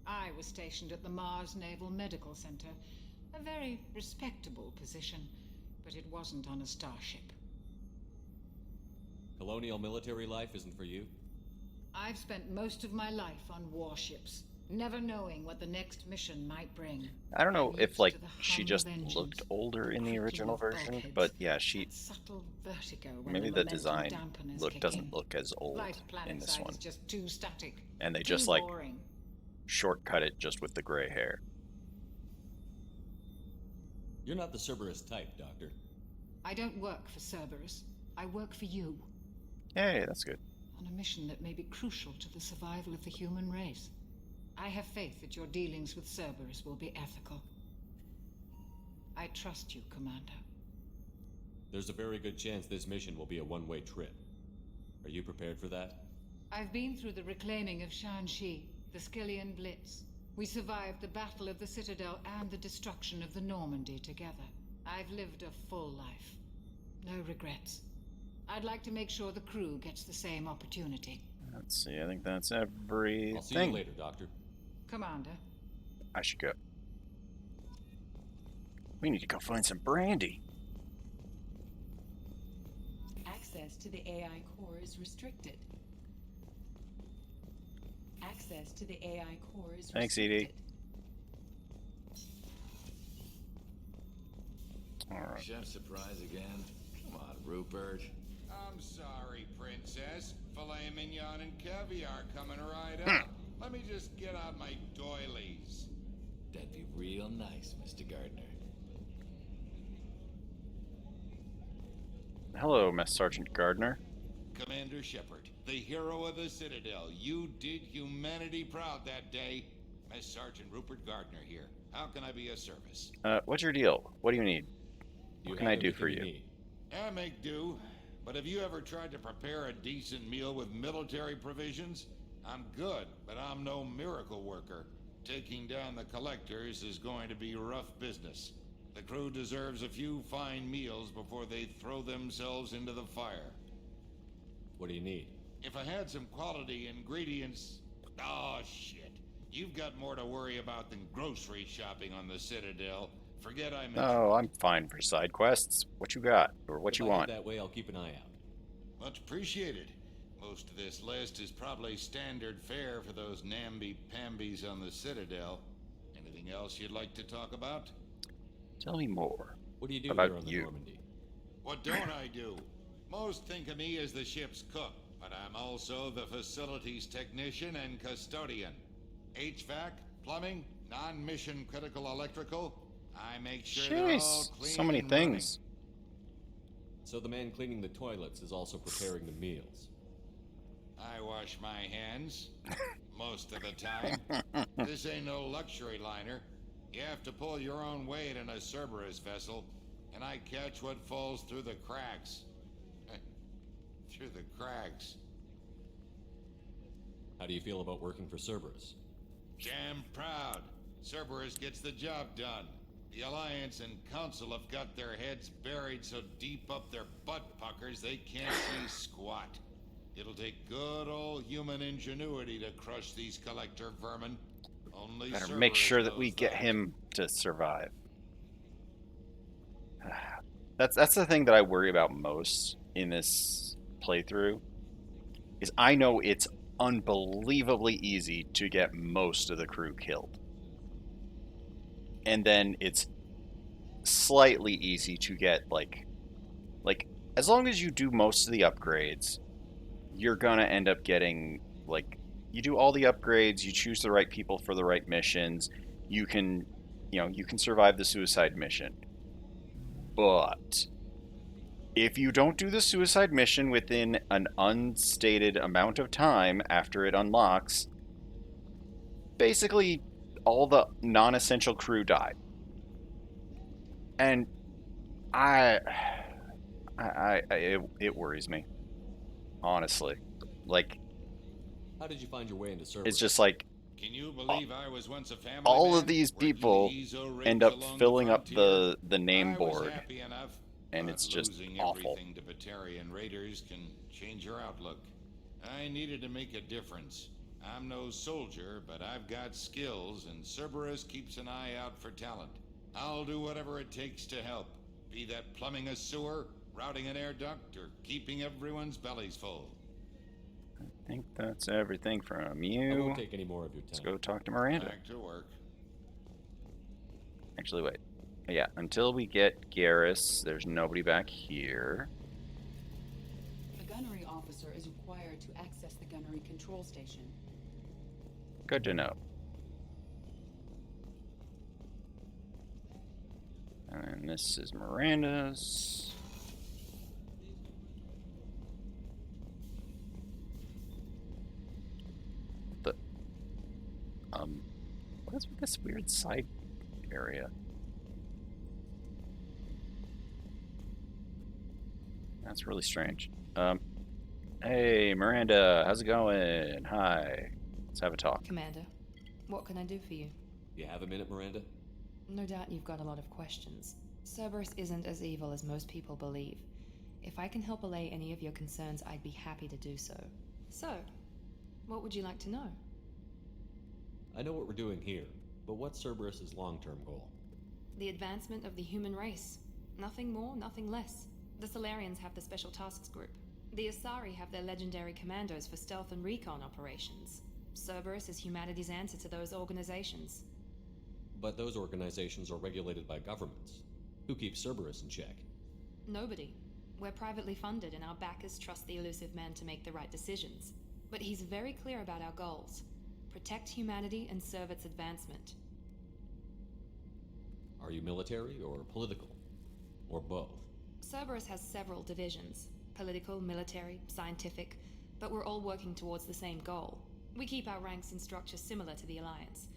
I was stationed at the Mars Naval Medical Center, a very respectable position, but it wasn't on a starship. Colonial military life isn't for you? I've spent most of my life on warships, never knowing what the next mission might bring. I don't know if like she just looked older in the original version, but yeah, Subtle vertigo when maybe the design dampeners doesn't look as old Light in this one. Is just too static. And they too just like boring. shortcut it just with the gray hair. You're not the Cerberus type, Doctor. I don't work for Cerberus. I work for you. Hey, that's good. On a mission that may be crucial to the survival of the human race. I have faith that your dealings with Cerberus will be ethical. I trust you, Commander. There's a very good chance this mission will be a one-way trip. Are you prepared for that? I've been through the reclaiming of Shanxi, the Skillian Blitz. We survived the Battle of the Citadel and the destruction of the Normandy together. I've lived a full life. No regrets. I'd like to make sure the crew gets the same opportunity. Let's see, I think that's everything. I'll see you later, Doctor. Commander. I should go. We need to go find some brandy. Access to the AI core is restricted. Access to the AI core is restricted. Thanks, Edie. Alright. Chef surprise again? Come on, Rupert. I'm sorry, Princess. Filet mignon and caviar coming right up. Let me just get out my doilies. That'd be real nice, Mr. Gardner. Hello, Mess Sergeant Gardner. Commander Shepard, the hero of the Citadel. You did humanity proud that day. Mess Sergeant Rupert Gardner here. How can I be of service? What's your deal? What do you need? What can I do for you? I make do. But have you ever tried to prepare a decent meal with military provisions? I'm good, but I'm no miracle worker. Taking down the collectors is going to be rough business. The crew deserves a few fine meals before they throw themselves into the fire. What do you need? If I had some quality ingredients... Oh, shit. You've got more to worry about than grocery shopping on the Citadel. Forget I mentioned. Oh, I'm fine for side quests. What you got, or what If you I head want? that way, I'll keep an eye out. Much appreciated. Most of this list is probably standard fare for those namby-pambies on the Citadel. Anything else you'd like to talk about? Tell me more. What do you do about here on the you? Normandy? What don't I do? Most think of me as the ship's cook, but I'm also the facilities technician and custodian. HVAC, plumbing, non-mission critical electrical. I make sure they're all Jeez, clean so many and running. things. So the man cleaning the toilets is also preparing the meals. I wash my hands most of the time. This ain't no luxury liner. You have to pull your own weight in a Cerberus vessel, and I catch what falls through the cracks. Through the cracks. How do you feel about working for Cerberus? Damn proud. Cerberus gets the job done. The Alliance and Council have got their heads buried so deep up their butt puckers they can't see squat. It'll take good old human ingenuity to crush these collector vermin. Only Better Cerberus make sure that knows we get him to survive. That's the thing that I worry about most in this playthrough. Is I know it's unbelievably easy to get most of the crew killed. And then it's slightly easy to get like as long as you do most of the upgrades, you're gonna end up getting like you do all the upgrades, you choose the right people for the right missions, you can survive the suicide mission. But if you don't do the suicide mission within an unstated amount of time after it unlocks, basically all the non-essential crew die. And it worries me, honestly. Like, How did you find your way into Cerberus? it's just like Can you believe I was once a family all man? of these Working people Ezo end rigs up along filling up frontier? the name I was board, happy enough, and but it's just losing awful. everything to Batarian raiders can change your outlook. I needed to make a difference. I'm no soldier, but I've got skills, and Cerberus keeps an eye out for talent. I'll do whatever it takes to help, be that plumbing a sewer, routing an air duct, or keeping everyone's bellies full. I think that's everything from I you. won't take any more of your time. Let's go talk to Miranda. Back to work. Actually, wait. Yeah, until we get Garrus, there's nobody back here. A gunnery officer is required to access the gunnery control station. Good to know. And this is Miranda's. What is with this weird side area? That's really strange. Hey, Miranda, how's it going? Hi. Let's have a talk. Commander, what can I do for you? You have a minute, Miranda? No doubt you've got a lot of questions. Cerberus isn't as evil as most people believe. If I can help allay any of your concerns, I'd be happy to do so. So, what would you like to know? I know what we're doing here, but what's Cerberus's long-term goal? The advancement of the human race. Nothing more, nothing less. The Solarians have the Special Tasks Group. The Asari have their legendary commandos for stealth and recon operations. Cerberus is humanity's answer to those organizations. But those organizations are regulated by governments. Who keeps Cerberus in check? Nobody. We're privately funded and our backers trust the elusive man to make the right decisions. But he's very clear about our goals. Protect humanity and serve its advancement. Are you military or political? Or both? Cerberus has several divisions. Political, military, scientific. But we're all working towards the same goal. We keep our ranks in structure similar to the Alliance.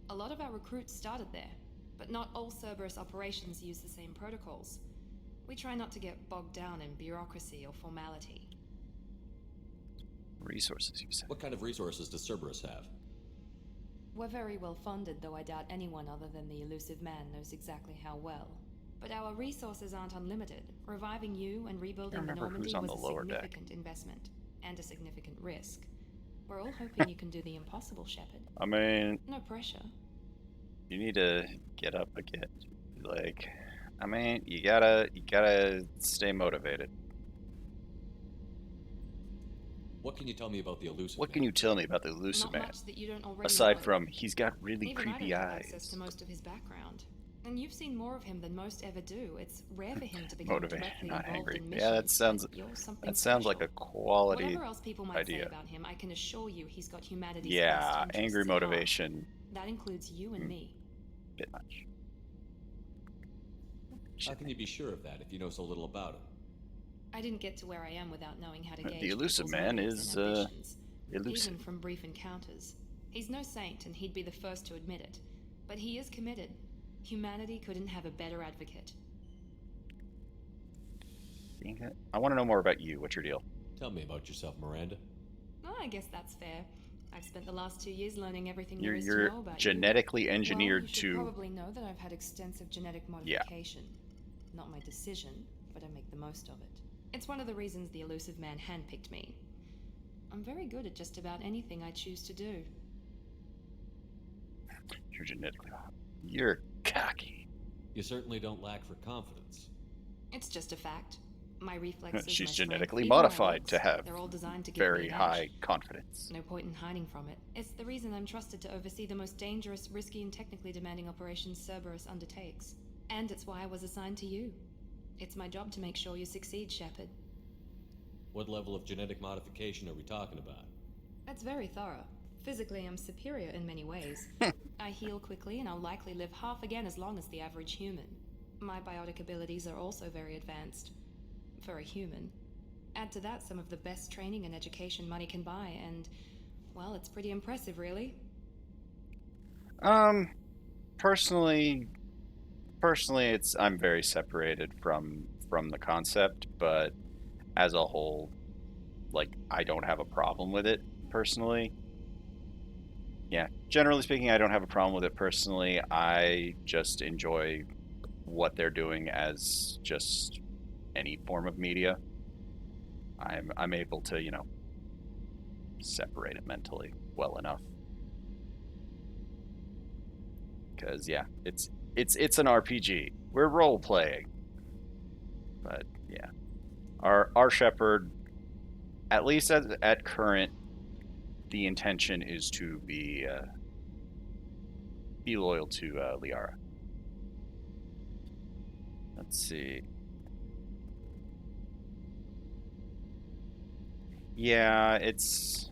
A lot of our recruits started there, but not all Cerberus operations use the same protocols. We try not to get bogged down in bureaucracy or formality. Resources, you said. What kind of resources does Cerberus have? We're very well funded, though I doubt anyone other than the elusive man knows exactly how well. But our resources aren't unlimited. Reviving you and rebuilding the Normandy was a significant investment, and a significant risk. We're all hoping you can do the impossible, Shepard. I mean, No pressure. you need to get up again. Like, I mean, you gotta stay motivated. What can you tell me about the elusive What man? can you tell me about the elusive Not man? much that you don't already Aside know. from he's got really Even I creepy don't have access eyes. to most of his background. And you've seen more of him than most ever do. It's rare for him to become Motivated, directly not involved angry. in missions. Yeah, that sounds but you're something that sounds like a special. quality Whatever else people might say idea. about him, I can assure you he's got humanity's best Yeah, interests angry at heart. motivation. That includes you and me. Bit much. How can you be sure of that if you know so little about him? I didn't get to where I am without knowing how to gauge The elusive people's man motives is and ambitions, elusive. even from brief encounters. He's no saint, and he'd be the first to admit it. But he is committed. Humanity couldn't have a better advocate. I want to know more about you. What's your deal? Tell me about yourself, Miranda. Oh, I guess that's fair. I've spent the last 2 years learning everything You're there is to know about genetically you. engineered well, you should probably know that I've had extensive genetic modification. Not my decision, but I make the most of it. It's one of the reasons the elusive man handpicked me. I'm very good at just about anything I choose to do. You're genetically. You're cocky. You certainly don't lack for confidence. It's just a fact. My reflexes, She's my genetically strength, even my modified looks, to have they're all designed to give very me an high edge. confidence. No point in hiding from it. It's the reason I'm trusted to oversee the most dangerous, risky, and technically demanding operations Cerberus undertakes. And it's why I was assigned to you. It's my job to make sure you succeed, Shepard. What level of genetic modification are we talking about? That's very thorough. Physically, I'm superior in many ways. I heal quickly, and I'll likely live half again as long as the average human. My biotic abilities are also very advanced. For a human. Add to that some of the best training and education money can buy, and, well, it's pretty impressive, really. Personally, I'm very separated from the concept, but as a whole, like, I don't have a problem with it personally. Yeah, generally speaking, I don't have a problem with it personally. I just enjoy what they're doing as just any form of media. I'm able to, separate it mentally well enough. Because yeah, it's an RPG. We're role playing. But yeah, our Shepard, at least at current, the intention is to be loyal to Liara. Let's see. Yeah, it's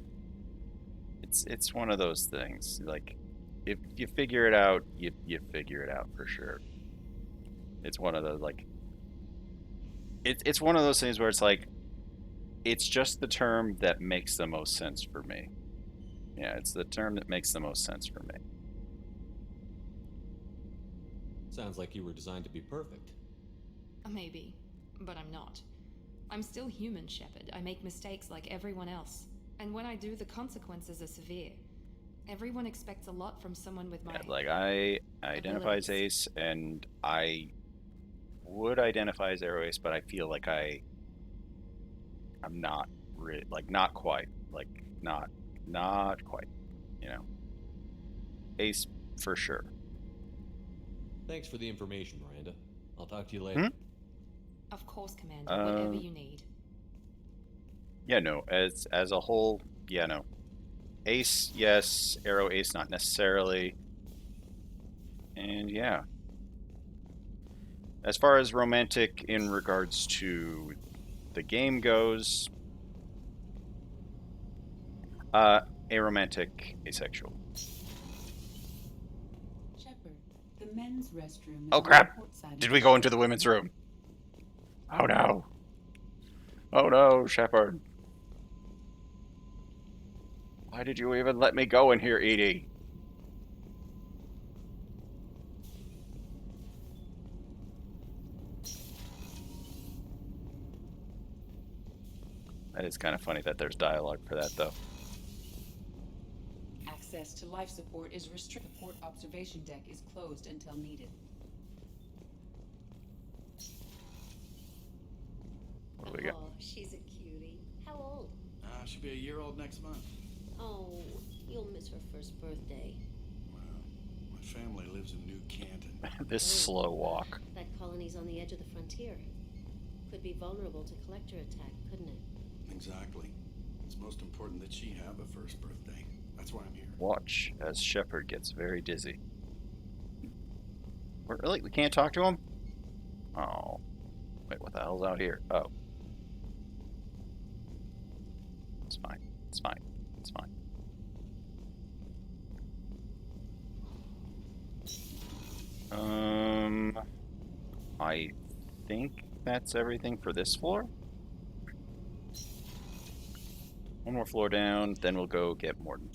one of those things. Like, if you figure it out, you figure it out for sure. It's one of those, like, it's one of those things where it's like, it's just the term that makes the most sense for me. Yeah, it's the term that makes the most sense for me. Sounds like you were designed to be perfect. Maybe, but I'm not. I'm still human, Shepard. I make mistakes like everyone else. And when I do, the consequences are severe. Everyone expects a lot from someone with my... Yeah, like, I identify as Ace, and I would identify as Aero Ace, but I feel like I'm not really, like, not quite. Like, not quite, Ace, for sure. Thanks for the information, Miranda. I'll talk to you later. Of course, Commander. Whatever you need. Yeah, no. As a whole, yeah, no. Ace, yes. Aero Ace, not necessarily. And yeah. As far as romantic in regards to the game goes, aromantic, asexual. Shepard, the men's restroom. Oh crap! Did we go into the women's room? Oh no! Oh no, Shepard! Why did you even let me go in here, Edie? That is kind of funny that there's dialogue for that, though. Access to life support is restricted. The port observation deck is closed until needed. What do we got? Oh, she's a cutie. How old? She'll be a year old next month. Oh, you'll miss her first birthday. My family lives in New Canton. This slow walk. That colony's on the edge of the frontier. Could be vulnerable to collector attack, couldn't it? Exactly. It's most important that she have a first birthday. That's why I'm here. Watch as Shepard gets very dizzy. Really? We can't talk to him? Oh. Wait, what the hell's out here? Oh. It's fine. It's fine. It's fine. I think that's everything for this floor. One more floor down, then we'll go get Morton.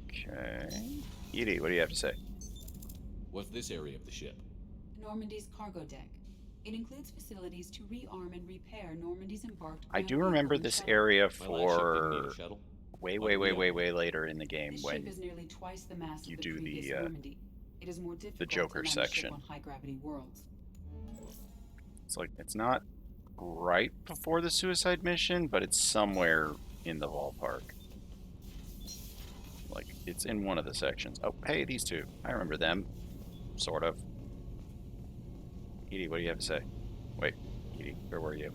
Okay. Edie, what do you have to say? What's this area of the ship? Normandy's cargo deck. It includes facilities to rearm and repair Normandy's embarked. I do remember this area for way later in the game This when ship is nearly twice the mass you of the do previous the Normandy. It is more difficult Joker to manage section. ship on high-gravity worlds. It's like it's not right before the suicide mission, but it's somewhere in the ballpark. Like it's in one of the sections. Oh, hey, these two. I remember them, sort of. Edie, what do you have to say? Wait, Edie, where were you?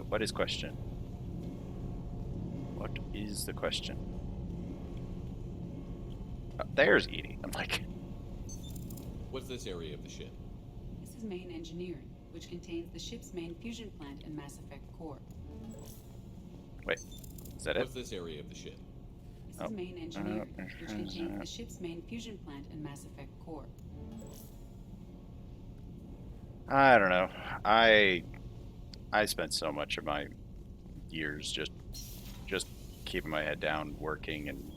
What is question? What is the question? There's Edie. I'm like... What's this area of the ship? This is main engineering, which contains the ship's main fusion plant and Mass Effect core. Wait, is that What's it? this area of the ship? This is main engineering, which contains the ship's main fusion plant and Mass Effect core. I don't know. I spent so much of my years just keeping my head down, working and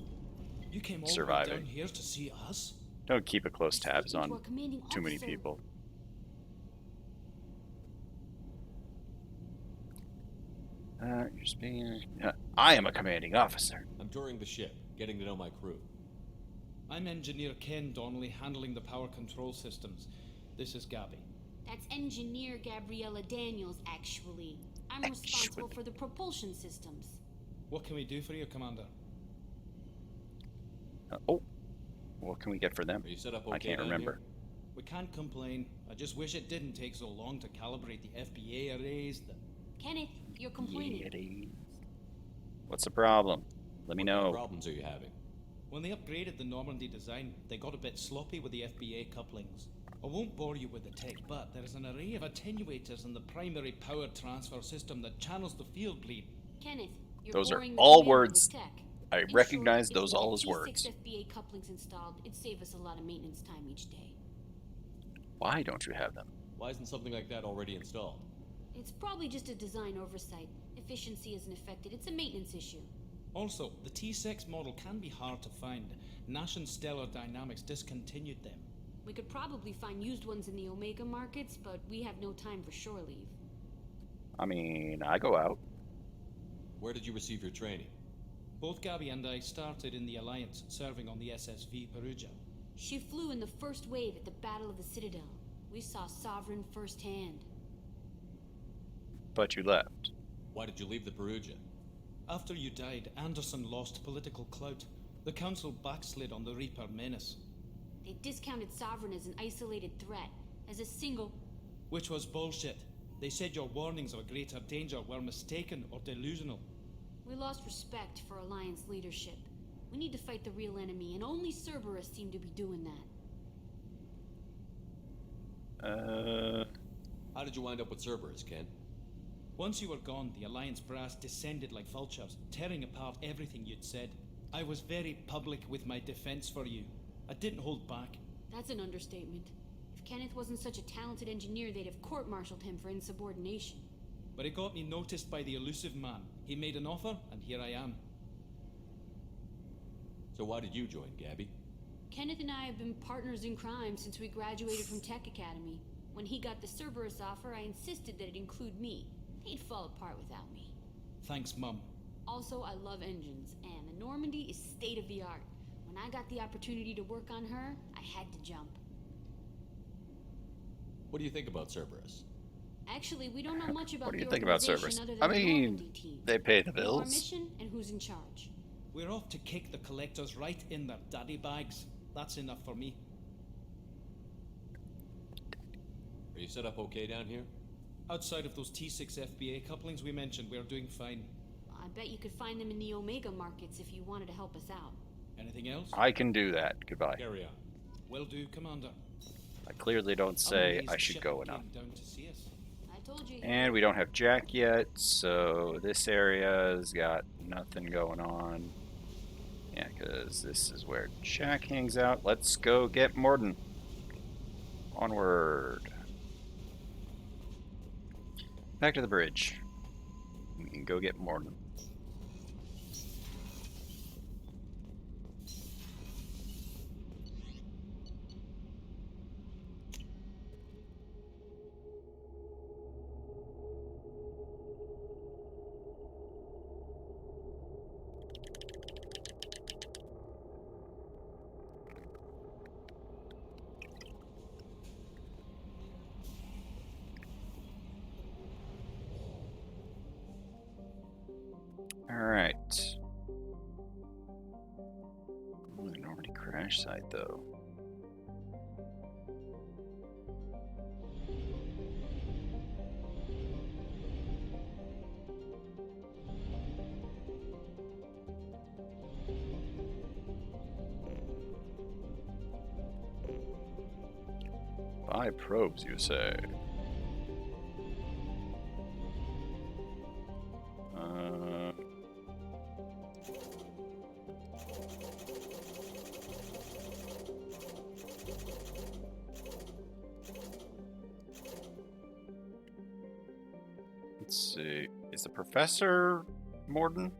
You came all surviving. the way down here to see us? Don't keep a close tabs on Our commanding too many officer. people. You're speaking. I am a commanding officer. I'm touring the ship, getting to know my crew. I'm Engineer Ken Donnelly, handling the power control systems. This is Gabby. That's Engineer Gabriella Daniels, actually. I'm responsible for the propulsion systems. What can we do for you, Commander? Oh, what can we get for them? Are you set up I okay can't down remember. here? We can't complain. I just wish it didn't take so long to calibrate the FBA arrays. Kenneth, you're complaining. Yeah, it is. What's the problem? Let me What kind of know. problems are you having? When they upgraded the Normandy design, they got a bit sloppy with the FBA couplings. I won't bore you with the tech, but there is an array of attenuators in the primary power transfer system that channels the field bleed. Kenneth, you're Those are boring the all commander words. with tech. I In recognize short, those if we all had as T6 words. FBA couplings installed, it'd save us a lot of maintenance time each day. Why don't you have them? Why isn't something like that already installed? It's probably just a design oversight. Efficiency isn't affected. It's a maintenance issue. Also, the T6 model can be hard to find. Nash and Stellar Dynamics discontinued them. We could probably find used ones in the Omega markets, but we have no time for shore leave. I mean, I go out. Where did you receive your training? Both Gabby and I started in the Alliance, serving on the SSV Perugia. She flew in the first wave at the Battle of the Citadel. We saw Sovereign firsthand. But you left. Why did you leave the Perugia? After you died, Anderson lost political clout. The Council backslid on the Reaper menace. They discounted Sovereign as an isolated threat, as a single... Which was bullshit. They said your warnings of a greater danger were mistaken or delusional. We lost respect for Alliance leadership. We need to fight the real enemy, and only Cerberus seem to be doing that. How did you wind up with Cerberus, Ken? Once you were gone, the Alliance brass descended like vultures, tearing apart everything you'd said. I was very public with my defense for you. I didn't hold back. That's an understatement. If Kenneth wasn't such a talented engineer, they'd have court-martialed him for insubordination. But it got me noticed by the elusive man. He made an offer, and here I am. So why did you join, Gabby? Kenneth and I have been partners in crime since we graduated from Tech Academy. When he got the Cerberus offer, I insisted that it include me. He'd fall apart without me. Thanks, Mum. Also, I love engines, and the Normandy is state-of-the-art. When I got the opportunity to work on her, I had to jump. What do you think about Cerberus? Actually, we don't know much about What do you the think about organization Cerberus? other I than the mean, Normandy team. they pay the We know our bills. mission and who's in charge. We're off to kick the collectors right in their daddy bags. That's enough for me. Are you set up okay down here? Outside of those T6 FBA couplings we mentioned, we're doing fine. I bet you could find them in the Omega markets if you wanted to help us out. Anything else? I can do that. Goodbye. Carry on. Will do, Commander. I clearly don't say I should go enough. Down to see us. I told you. And we don't have Jack yet, so this area's got nothing going on. Yeah, because this is where Jack hangs out. Let's go get Morden. Onward. Back to the bridge. We can go get Morden. Alright. Ooh, the Normandy crash site, though. Buy probes, you say? Let's see. Is the Professor Morden?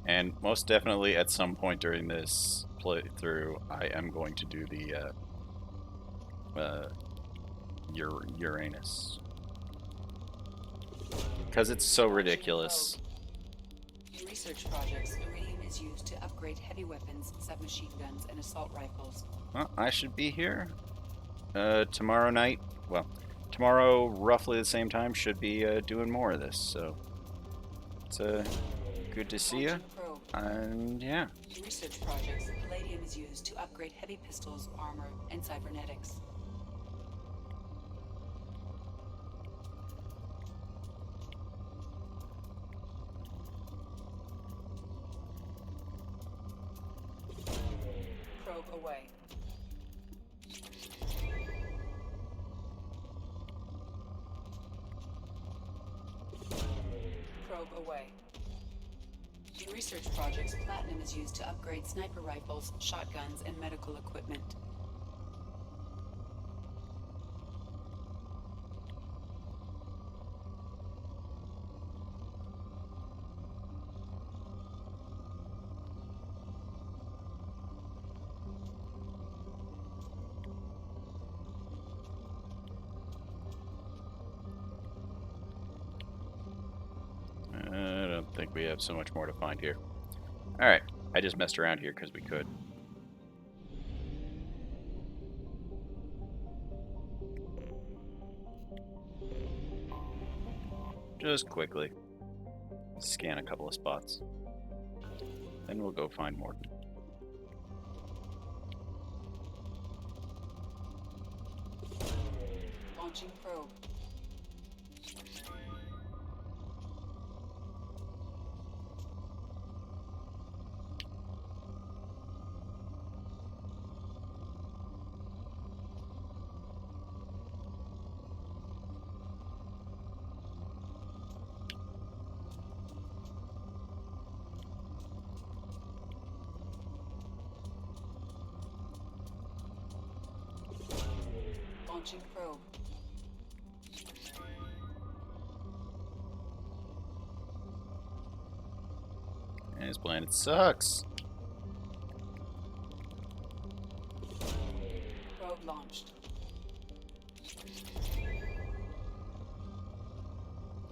And most definitely at some point during this playthrough, I am going to do the Uranus. Because it's so ridiculous. In research projects, iridium is used to upgrade heavy weapons, submachine guns, and assault rifles. Well, I should be here tomorrow night. Well, tomorrow, roughly the same time, should be doing more of this. So it's good to see you. And yeah. In research projects, palladium is used to upgrade heavy pistols, armor, and cybernetics. Probe away. Probe away. In research projects, platinum is used to upgrade sniper rifles, shotguns, and medical equipment. I don't think we have so much more to find here. Alright, I just messed around here because we could. Just quickly scan a couple of spots. Then we'll go find Morden. Launching probe. Launching probe. And his planet sucks. Probe launched.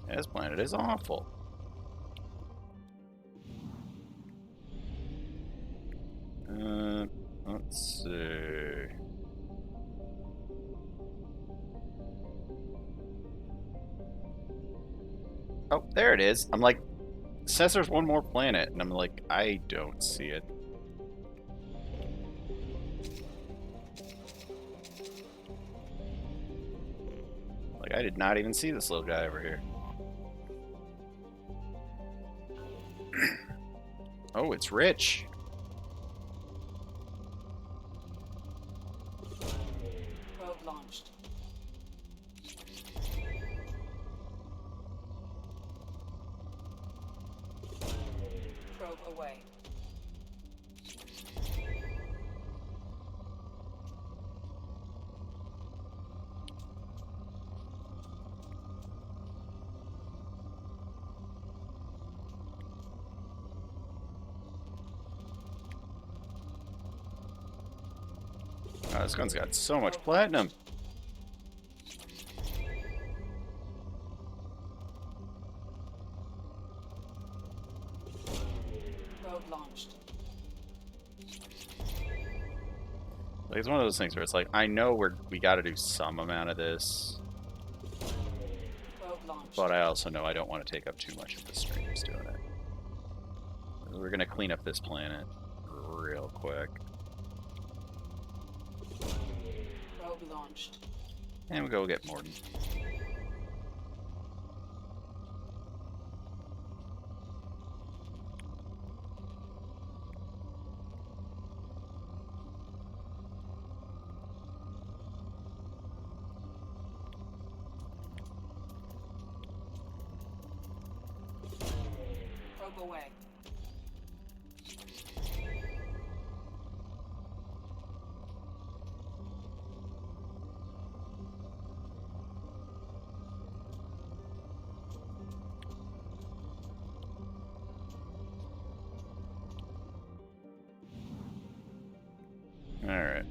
His planet is awful. Let's see. Oh, there it is. I'm like, it says there's one more planet, and I'm like, I don't see it. Like, I did not even see this little guy over here. Oh, it's Rich. Probe launched. Probe away. Oh, this gun's got so much platinum. Probe launched. Like, it's one of those things where it's like, I know we got to do some amount of this, Probe launched. but I also know I don't want to take up too much of the streams doing it. We're gonna clean up this planet real quick. Probe launched. And we go get Morton. Probe away. Alright.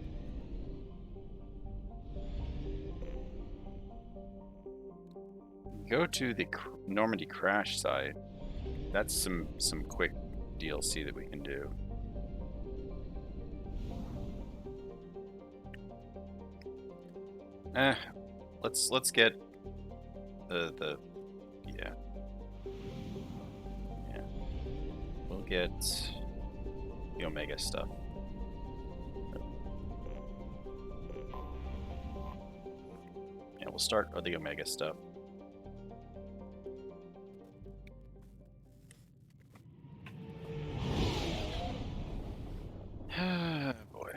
Go to the Normandy crash site. That's some quick DLC that we can do. Let's get the yeah. We'll get the Omega stuff. Yeah, we'll start with the Omega stuff. Boy.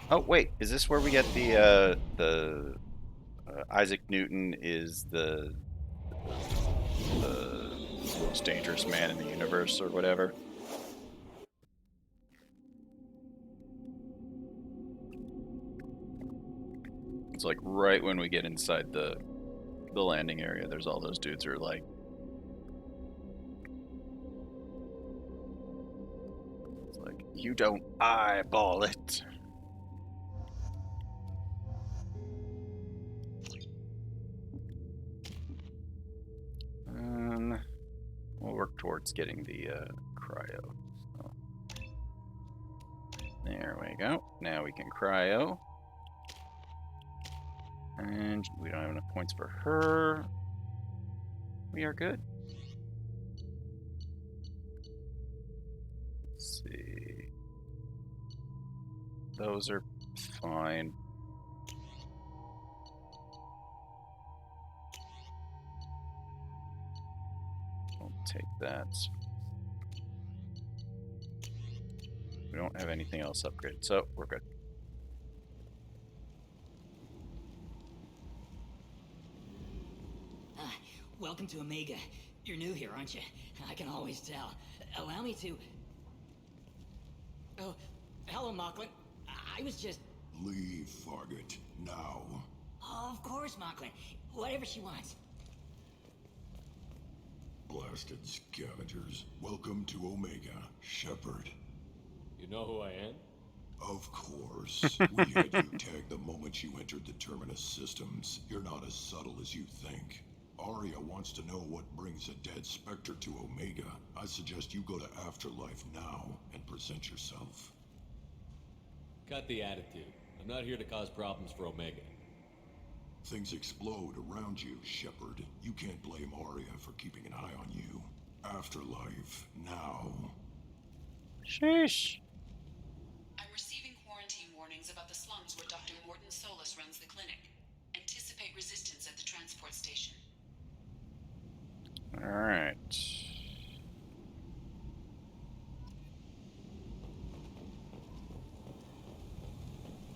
Oh wait, is this where we get the Isaac Newton is the most dangerous man in the universe or whatever? It's like right when we get inside the landing area, there's all those dudes who are like, it's like, you don't eyeball it. We'll work towards getting the cryo. So. There we go. Now we can cryo. And we don't have enough points for her. We are good. Let's see. Those are fine. We'll take that. We don't have anything else upgraded, so we're good. Welcome to Omega. You're new here, aren't you? I can always tell. Allow me to... Oh, hello, Mocklin. I was just... Leave, Fargate. Now. Oh, of course, Mocklin. Whatever she wants. Blasted scavengers. Welcome to Omega, Shepard. You know who I am? Of course. We had you tagged the moment you entered the Terminus systems. You're not as subtle as you think. Arya wants to know what brings a dead Spectre to Omega. I suggest you go to Afterlife now and present yourself. Cut the attitude. I'm not here to cause problems for Omega. Things explode around you, Shepard. You can't blame Arya for keeping an eye on you. Afterlife, now. Sheesh. I'm receiving quarantine warnings about the slums where Dr. Morton Solus runs the clinic. Anticipate resistance at the transport station. Alright.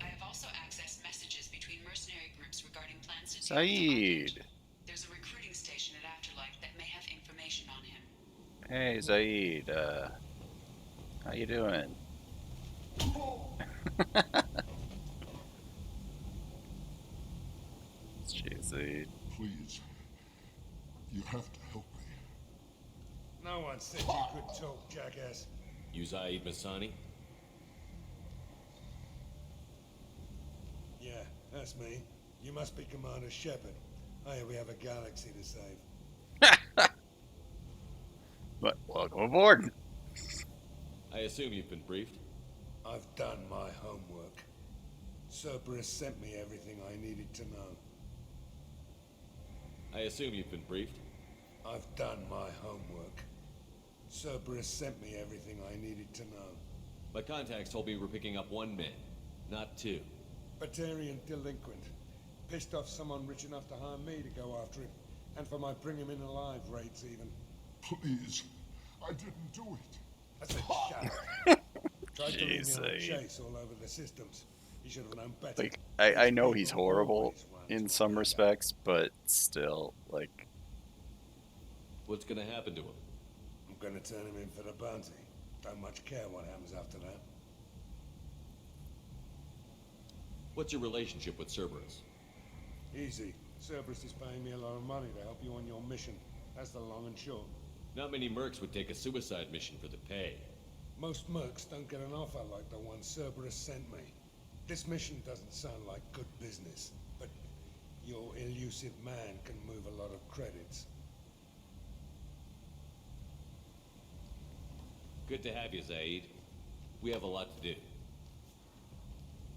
I have also accessed messages between mercenary groups regarding plans to Zaid. There's a recruiting station at Afterlife that may have information on him. Hey, Zaid. How you doing? Jeez, Zaid. Please. You have to help me. No one said you could talk, jackass. You Zaid Masani? Yeah, that's me. You must be Commander Shepard. Hey, we have a galaxy to save. But welcome aboard. I assume you've been briefed? I've done my homework. Cerberus sent me everything I needed to know. I assume you've been briefed? I've done my homework. Cerberus sent me everything I needed to know. My contacts told me we're picking up one man, not two. Batarian delinquent. Pissed off someone rich enough to hire me to go after him. And for my bring him in alive rates even. Please. I didn't do it. I said shut up. Tried to lead me Jeez, on a Zaid. chase all over the systems. He should have known better. Like, I know he's horrible in some respects, but still, like... What's gonna happen to him? I'm gonna turn him in for the bounty. Don't much care what happens after that. What's your relationship with Cerberus? Easy. Cerberus is paying me a lot of money to help you on your mission. That's the long and short. Not many mercs would take a suicide mission for the pay. Most mercs don't get an offer like the one Cerberus sent me. This mission doesn't sound like good business, but your elusive man can move a lot of credits. Good to have you, Zaid. We have a lot to do.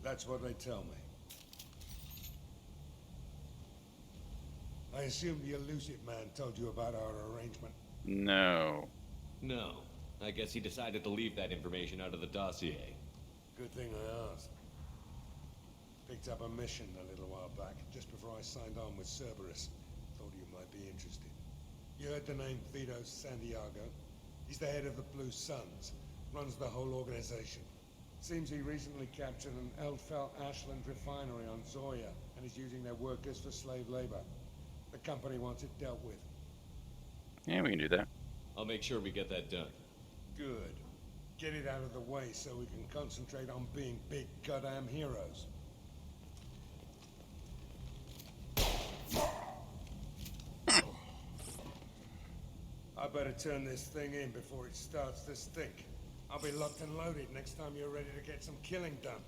That's what they tell me. I assume the elusive man told you about our arrangement. No. No. I guess he decided to leave that information out of the dossier. Good thing I asked. Picked up a mission a little while back, just before I signed on with Cerberus. Thought you might be interested. You heard the name Vito Santiago? He's the head of the Blue Suns. Runs the whole organization. Seems he recently captured an Eldfell Ashland refinery on Zoya and is using their workers for slave labor. The company wants it dealt with. Yeah, we can do that. I'll make sure we get that done. Good. Get it out of the way so we can concentrate on being big goddamn heroes. I better turn this thing in before it starts to stink. I'll be locked and loaded next time you're ready to get some killing done.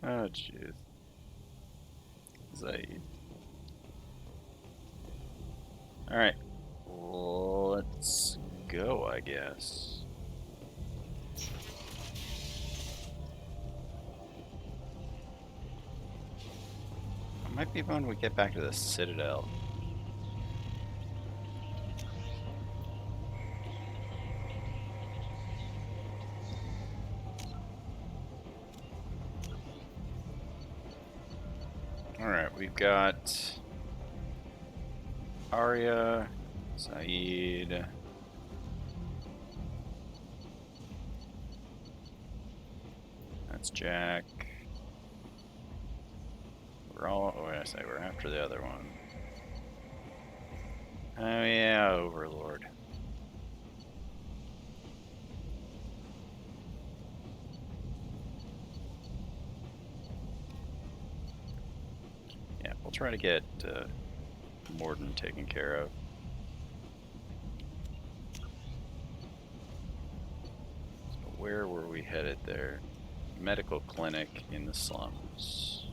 Oh, jeez. Zaid. Alright. Let's go, I guess. It might be when we get back to the Citadel. Alright, we've got Arya, Zaid. That's Jack. We're all, what did I say? We're after the other one. Oh yeah, Overlord. try to get Morden taken care of. So where were we headed there? Medical clinic in the slums.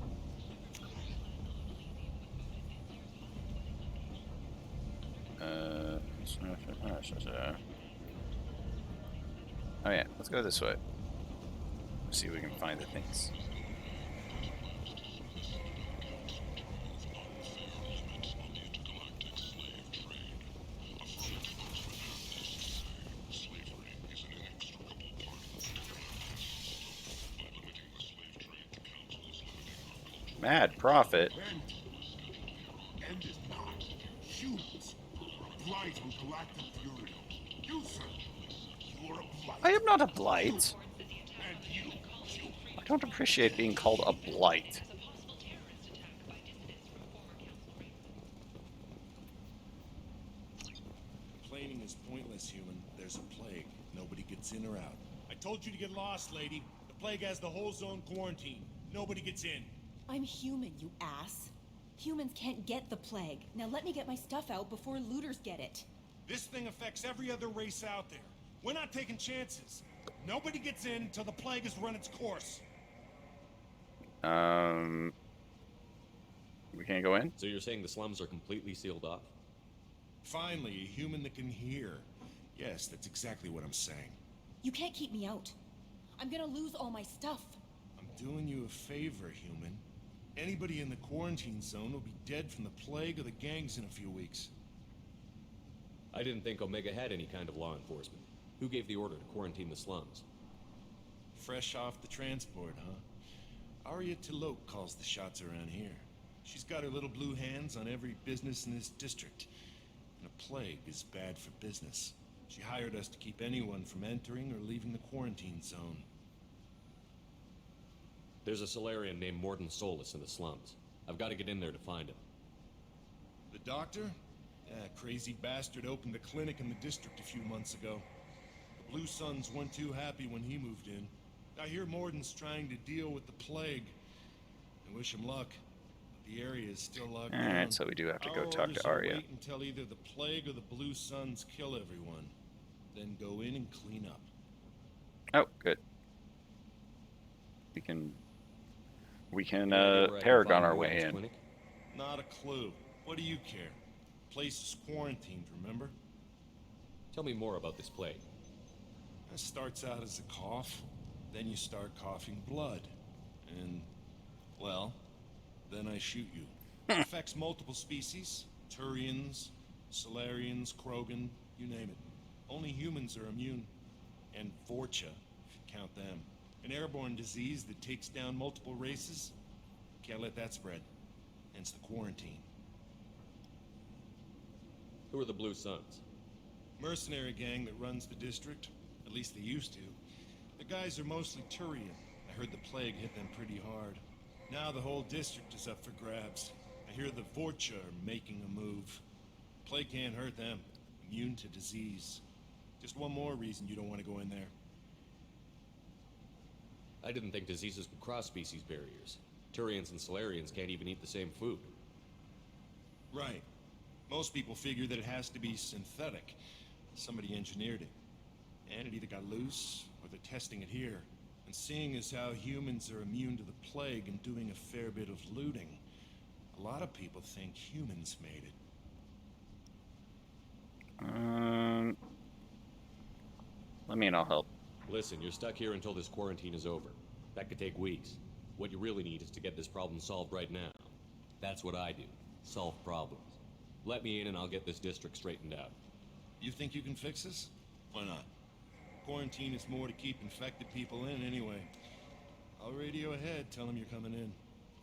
Oh yeah, let's go this way. See if we can find the things. Mad profit. End is not humans. Blight on galactic fury. You, sir, you are a blight. I am not a blight. And you. I don't appreciate being called a blight. Complaining is pointless, human. There's a plague. Nobody gets in or out. I told you to get lost, lady. The plague has the whole zone quarantined. Nobody gets in. I'm human, you ass. Humans can't get the plague. Now let me get my stuff out before looters get it. This thing affects every other race out there. We're not taking chances. Nobody gets in until the plague has run its course. We can't go in? So you're saying the slums are completely sealed off? Finally, a human that can hear. Yes, that's exactly what I'm saying. You can't keep me out. I'm gonna lose all my stuff. I'm doing you a favor, human. Anybody in the quarantine zone will be dead from the plague or the gangs in a few weeks. I didn't think Omega had any kind of law enforcement. Who gave the order to quarantine the slums? Fresh off the transport, huh? Arya Tilok calls the shots around here. She's got her little blue hands on every business in this district. And a plague is bad for business. She hired us to keep anyone from entering or leaving the quarantine zone. There's a Solarian named Morden Solus in the slums. I've got to get in there to find him. The doctor? Yeah, crazy bastard opened a clinic in the district a few months ago. The Blue Suns weren't too happy when he moved in. I hear Morden's trying to deal with the plague. I wish him luck. But the area is still locked down. Alright, so we do have to go Our talk orders to are Arya. Wait until either the plague or the Blue Suns kill everyone. Then go in and clean up. Oh, good. We can Paragon our way in. Not a clue. What do you care? Place is quarantined, remember? Tell me more about this plague. It starts out as a cough, then you start coughing blood. And, well, then I shoot you. It affects multiple species. Turians, Solarians, Krogan, you name it. Only humans are immune. And Vorcha, if you count them. An airborne disease that takes down multiple races. Can't let that spread. Hence the quarantine. Who are the Blue Suns? Mercenary gang that runs the district. At least they used to. The guys are mostly Turian. I heard the plague hit them pretty hard. Now the whole district is up for grabs. I hear the Vorcha are making a move. Plague can't hurt them. Immune to disease. Just one more reason you don't want to go in there. I didn't think diseases could cross species barriers. Turians and Solarians can't even eat the same food. Right. Most people figure that it has to be synthetic. Somebody engineered it. And it either got loose, or they're testing it here. And seeing as how humans are immune to the plague and doing a fair bit of looting, a lot of people think humans made it. Let me and I'll help. Listen, you're stuck here until this quarantine is over. That could take weeks. What you really need is to get this problem solved right now. That's what I do. Solve problems. Let me in and I'll get this district straightened out. You think you can fix this? Why not? Quarantine is more to keep infected people in anyway. I'll radio ahead, tell them you're coming in.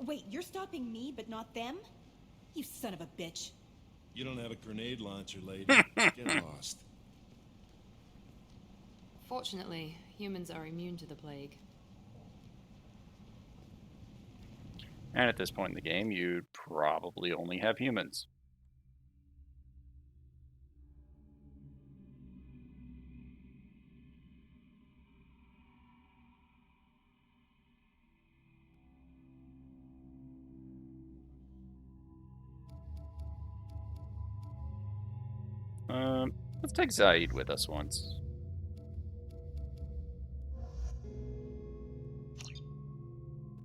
Wait, you're stopping me, but not them? You son of a bitch. You don't have a grenade launcher, lady. Get lost. Fortunately, humans are immune to the plague. And at this point in the game, you'd probably only have humans. Let's take Zaid with us once.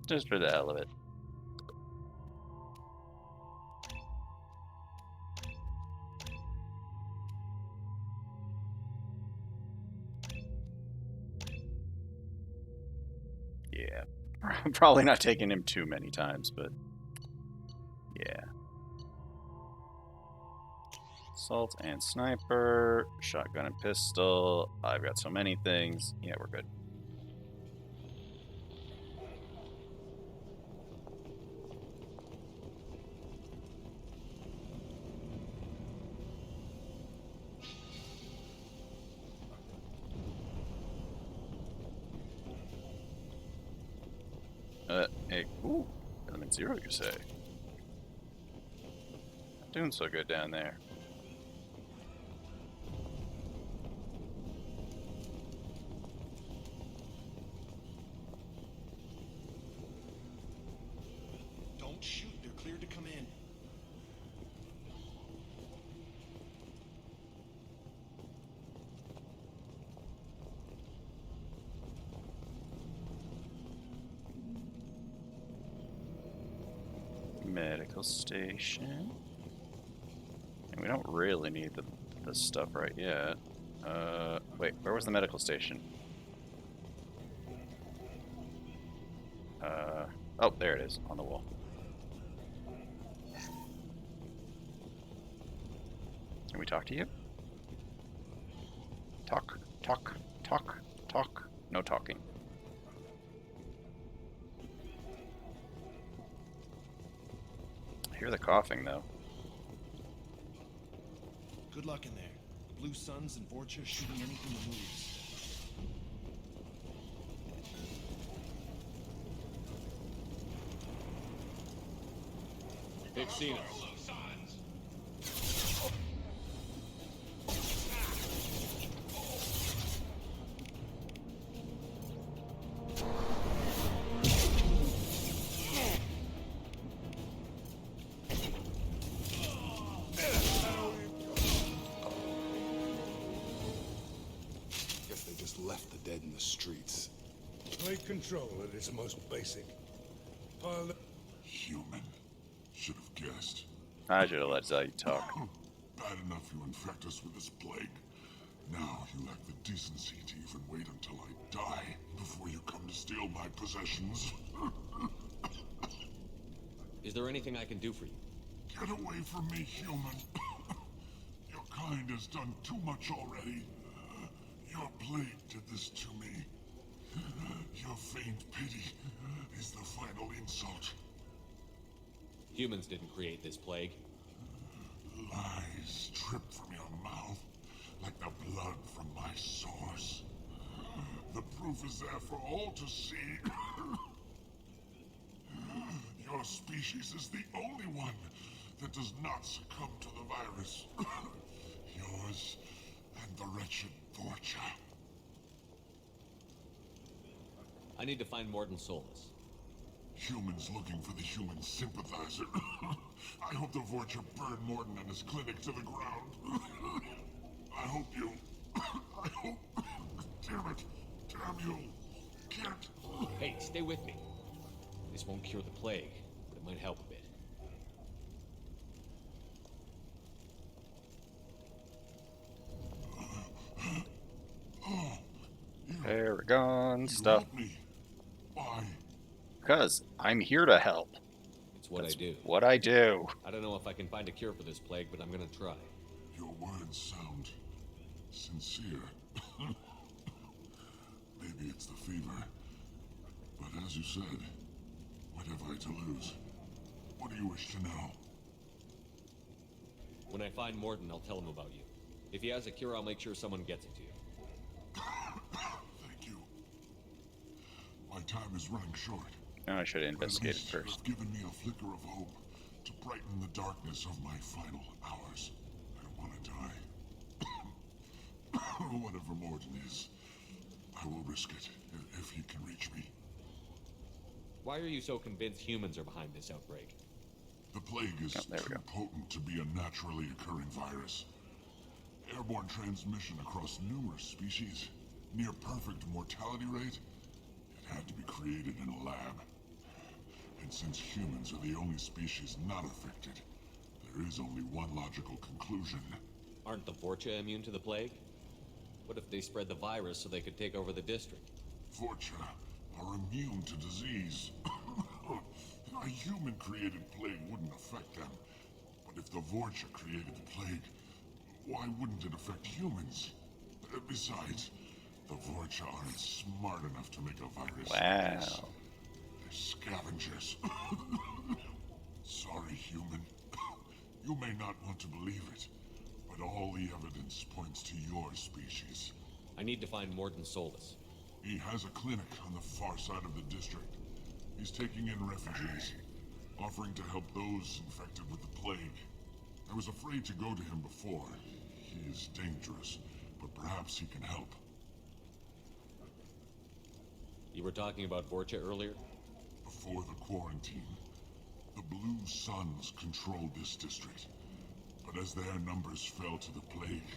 Just for the hell of it. Yeah. Probably not taking him too many times, but yeah. Assault and sniper, shotgun and pistol. I've got so many things. Yeah, we're good. Hey, ooh, element 0, you say? Not doing so good down there. Don't shoot, they're cleared to come in. Medical station. And we don't really need the stuff right yet. Wait, where was the medical station? Oh, there it is, on the wall. Can we talk to you? Talk, talk, talk, talk. No talking. I hear the coughing, though. Good luck in there. The Blue Suns and Vorcha shooting anything that moves. They've seen us. Guess they just left the dead in the streets. Plague control at its most basic. Pile the... Human. Should have guessed. I should have let Zaid talk. Bad enough you infect us with this plague. Now you lack the decency to even wait until I die before you come to steal my possessions. Is there anything I can do for you? Get away from me, human. Your kind has done too much already. Your plague did this to me. Your feigned pity is the final insult. Humans didn't create this plague. Lies drip from your mouth like the blood from my sores. The proof is there for all to see. Your species is the only one that does not succumb to the virus. Yours and the wretched Vorcha. I need to find Morton Solus. Humans looking for the human sympathizer. I hope the Vorcha burn Morton and his clinic to the ground. I hope you... I hope... Damn it. Damn you. Can't... Hey, stay with me. This won't cure the plague, but it might help a bit. Paragon stuff. Me. Why? Because I'm here to help. It's what That's I do. what I do. I don't know if I can find a cure for this plague, but I'm gonna try. Your words sound sincere. Maybe it's the fever. But as you said, what have I to lose? What do you wish to know? When I find Morton, I'll tell him about you. If he has a cure, I'll make sure someone gets it to you. Thank you. My time is running short. No, I should have investigated At least first. you've given me a flicker of hope to brighten the darkness of my final hours. I don't want to die. Whatever Morton is, I will risk it if he can reach me. Why are you so convinced humans are behind this outbreak? The plague is too potent to be a naturally occurring virus. Airborne transmission across numerous species, near perfect mortality rate. It had to be created in a lab. And since humans are the only species not affected, there is only one logical conclusion. Aren't the Vorcha immune to the plague? What if they spread the virus so they could take over the district? Vorcha are immune to disease. A human-created plague wouldn't affect them. But if the Vorcha created the plague, why wouldn't it affect humans? Besides, the Vorcha aren't smart enough to make a virus. Wow. They're scavengers. Sorry, human. You may not want to believe it, but all the evidence points to your species. I need to find Morden Solus. He has a clinic on the far side of the district. He's taking in refugees, offering to help those infected with the plague. I was afraid to go to him before. He is dangerous, but perhaps he can help. You were talking about Vorcha earlier? Before the quarantine, the Blue Suns controlled this district. But as their numbers fell to the plague,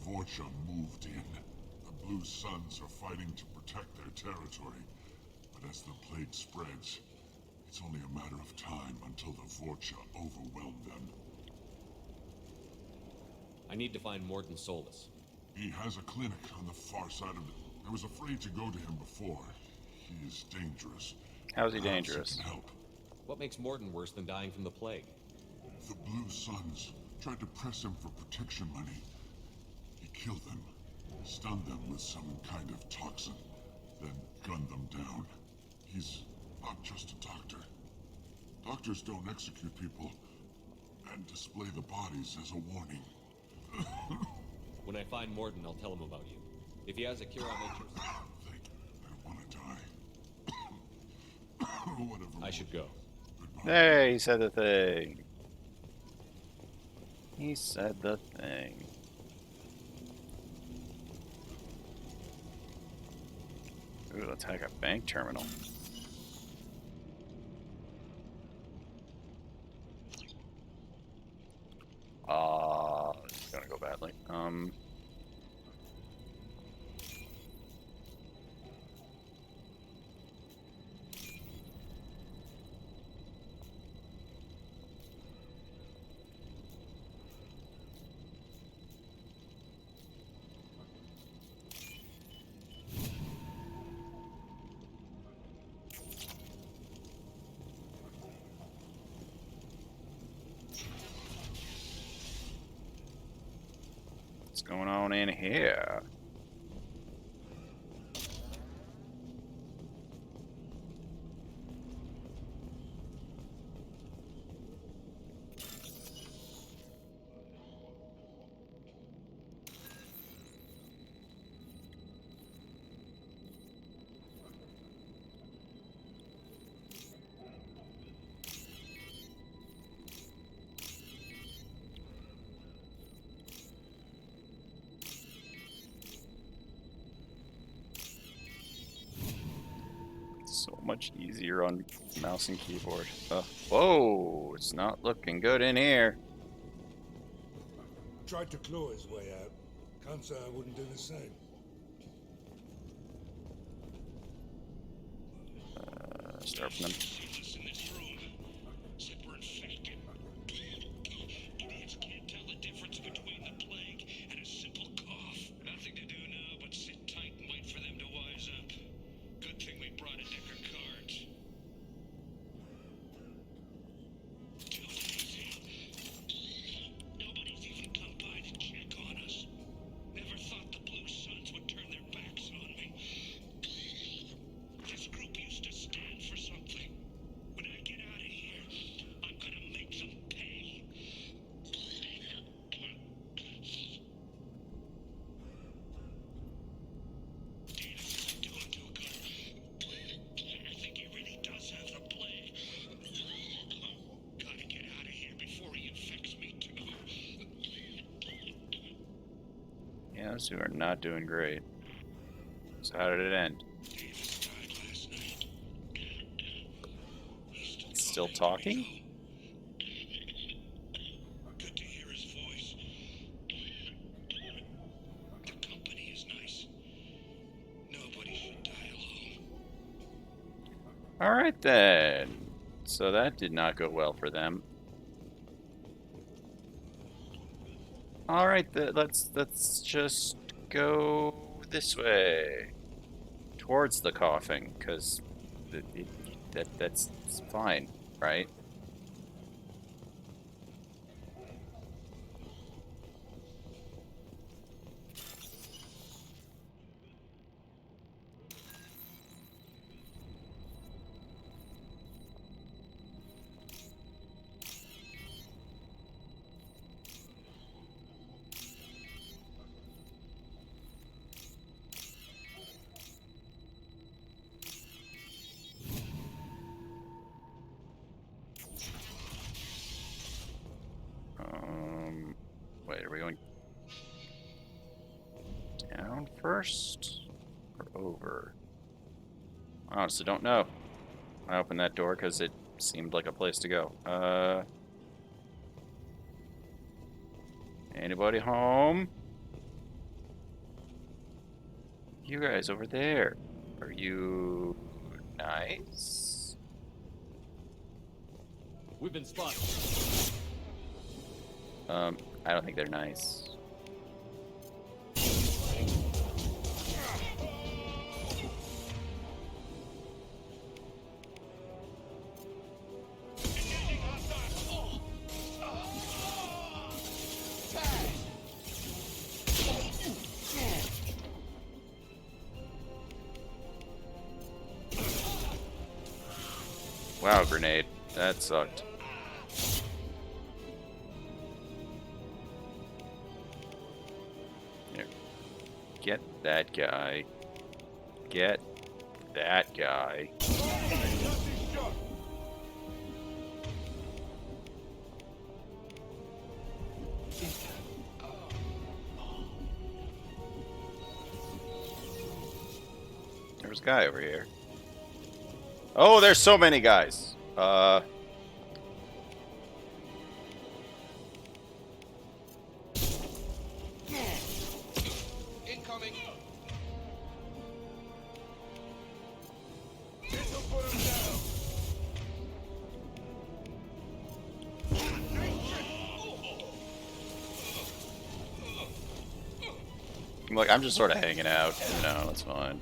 Vorcha moved in. The Blue Suns are fighting to protect their territory. But as the plague spreads, it's only a matter of time until the Vorcha overwhelm them. I need to find Morden Solus. He has a clinic on the far side of it. I was afraid to go to him before. He is dangerous. How is he Perhaps dangerous? can help. What makes Morden worse than dying from the plague? The Blue Suns tried to press him for protection money. He killed them, stunned them with some kind of toxin, then gunned them down. He's not just a doctor. Doctors don't execute people and display the bodies as a warning. When I find Morden, I'll tell him about you. If he has a cure, I'll make sure. I want to die. Whatever. I should go. Hey, he said the thing. He said the thing. Ooh, let's hack a bank terminal. It's gonna go badly. What's going on in here? So much easier on mouse and keyboard. Whoa, it's not looking good in here. Tried to claw his way out. Can't say I wouldn't do the same. Start from them. Idiots can't tell the difference between the plague and a simple cough. Nothing to do now but sit tight and wait for them to wise up. Good thing we brought a deck of cards. Too easy. Nobody's even come by to check on us. Never thought the Blue Suns would turn their backs on me. This group used to stand for something. When I get out of here, I'm gonna make them pay. Davis isn't doing too good. I think he really does have the plague. Gotta get out of here before he infects me too. Yeah, those two are not doing great. So how did it end? Still talking? Good to hear his voice. Alright then. So that did not go well for them. Alright, let's just go this way. Towards the coughing, because that's fine, right? Wait, are we going down first or over? I honestly don't know. I opened that door because it seemed like a place to go. Anybody home? You guys over there. Are you nice? We've been spotted. I don't think they're nice. Wow, grenade. That sucked. Here. Get that guy. Get that guy. There's a guy over here. Oh, there's so many guys. Incoming. Look, I'm just sort of hanging out. You know, that's fine.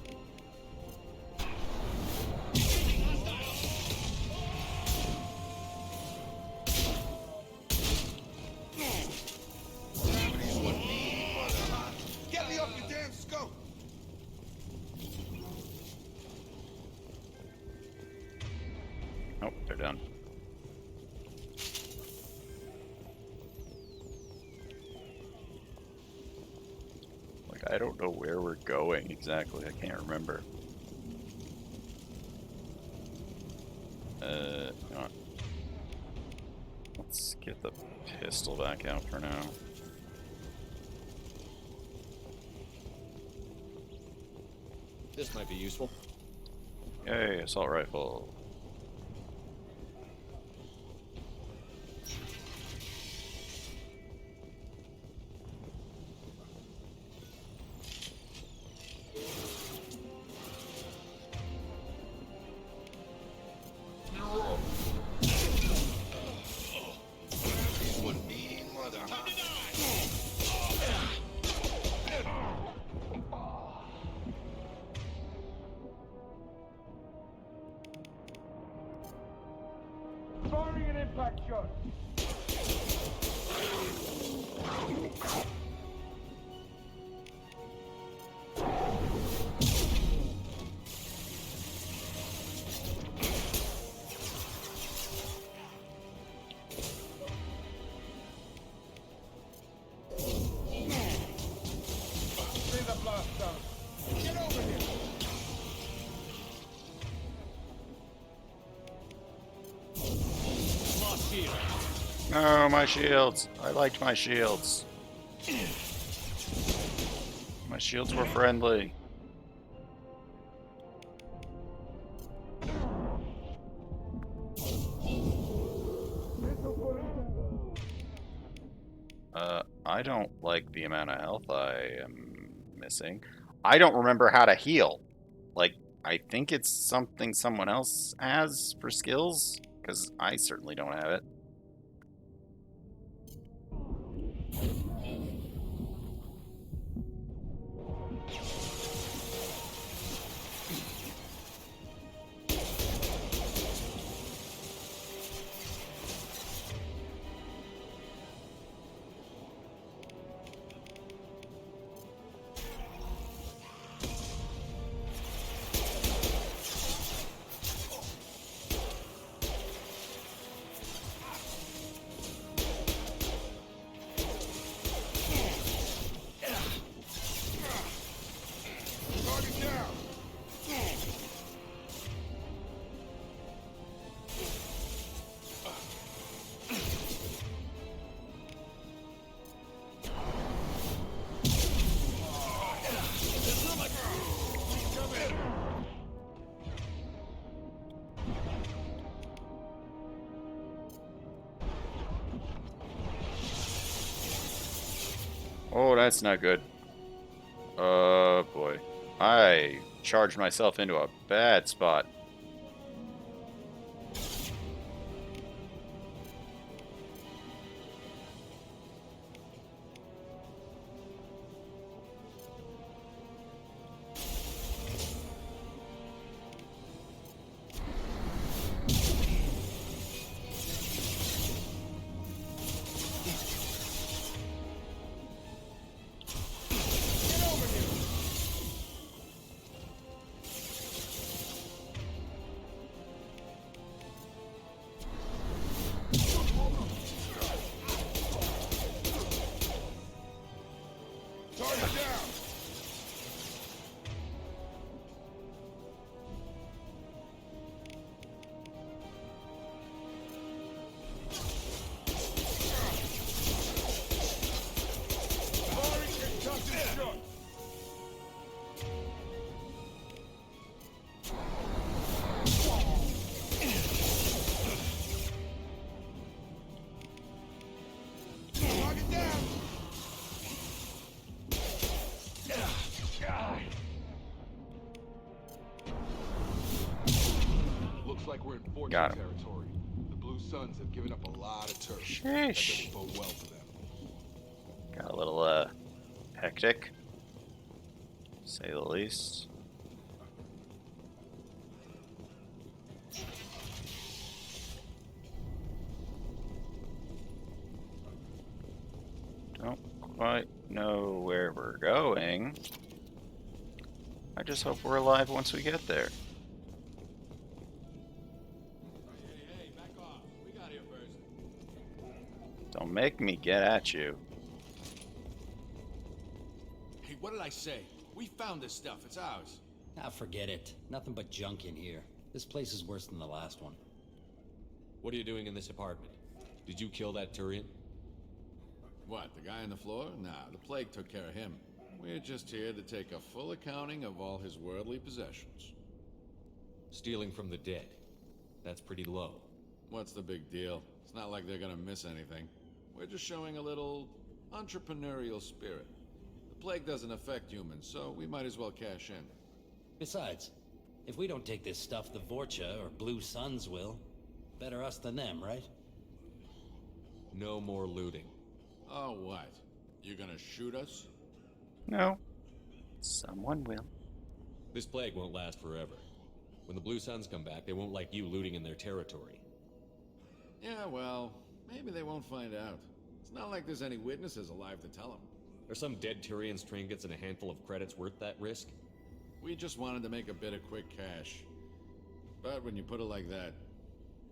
Get me off your damn scope. Oh, they're done. Like, I don't know where we're going exactly. I can't remember. Hang on. Let's get the pistol back out for now. This might be useful. Yay, assault rifle. Firing an impact shot. Bring the blast down. Get over here. No, my shields. I liked my shields. My shields were friendly. I don't like the amount of health I am missing. I don't remember how to heal. Like, I think it's something someone else has for skills, because I certainly don't have it. Target down! Oh, that's not good. Oh boy. I charged myself into a bad spot. Target down! Firing concussive shot! Target down! Looks like we're in Got fortune him. territory. The Blue Suns have given up a lot of turf. Sheesh. That doesn't bode well for them. Got a little hectic, to say the least. Don't quite know where we're going. I just hope we're alive once we get there. Hey, back off. We got here first. Don't make me get at you. Hey, what did I say? We found this stuff. It's ours. Ah, forget it. Nothing but junk in here. This place is worse than the last one. What are you doing in this apartment? Did you kill that Turian? What, the guy on the floor? Nah, the plague took care of him. We're just here to take a full accounting of all his worldly possessions. Stealing from the dead. That's pretty low. What's the big deal? It's not like they're gonna miss anything. We're just showing a little entrepreneurial spirit. The plague doesn't affect humans, so we might as well cash in. Besides, if we don't take this stuff, the Vorcha or Blue Suns will. Better us than them, right? No more looting. Oh, what? You gonna shoot us? No. Someone will. This plague won't last forever. When the Blue Suns come back, they won't like you looting in their territory. Yeah, well, maybe they won't find out. It's not like there's any witnesses alive to tell them. Are some dead Turian's trinkets and a handful of credits worth that risk? We just wanted to make a bit of quick cash. But when you put it like that,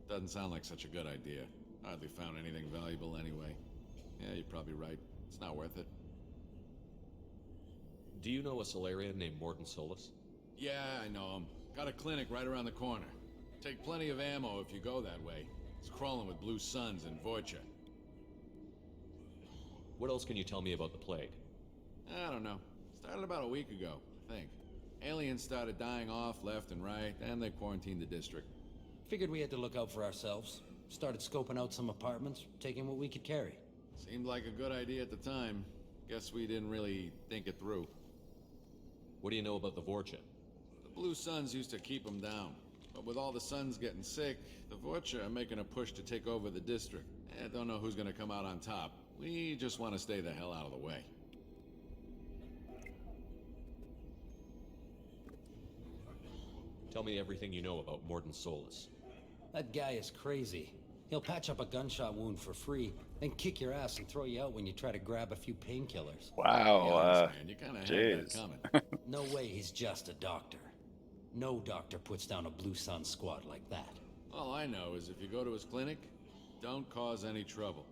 doesn't sound like such a good idea. Hardly found anything valuable anyway. Yeah, you're probably right. It's not worth it. Do you know a Solarian named Morton Solus? Yeah, I know him. Got a clinic right around the corner. Take plenty of ammo if you go that way. It's crawling with Blue Suns and Vorcha. What else can you tell me about the plague? I don't know. Started about a week ago, I think. Aliens started dying off left and right, and they quarantined the district. Figured we had to look out for ourselves. Started scoping out some apartments, taking what we could carry. Seemed like a good idea at the time. Guess we didn't really think it through. What do you know about the Vorcha? The Blue Suns used to keep them down. But with all the Suns getting sick, the Vorcha are making a push to take over the district. I don't know who's gonna come out on top. We just want to stay the hell out of the way. Tell me everything you know about Morden Solus. That guy is crazy. He'll patch up a gunshot wound for free, then kick your ass and throw you out when you try to grab a few painkillers. Wow, you kind of had jeez. that coming. No way he's just a doctor. No doctor puts down a Blue Sun squad like that. All I know is if you go to his clinic, don't cause any trouble.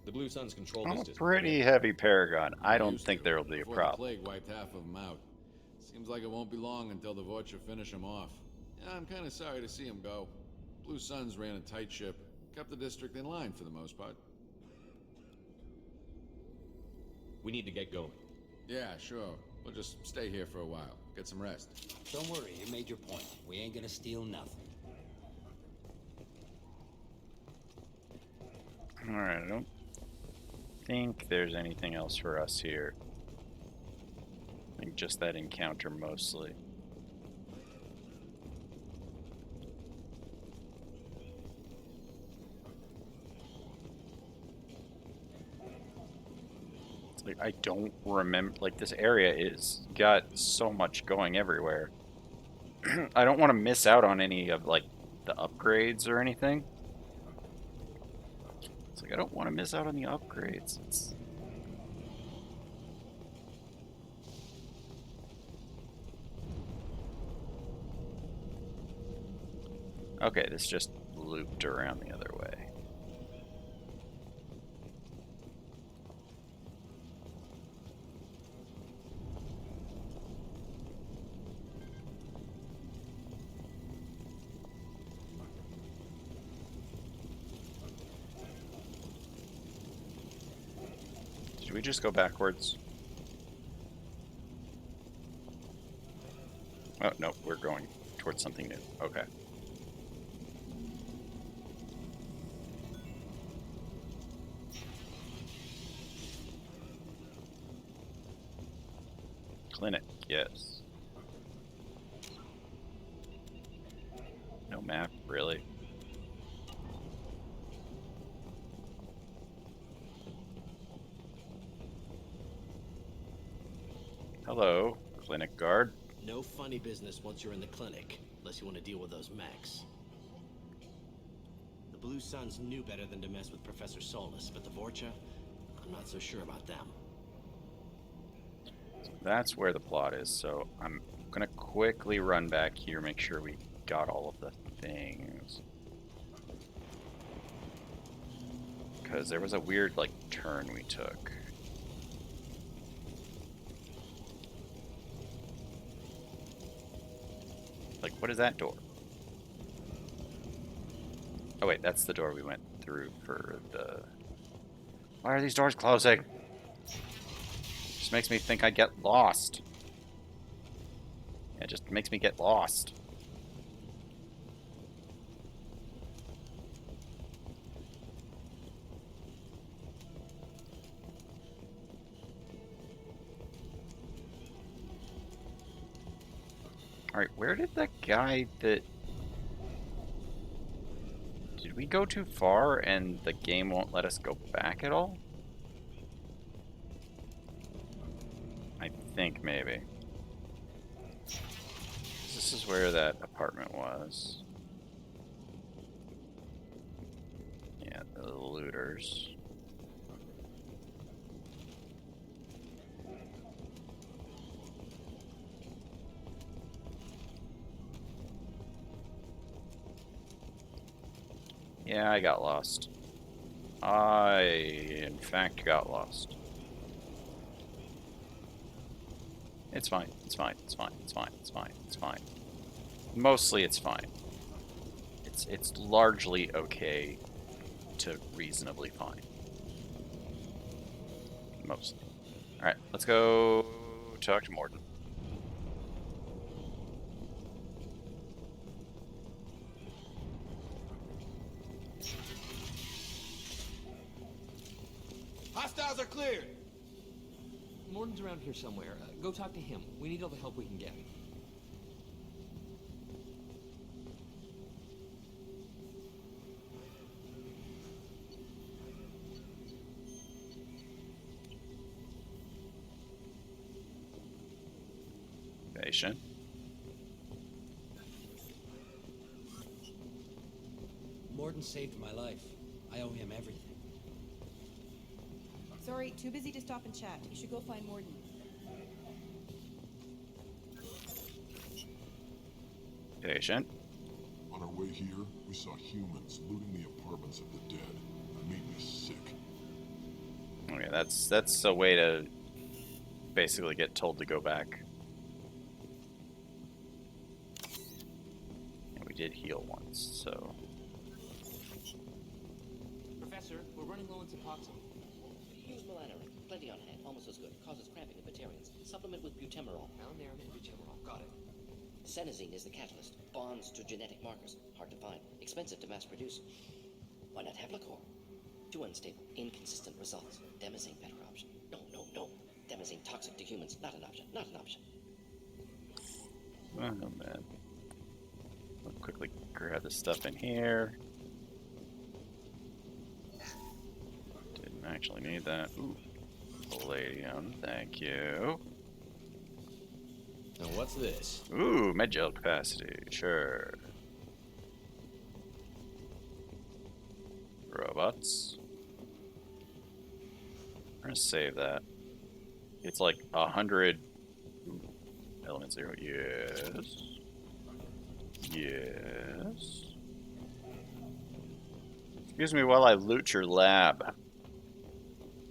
The Blue Suns control I'm this a district. pretty heavy Paragon. I don't think there will be a Before problem. the plague wiped half of them out. Seems like it won't be long until the Vorcha finish him off. Yeah, I'm kind of sorry to see him go. Blue Suns ran a tight ship, kept the district in line for the most part. We need to get going. Yeah, sure. We'll just stay here for a while. Get some rest. Don't worry, you made your point. We ain't gonna steal nothing. Alright, I don't think there's anything else for us here. I think just that encounter mostly. It's like I don't remember, like this area is got so much going everywhere. I don't want to miss out on any of like the upgrades or anything. It's like I don't want to miss out on the upgrades. It's... Okay, this just looped around the other way. Did we just go backwards? Oh, no, we're going towards something new. Okay. Clinic, yes. No map, really? Hello, clinic guard. No funny business once you're in the clinic, unless you want to deal with those mechs. The Blue Suns knew better than to mess with Professor Solus, but the Vorcha, I'm not so sure about them. That's where the plot is, so I'm gonna quickly run back here, make sure we got all of the things. Because there was a weird, like, turn we took. Like, what is that door? Oh wait, that's the door we went through for the... Why are these doors closing? Just makes me think I get lost. It just makes me get lost. Alright, where did that guy that... Did we go too far and the game won't let us go back at all? I think maybe. This is where that apartment was. Yeah, the looters. Yeah, I got lost. I, in fact, got lost. It's fine, it's fine, it's fine, it's fine, it's fine, it's fine. Mostly it's fine. It's largely okay to reasonably fine. Mostly. Alright, let's go talk to Morden. Hostiles are cleared. Morden's around here somewhere. Go talk to him. We need all the help we can get. Patient. Morden saved my life. I owe him everything. Sorry, too busy to stop and chat. You should go find Morden. Patient. On our way here, we saw humans looting the apartments of the dead. It made me sick. Okay, that's a way to basically get told to go back. And we did heal once, so. Professor, we're running low on Suboxone. Use melanorin. Plenty on hand. Almost as good. Causes cramping in Batarians. Supplement with butemerol. Malnarin and butemerol. Got it. Senesine is the catalyst. Bonds to genetic markers. Hard to find. Expensive to mass produce. Why not Heplicor? Too unstable. Inconsistent results. Demazine better option. No. Demazine toxic to humans. Not an option. Not an option. Oh man. I'll quickly grab the stuff in here. Didn't actually need that. Ooh. Palladium, thank you. Now what's this? Ooh, med gel capacity, sure. Robots. I'm gonna save that. It's like 100 element 0. Yes. Yes. Excuse me while I loot your lab.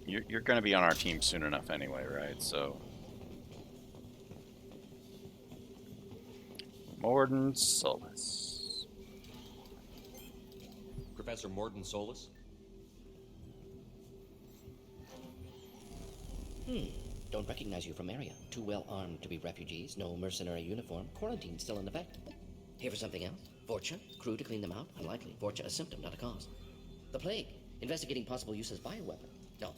You're gonna be on our team soon enough anyway, right? So. Morden Solus. Professor Morden Solus? Don't recognize you from area. Too well armed to be refugees. No mercenary uniform. Quarantine still in effect. Here for something else? Vorcha? Crew to clean them out? Unlikely. Vorcha a symptom, not a cause. The plague. Investigating possible use as bioweapon. No.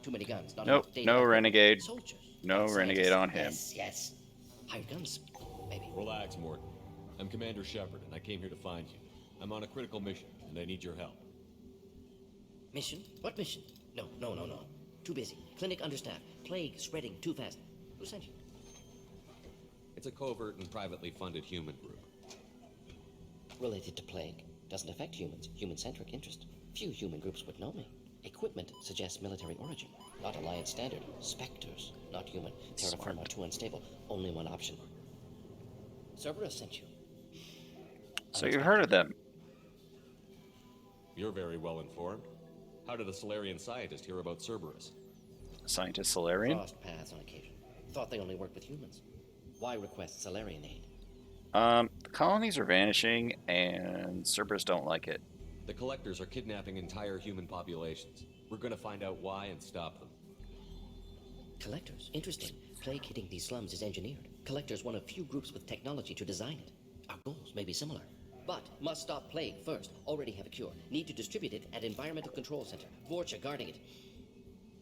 Too many guns. Not Nope. enough data. No renegade. Soldiers. No renegade on him. Yes. Hired guns. Maybe. Relax, Morden. I'm Commander Shepard, and I came here to find you. I'm on a critical mission, and I need your help. Mission? What mission? No. Too busy. Clinic understaffed. Plague spreading too fast. Who sent you? It's a covert and privately funded human group. Related to plague. Doesn't affect humans. Human-centric interest. Few human groups would know me. Equipment suggests military origin. Not Alliance standard. Spectres. Not human. Terra firma too unstable. Only one option. Cerberus sent you. So you've heard of them. You're very well informed. How did a Solarian scientist hear about Cerberus? Scientist Solarian? Crossed paths on occasion. Thought they only worked with humans. Why request Solarian aid? The colonies are vanishing, and Cerberus don't like it. The Collectors are kidnapping entire human populations. We're gonna find out why and stop them. Collectors? Interesting. Plague hitting these slums is engineered. Collectors one of few groups with technology to design it. Our goals may be similar. But must stop plague first. Already have a cure. Need to distribute it at Environmental Control Center. Vorcha guarding it.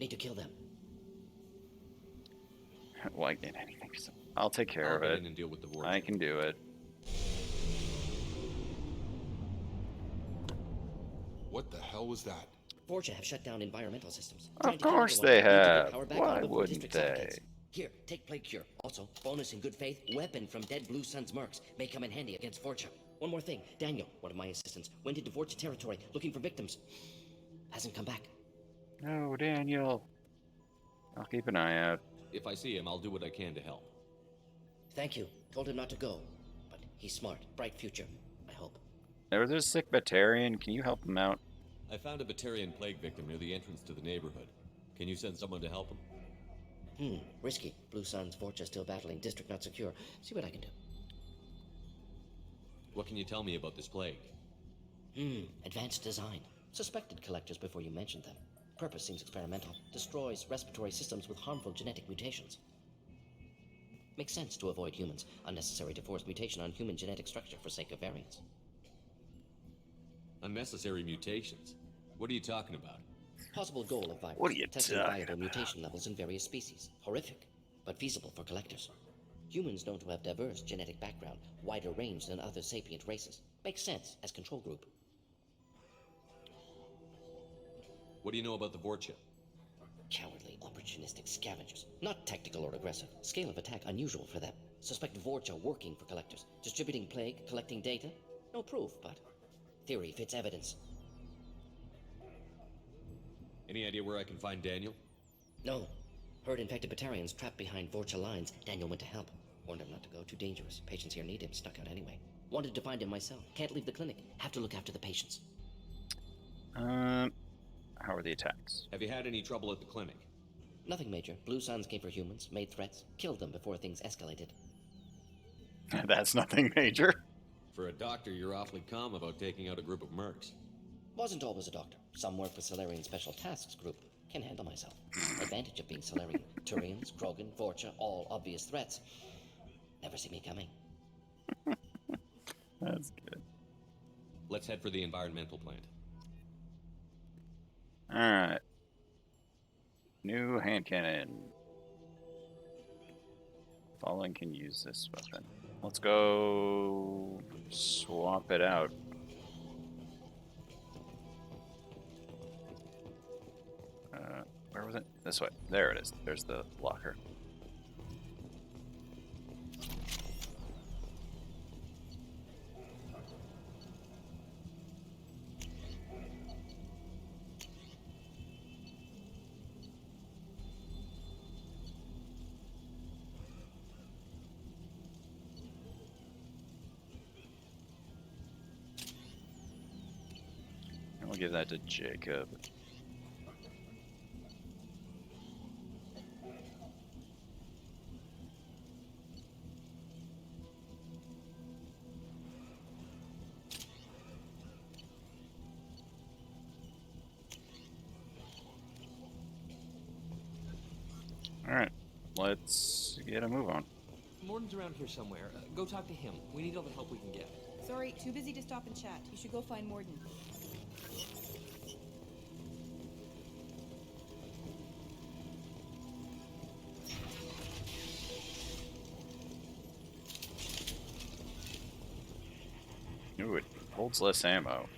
Need to kill them. Why get anything? I'll take care of I'll it. get in and deal with the Vorcha. I can do it. What the hell was that? Vorcha have shut down environmental systems. Of course they have. Why wouldn't they? Here, take plague cure. Also, bonus in good faith, weapon from dead Blue Sun's mercs. May come in handy against Vorcha. One more thing. Daniel, one of my assistants, went into Vorcha territory looking for victims. Hasn't come back. No, Daniel. I'll keep an eye out. If I see him, I'll do what I can to help. Thank you. Told him not to go. But he's smart. Bright future. I hope. There's a sick Batarian. Can you help him out? I found a Batarian plague victim near the entrance to the neighborhood. Can you send someone to help him? Risky. Blue Sun's Vorcha still battling. District not secure. See what I can do. What can you tell me about this plague? Advanced design. Suspected collectors before you mentioned them. Purpose seems experimental. Destroys respiratory systems with harmful genetic mutations. Makes sense to avoid humans. Unnecessary to force mutation on human genetic structure for sake of variance. Unnecessary mutations? What are you talking about? Possible goal of virus. What are you Testing talking viable mutation levels in various species. Horrific, but feasible for collectors. Humans known to have diverse genetic background, wider range than other sapient races. Makes sense as control group. What do you know about the Vorcha? Cowardly, opportunistic scavengers. Not tactical or aggressive. Scale of attack unusual for them. Suspect Vorcha working for collectors, distributing plague, collecting data. No proof, but theory fits evidence. Any idea where I can find Daniel? No. Heard infected Batarians trapped behind Vorcha lines. Daniel went to help. Warned him not to go, too dangerous. Patients here need him, stuck out anyway. Wanted to find him myself. Can't leave the clinic. Have to look after the patients. How are the attacks? Have you had any trouble at the clinic? Nothing major. Blue Suns came for humans, made threats, killed them before things escalated. That's nothing major. For a doctor, you're awfully calm about taking out a group of mercs. Wasn't always a doctor. Some work for Solarian Special Tasks Group. Can handle myself. Advantage of being Solarian. Turians, Krogan, Vorcha, all obvious threats. Never see me coming. That's good. Let's head for the environmental plant. Alright. New hand cannon. Fallen can use this weapon. Let's go swap it out. Where was it? This way. There it is. There's the locker. And we'll give that to Jacob. Alright, let's get a move on. Morden's around here somewhere. Go talk to him. We need all the help we can get. Sorry, too busy to stop and chat. You should go find Morden. Ooh, it holds less ammo.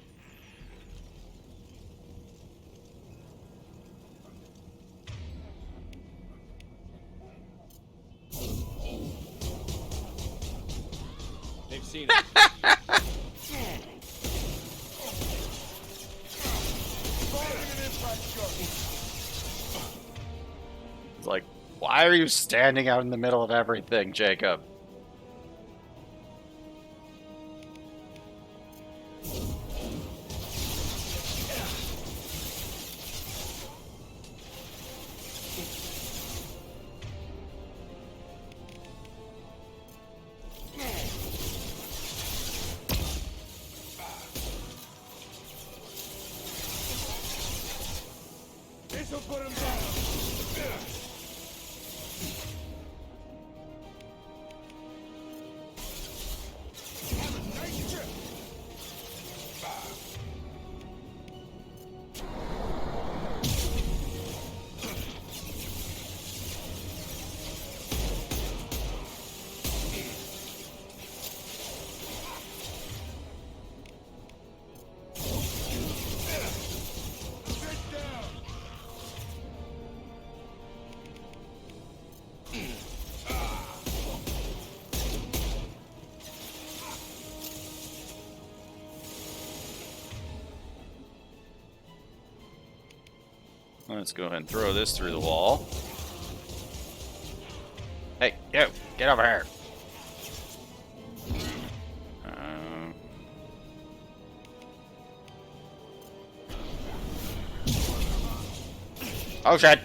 They've seen it. It's like, why are you standing out in the middle of everything, Jacob? This'll put him down. Have a nice trip. Let's go ahead and throw this through the wall. Hey, you, get over here. Oh shit!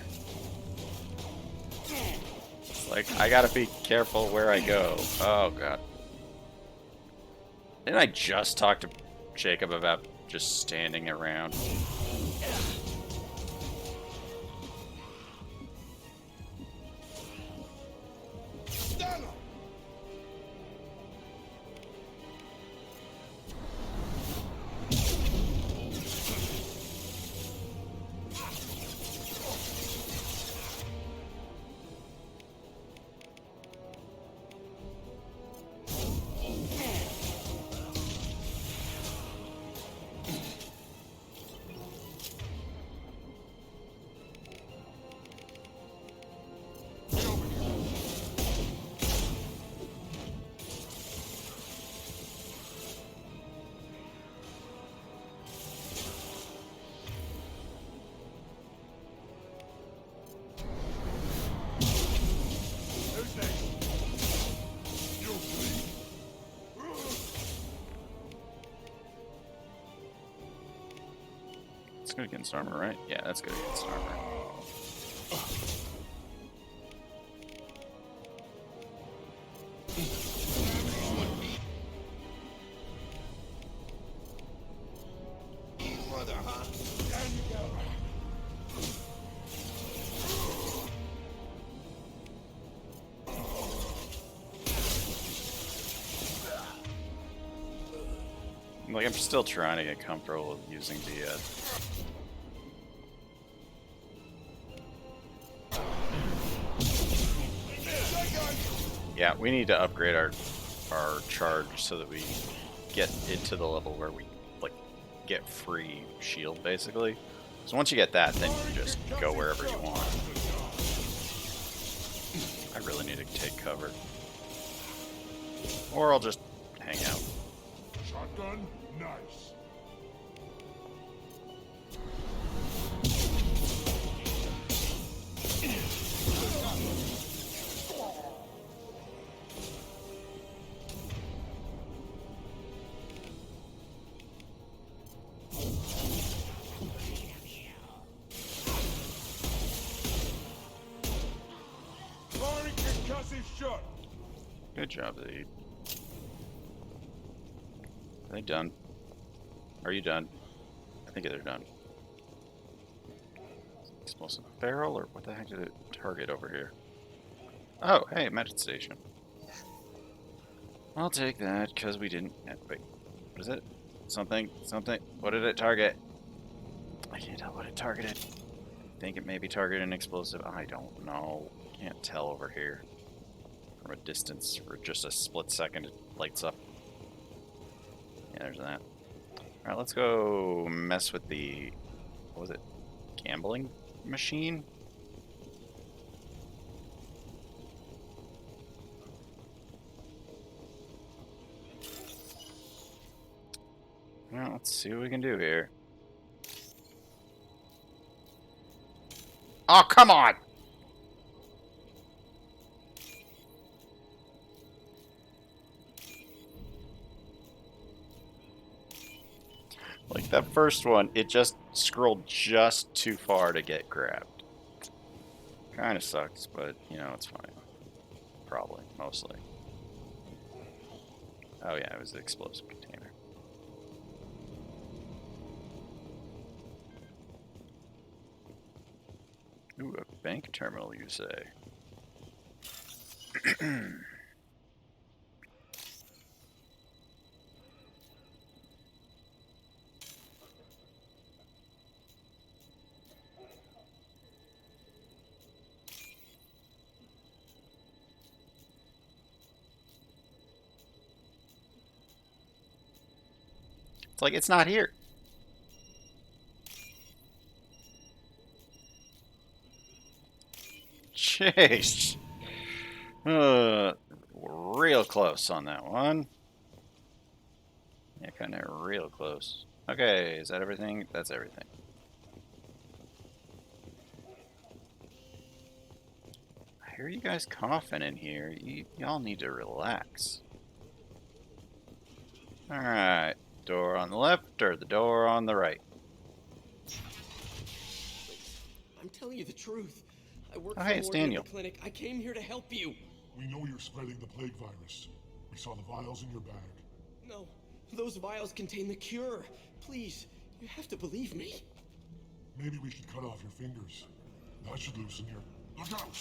It's like, I gotta be careful where I go. Oh god. Didn't I just talk to Jacob about just standing around? good against armor, right? Yeah, that's good against armor. Brother, huh? Like, I'm still trying to get comfortable with using the, Yeah, we need to upgrade our charge so that we get into the level where we, like, get free shield, basically. So once you get that, then you can just go wherever you want. I really need to take cover. Or I'll just hang out. Shotgun, nice. Firing concussive shot. Good job, Zed. Are they done? Are you done? I think they're done. Explosive barrel, or what the heck did it target over here? Oh, hey, med station. I'll take that, because we didn't... Wait, what is it? Something? What did it target? I can't tell what it targeted. I think it maybe targeted an explosive. I don't know. Can't tell over here. From a distance, for just a split second, it lights up. Yeah, there's that. Alright, let's go mess with the... What was it? Gambling machine? Well, let's see what we can do here. Oh, come on! Like, that first one, it just scrolled just too far to get grabbed. Kinda sucks, but, you know, it's fine. Probably, mostly. Oh yeah, it was the explosive container. Ooh, a bank terminal, you say? It's like, it's not here. Jeez. Real close on that one. Yeah, kind of real close. Okay, is that everything? That's everything. I hear you guys coughing in here. Y'all need to relax. Alright. Door on the left or the door on the right? I'm telling you the truth. I work Oh, for hey, it's Morgan at Daniel. the clinic. I came here to help you. We know you're spreading the plague virus. We saw the vials in your bag. No, those vials contain the cure. Please, you have to believe me. Maybe we should cut off your fingers. That should loosen your... Look out!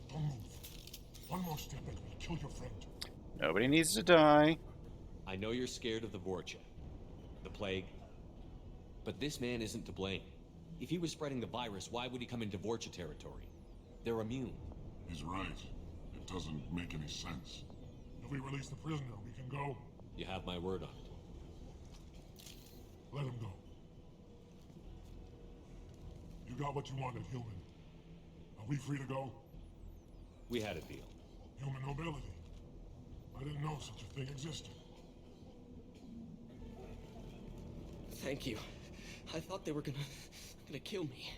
Don't move. One more step and we'll kill your friend. Nobody needs to die. I know you're scared of the Vorcha, the plague, but this man isn't to blame. If he was spreading the virus, why would he come into Vorcha territory? They're immune. He's right. It doesn't make any sense. If we release the prisoner, we can go. You have my word on it. Let him go. You got what you wanted, human. Are we free to go? We had a deal. Human nobility. I didn't know such a thing existed. Thank you. I thought they were gonna kill me.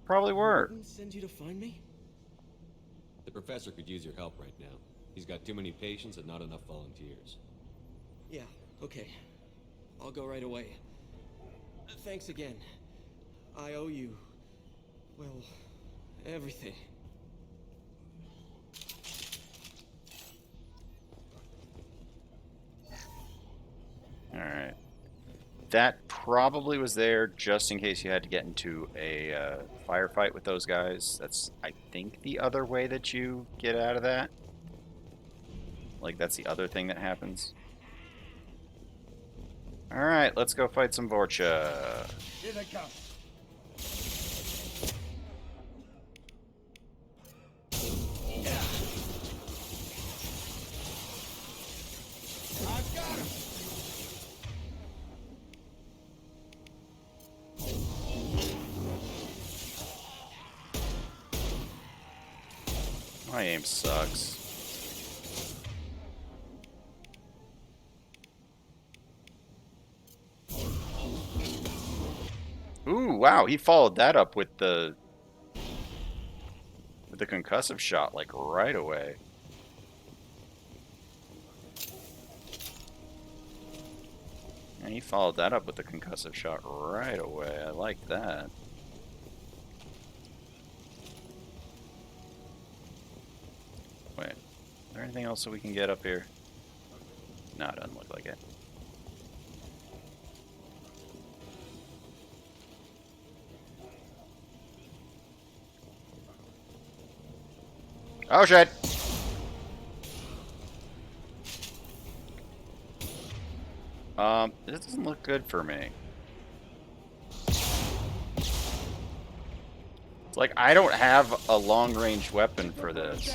Probably were. Did send you to find me? The professor could use your help right now. He's got too many patients and not enough volunteers. Yeah, okay. I'll go right away. Thanks again. I owe you, well, everything. Alright. That probably was there just in case you had to get into a firefight with those guys. That's, I think, the other way that you get out of that. Like, that's the other thing that happens. Alright, let's go fight some Vorcha. Here they come. I've got him. My aim sucks. Ooh, wow, he followed that up with the concussive shot like right away. And he followed that up with the concussive shot right away. I like that. Wait, is there anything else that we can get up here? No, it doesn't look like it. Oh shit! This doesn't look good for me. It's like I don't have a long-range weapon for this.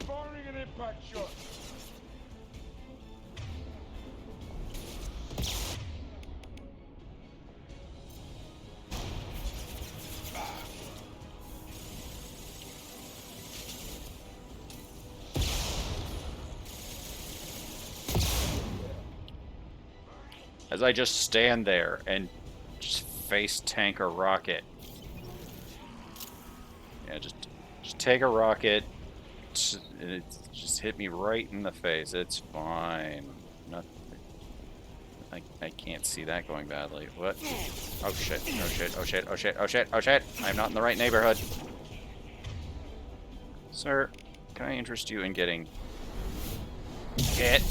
Firing an impact shot. As I just stand there and just face tank a rocket. Yeah, just take a rocket. It just hit me right in the face. It's fine. Nothing. I can't see that going badly. What? Oh shit! Oh shit! Oh shit! Oh shit! Oh shit! Oh shit! I'm not in the right neighborhood. Sir, can I interest you in getting hit?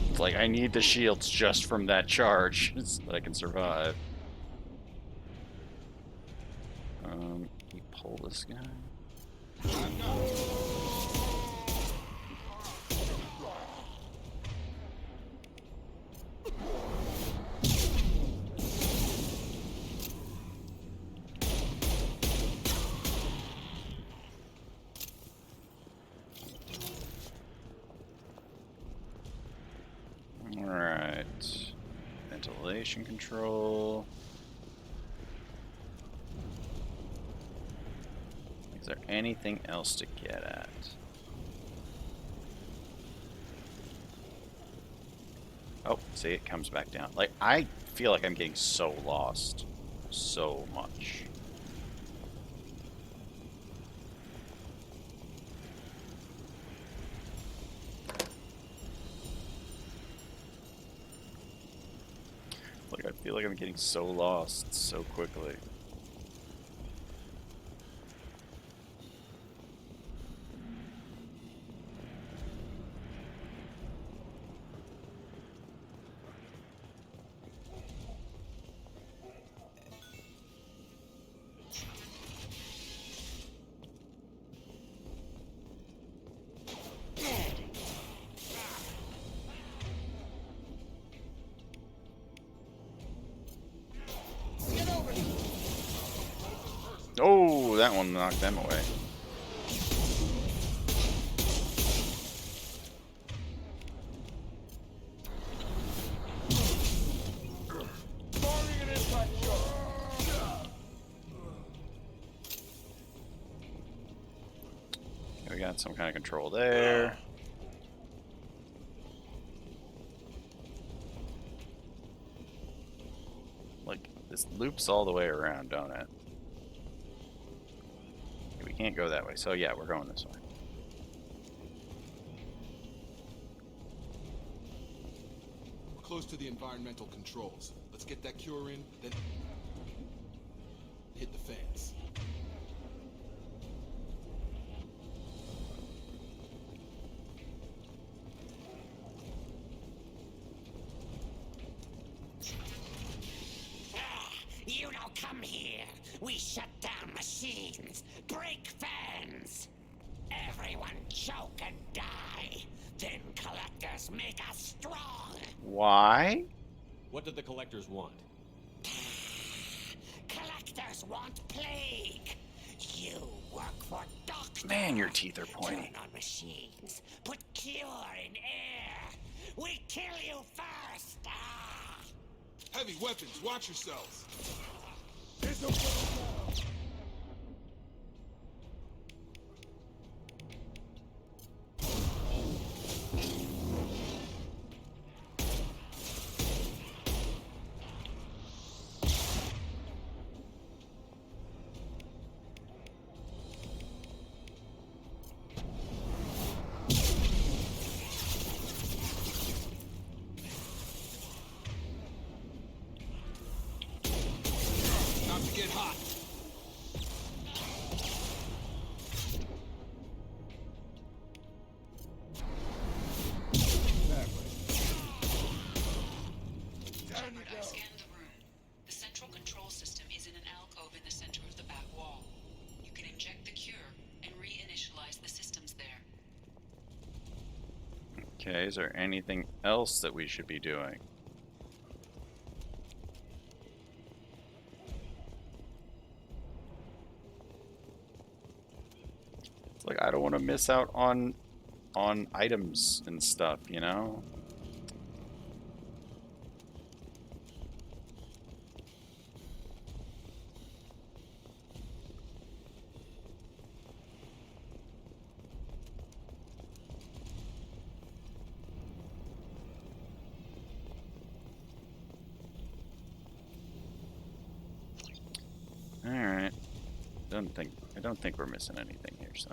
It's like I need the shields just from that charge so that I can survive. Can you pull this guy? Ventilation control. Is there anything else to get at? Oh, see, it comes back down. Like, I feel like I'm getting so lost. So much. Like, I feel like I'm getting so lost so quickly. Oh, that one knocked them away. We got some kind of control there. Like, this loops all the way around, don't it? We can't go that way, so yeah, we're going this way. We're close to the environmental controls. Let's get that cure in, then hit the fans. You don't come here. We shut down machines, break fans. Everyone choke and die. Then collectors make us strong. Why? What did the collectors want? Collectors want plague. You work for doctors. Man, your teeth are pointy. Turn on machines. Put cure in air. We kill you first. Heavy weapons, watch yourselves. Time to get hot. Shepard, I scanned the room. The central control system is in an alcove in the center of the back wall. You can inject the cure and reinitialize the systems there. Okay, is there anything else that we should be doing? It's like I don't want to miss out on items and stuff, you know? All right. I don't think we're missing anything here, so.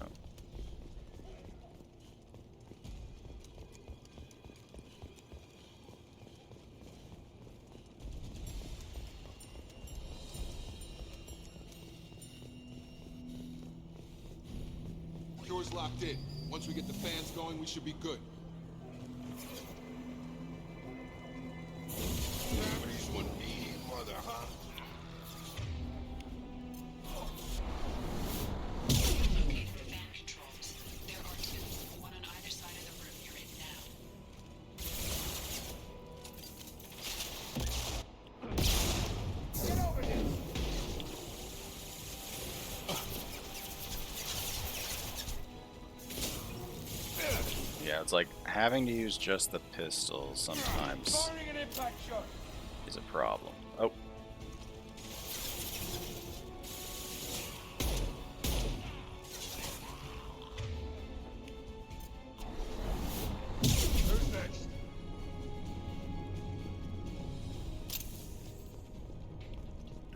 Cure's locked in. Once we get the fans going, we should be good. Gravity's one mean mother, huh? Locate the fan controls. There are two, one on either side of the room you're in now. Get over here. Yeah, it's like having to use just the pistol sometimes is a problem. Oh. Who's next?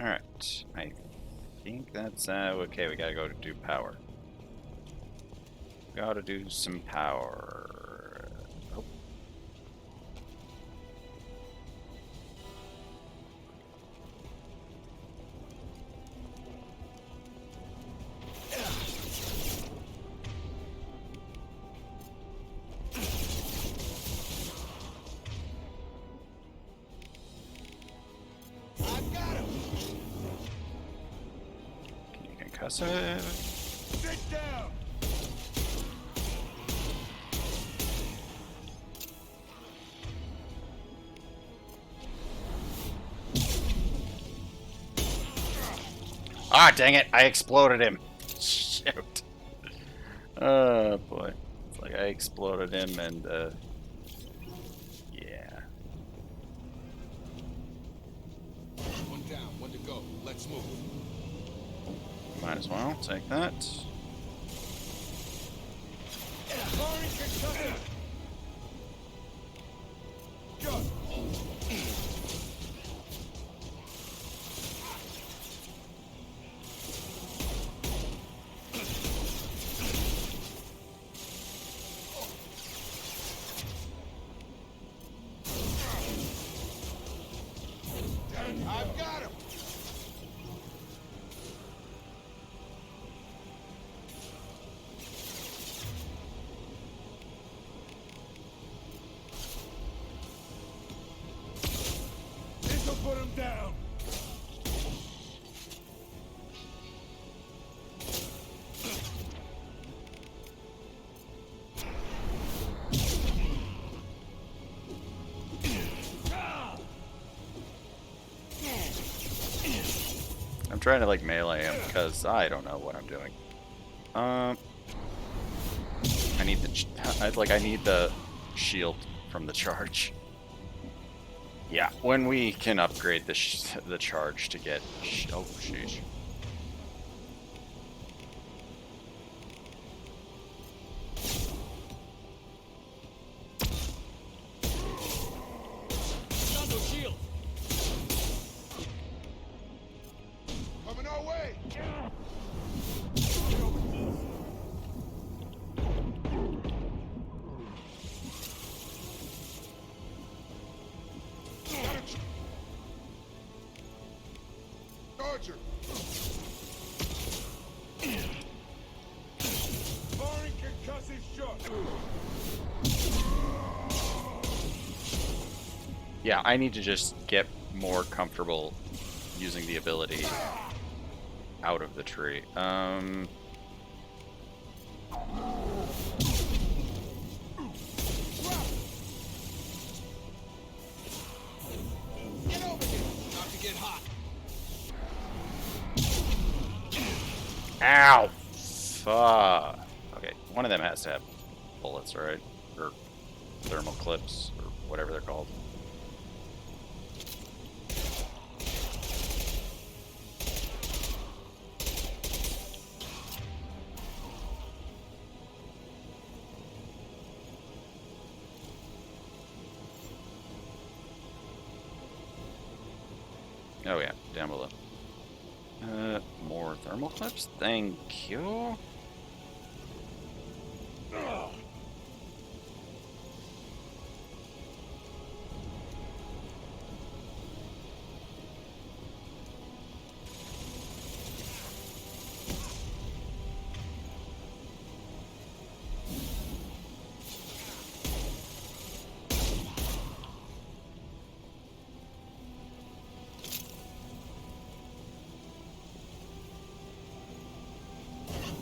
Alright. I think that's okay, we gotta go to do power. Gotta do some power. Oh. Can you concuss it? Sit down! Ah, dang it! I exploded him. Shoot. Oh boy. It's like I exploded him and yeah. One down, one to go. Let's move. Might as well take that. I've got him. This'll put him down. I'm trying to like melee him because I don't know what I'm doing. I need the I need the shield from the charge. Yeah, when we can upgrade the charge to get oh sheesh. Shield. Coming our way. Charger. Firing concussive shot. Yeah, I need to just get more comfortable using the ability out of the tree. Get over here. About to get hot. Ow! Fuck. Okay, one of them has to have bullets, right? Or thermal clips, or whatever they're called. Oh yeah, down below. More thermal clips? Thank you.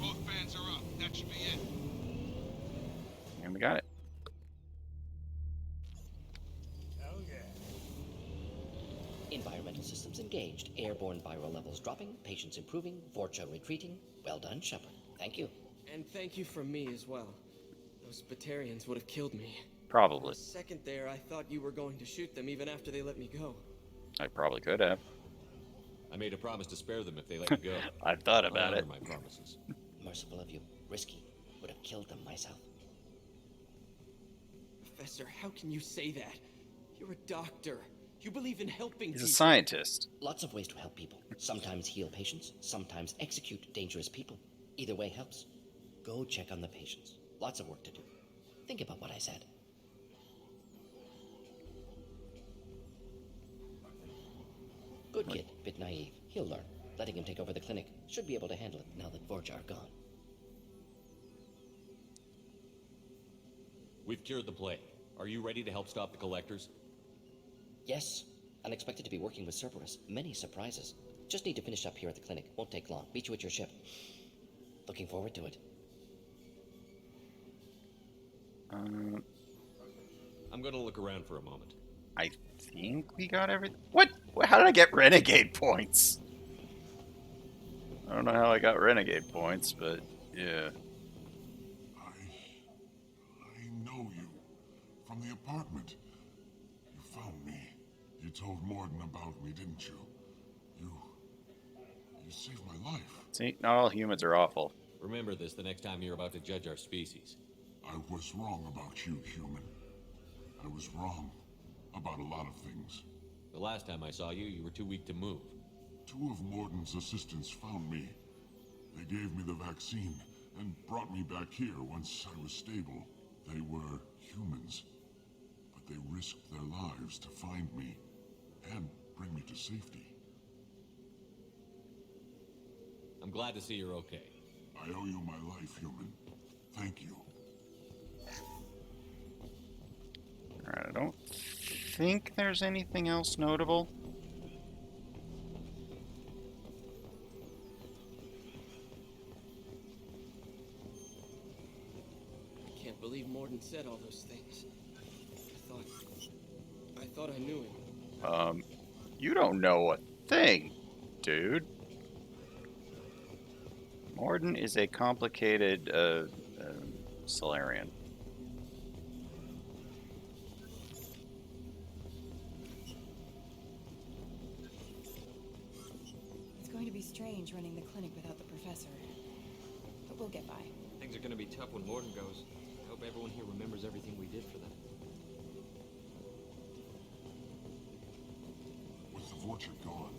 Both fans are up. That should be it. And we got it. Hell yeah. Environmental systems engaged. Airborne viral levels dropping. Patients improving. Vorcha retreating. Well done, Shepard. Thank you. And thank you from me as well. Those Batarians would have killed me. Probably. For a second there, I thought you were going to shoot them even after they let me go. I probably could have. I made a promise to spare them if they let me go. I've thought about I'll it. honor my promises. Merciful of you. Risky. Would have killed them myself. Professor, how can you say that? You're a doctor. You believe in helping He's people. a scientist. Lots of ways to help people. Sometimes heal patients, sometimes execute dangerous people. Either way helps. Go check on the patients. Lots of work to do. Think about what I said. Good kid, bit naive. He'll learn. Letting him take over the clinic. Should be able to handle it now that Vorja are gone. We've cured the plague. Are you ready to help stop the collectors? Yes. Unexpected to be working with Cerberus. Many surprises. Just need to finish up here at the clinic. Won't take long. Meet you at your ship. Looking forward to it. I'm gonna look around for a moment. I think we got everything. What? How did I get renegade points? I don't know how I got renegade points, but yeah. I know you. From the apartment. You found me. You told Morden about me, didn't you? You saved my life. See, not all humans are awful. Remember this the next time you're about to judge our species. I was wrong about you, human. I was wrong about a lot of things. The last time I saw you, you were too weak to move. 2 of Morden's assistants found me. They gave me the vaccine and brought me back here once I was stable. They were humans, but they risked their lives to find me and bring me to safety. I'm glad to see you're okay. I owe you my life, human. Thank you. Alright, I don't think there's anything else notable. I can't believe Morden said all those things. I thought I knew him. You don't know a thing, dude. Morden is a complicated, Solarian. It's going to be strange running the clinic without the professor. But we'll get by. Things are gonna be tough when Morden goes. I hope everyone here remembers everything we did for them. With the Vorcha gone,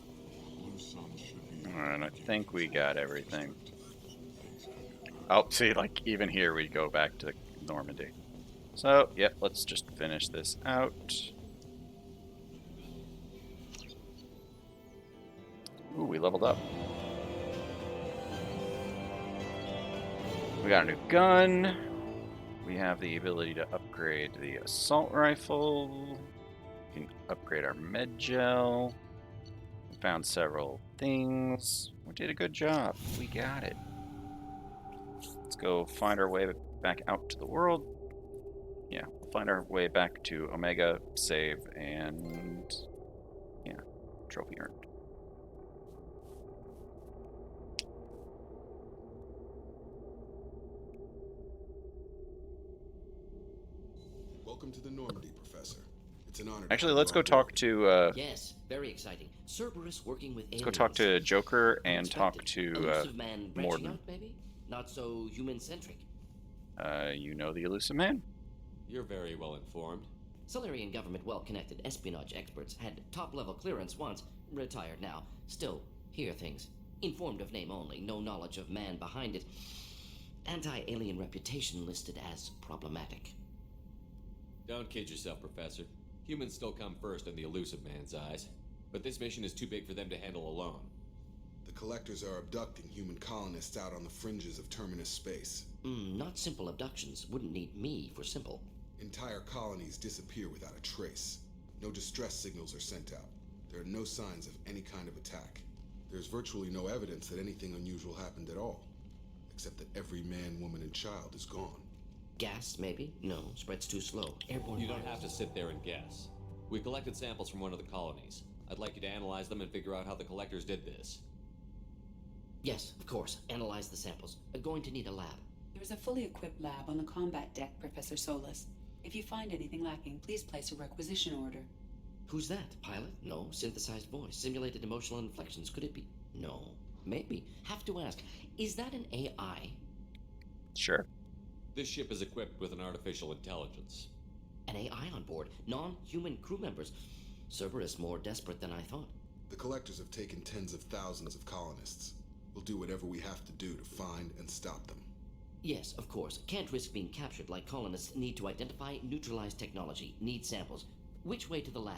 Blue Sun should be... Alright, I think we got everything. Oh, see, like, even here we go back to Normandy. So, yeah, let's just finish this out. Ooh, we leveled up. We got a new gun. We have the ability to upgrade the assault rifle. We can upgrade our med gel. We found several things. We did a good job. We got it. Let's go find our way back out to the world. Yeah, we'll find our way back to Omega, save, and yeah, trophy earned. Welcome to the Normandy, Professor. It's an honor. Actually, let's go talk to. Yes, very exciting. Cerberus working with Let's go talk to Joker and talk to Elusive man branching Morden. out, maybe? Not so human-centric. You know the elusive man? You're very well informed. Solarian government well-connected espionage experts had top-level clearance once, retired now. Still, hear things. Informed of name only, no knowledge of man behind it. Anti-alien reputation listed as problematic. Don't kid yourself, Professor. Humans still come first in the elusive man's eyes. But this mission is too big for them to handle alone. The collectors are abducting human colonists out on the fringes of terminus space. Not simple abductions. Wouldn't need me for simple. Entire colonies disappear without a trace. No distress signals are sent out. There are no signs of any kind of attack. There's virtually no evidence that anything unusual happened at all. Except that every man, woman, and child is gone. Gas, maybe? No, spreads too slow. Airborne You don't virus. have to sit there and guess. We collected samples from one of the colonies. I'd like you to analyze them and figure out how the collectors did this. Yes, of course. Analyze the samples. Going to need a lab. There is a fully equipped lab on the combat deck, Professor Solis. If you find anything lacking, please place a requisition order. Who's that? Pilot? No. Synthesized voice. Simulated emotional inflections. Could it be? No. Maybe. Have to ask. Is that an AI? Sure. This ship is equipped with an artificial intelligence. An AI on board? Non-human crew members? Cerberus more desperate than I thought. The collectors have taken tens of thousands of colonists. We'll do whatever we have to do to find and stop them. Yes, of course. Can't risk being captured like colonists. Need to identify, neutralize technology. Need samples. Which way to the lab?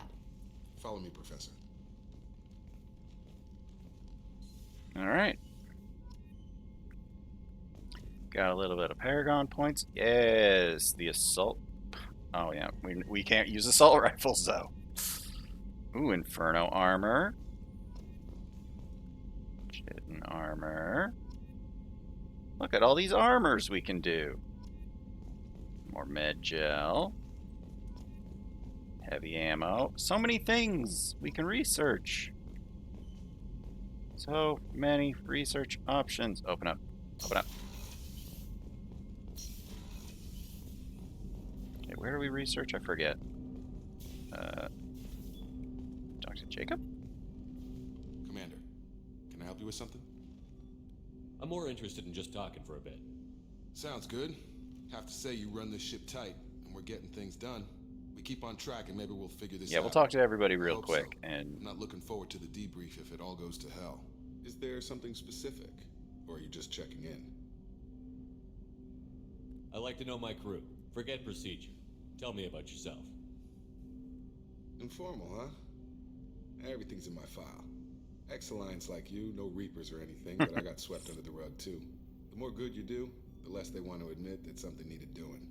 Follow me, Professor. All right. Got a little bit of Paragon points. Yes, the assault. Oh yeah, we can't use assault rifles though. Ooh, Inferno armor. Chitin armor. Look at all these armors we can do. More med gel. Heavy ammo. So many things we can research. So many research options. Open up. Open up. Okay, where do we research? I forget. Talk to Jacob? Commander, can I help you with something? I'm more interested in just talking for a bit. Sounds good. Have to say you run this ship tight, and we're getting things done. We keep on track, and maybe we'll figure this out. Yeah, we'll talk to everybody real hope quick. so. And I'm not looking forward to the debrief if it all goes to hell. Is there something specific, or are you just checking in? I like to know my crew. Forget procedure. Tell me about yourself. Informal, huh? Everything's in my file. Ex-Alliance like you, no Reapers or anything, but I got swept under the rug too. The more good you do, the less they want to admit that something needed doing.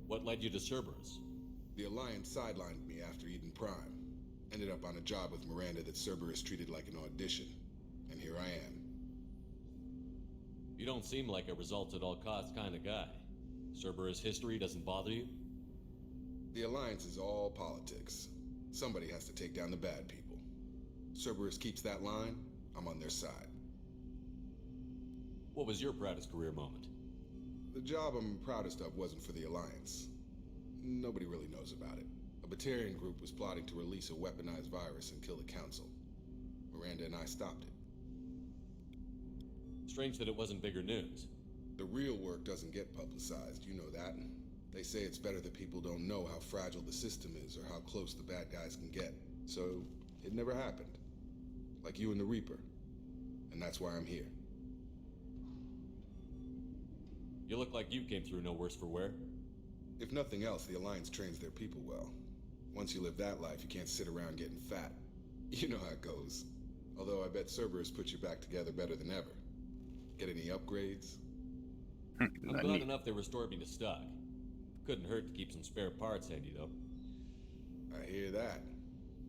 What led you to Cerberus? The Alliance sidelined me after Eden Prime. Ended up on a job with Miranda that Cerberus treated like an audition. And here I am. You don't seem like a results-at-all-costs kind of guy. Cerberus history doesn't bother you? The Alliance is all politics. Somebody has to take down the bad people. Cerberus keeps that line, I'm on their side. What was your proudest career moment? The job I'm proudest of wasn't for the Alliance. Nobody really knows about it. A Batarian group was plotting to release a weaponized virus and kill the Council. Miranda and I stopped it. Strange that it wasn't bigger news. The real work doesn't get publicized, you know that. They say it's better that people don't know how fragile the system is or how close the bad guys can get. So, it never happened. Like you and the Reaper. And that's why I'm here. You look like you came through no worse for wear. If nothing else, the Alliance trains their people well. Once you live that life, you can't sit around getting fat. You know how it goes. Although I bet Cerberus put you back together better than ever. Get any upgrades? I'm glad enough they restored me to stock. Couldn't hurt to keep some spare parts handy, though. I hear that.